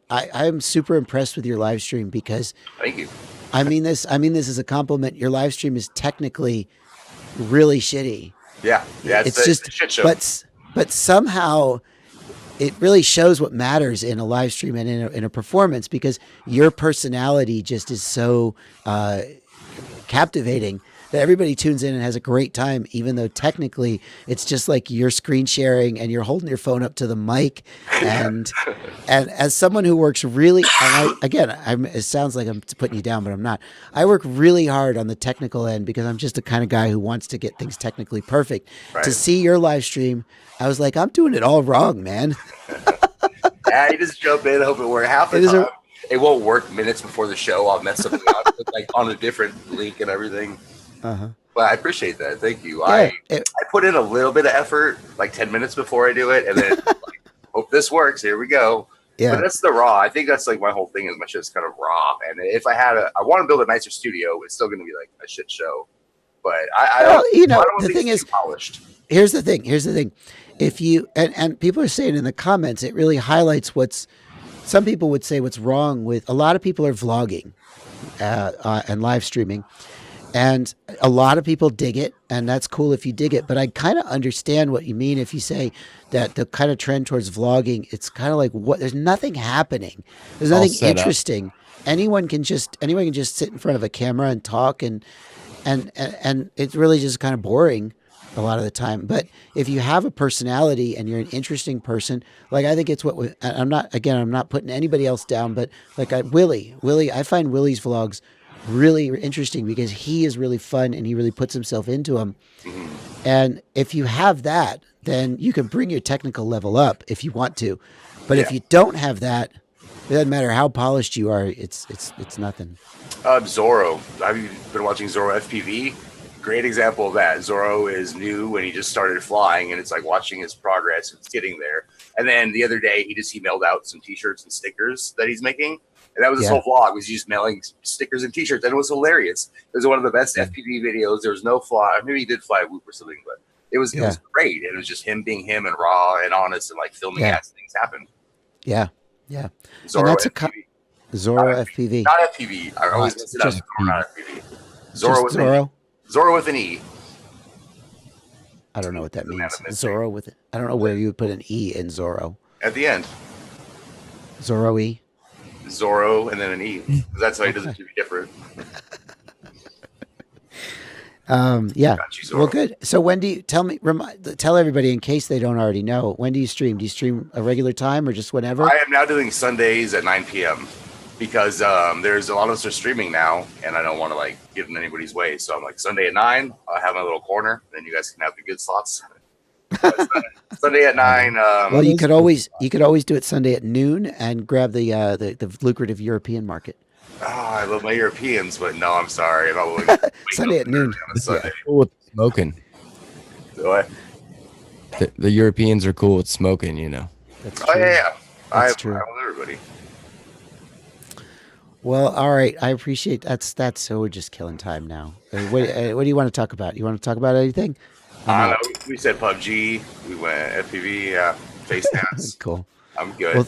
I'm super impressed with your live stream because thank you. I mean this as a compliment. Your live stream is technically really shitty. Yeah, it's just a shit show. But somehow it really shows what matters in a live stream and in a performance because your personality just is so captivating that everybody tunes in and has a great time, even though technically it's just like you're screen sharing and you're holding your phone up to the mic. And as someone who works really, it sounds like I'm putting you down, but I'm not. I work really hard on the technical end because I'm just the kind of guy who wants to get things technically perfect. Right. To see your live stream, I was like, I'm doing it all wrong, man. Yeah, you just jump in, hope it works. Half the time, it won't work minutes before the show. I'll mess something up, like on a different link and everything. But I appreciate that. Thank you. Yeah, I put in a little bit of effort, like 10 minutes before I do it, and then like, hope this works. Here we go. Yeah. But that's the raw. I think that's like my whole thing is my shit's kind of raw. And if I want to build a nicer studio, it's still going to be like a shit show. But I don't the thing is polished. Here's the thing. If you and people are saying in the comments, it really highlights some people would say what's wrong with a lot of people are vlogging and live streaming. And a lot of people dig it, and that's cool if you dig it. But I kind of understand what you mean if you say that the kind of trend towards vlogging, it's kind of like what there's nothing happening. There's All nothing set up. interesting. Anyone can just sit in front of a camera and talk, and it's really just kind of boring a lot of the time. But if you have a personality and you're an interesting person, like I think it's what I'm not putting anybody else down, but like Willie, I find Willie's vlogs really interesting because he is really fun and he really puts himself into them. And if you have that, then you can bring your technical level up if you want to. But if you don't have that, it doesn't matter how polished you are. It's nothing. Zorro. I've been watching Zorro FPV. Great example of that. Zorro is new when he just started flying, and it's like watching his progress. It's getting there. And then the other day, he mailed out some T-shirts and stickers that he's making. And that was his whole vlog, was just mailing stickers and T-shirts. And it was hilarious. It was one of the best FPV videos. There was no fly. Maybe he did fly a whoop or something, but it was great. And it was just him being him and raw and honest and like filming as things happen. Yeah. Zorro And that's FPV. Zorro FPV. Not FPV. I always mix it up. Not FPV. Zorro with an E. I don't know what that means. Zorro with it. I don't know where you would put an E in Zorro. At the end. Zorro E. Zorro and then an E. That's why he does it to be different. Yeah. Well, good. So when do you tell everybody in case they don't already know, when do you stream? Do you stream a regular time or just whenever? I am now doing Sundays at 9 p.m. because there's a lot of us are streaming now, and I don't want to like get in anybody's way. So I'm like Sunday at 9. I'll have my little corner, then you guys can have the good slots. Sunday at 9. Well, you could always do it Sunday at noon and grab the lucrative European market. Oh, I love my Europeans, but no, I'm sorry. I'm not willing to Sunday at noon. On a Sunday. Cool with smoking. What? The Europeans are cool with smoking, you know. That's true. Oh yeah, That's true. I love everybody. Well, all right. I appreciate that's so we're just killing time now. What do you want to talk about? You want to talk about anything? We said PUBG. We went FPV. Face dance. Cool. I'm good.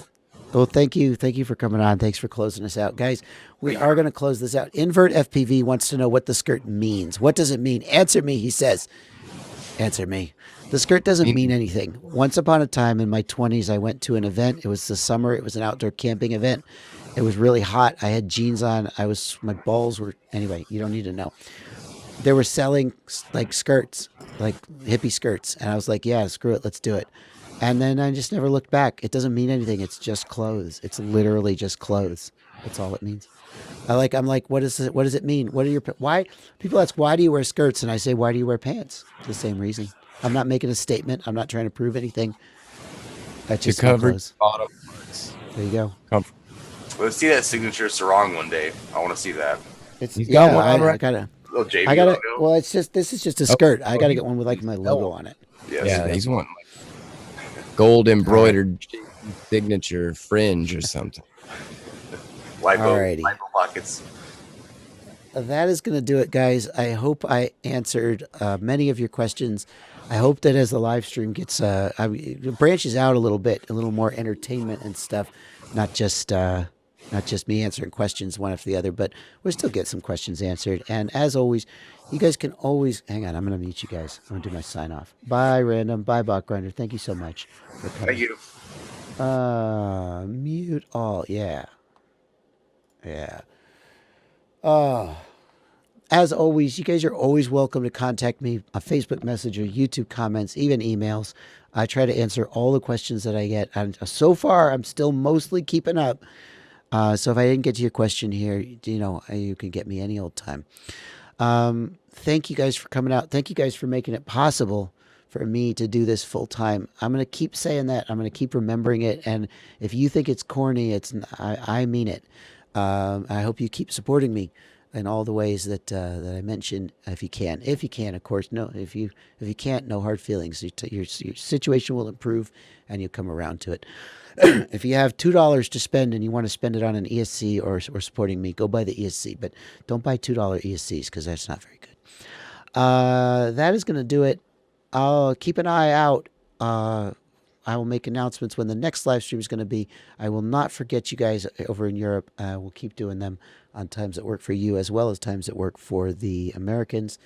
Well, thank you for coming on. Thanks for closing us out, guys. We are going to close this out. Invert FPV wants to know what the skirt means. What does it mean? Answer me, he says. Answer me. The skirt doesn't mean anything. Once upon a time in my 20s, I went to an event. It was the summer. It was an outdoor camping event. It was really hot. I had jeans on. My balls were, anyway, you don't need to know. They were selling like skirts, like hippie skirts. And I was like, yeah, screw it. Let's do it. And then I just never looked back. It doesn't mean anything. It's just clothes. It's literally just clothes. That's all it means. I'm like, what does it mean? Why? People ask, why do you wear skirts? And I say, why do you wear pants? It's the same reason. I'm not making a statement. I'm not trying to prove anything. That's just cover clothes. bottom parts. There you go. Let's see that signature sarong one day. I want to see that. He's got one on I right. gotta. Little JV I gotta. logo. Well, this is just a skirt. I gotta get one with like my logo on it. Yes. Yeah, he's one gold embroidered signature fringe or something. Lipo pockets. That is going to do it, guys. I hope I answered many of your questions. I hope that as the live stream gets branches out a little bit, a little more entertainment and stuff, not just me answering questions one after the other, but we'll still get some questions answered. And as always, you guys can always hang on. I'm going to mute you guys. I'm going to do my sign off. Bye, Random. Bye, Bot Grinder. Thank you so much for coming. Thank you. Mute all. Yeah. As always, you guys are always welcome to contact me on Facebook Messenger, YouTube comments, even emails. I try to answer all the questions that I get. And so far, I'm still mostly keeping up. So if I didn't get to your question here, you can get me any old time. Thank you guys for coming out. Thank you guys for making it possible for me to do this full time. I'm going to keep saying that. I'm going to keep remembering it. And if you think it's corny, I mean it. I hope you keep supporting me in all the ways that I mentioned. If you can, of course. No, if you can't, no hard feelings. Your situation will improve, and you'll come around to it. If you have $2 to spend and you want to spend it on an ESC or supporting me, go buy the ESC. But don't buy $2 ESCs because that's not very good. That is going to do it. I'll keep an eye out. I I will make announcements when the next live stream is going to be. I will not forget you guys over in Europe. We'll keep doing them on times that work for you as well as times that work for the Americans.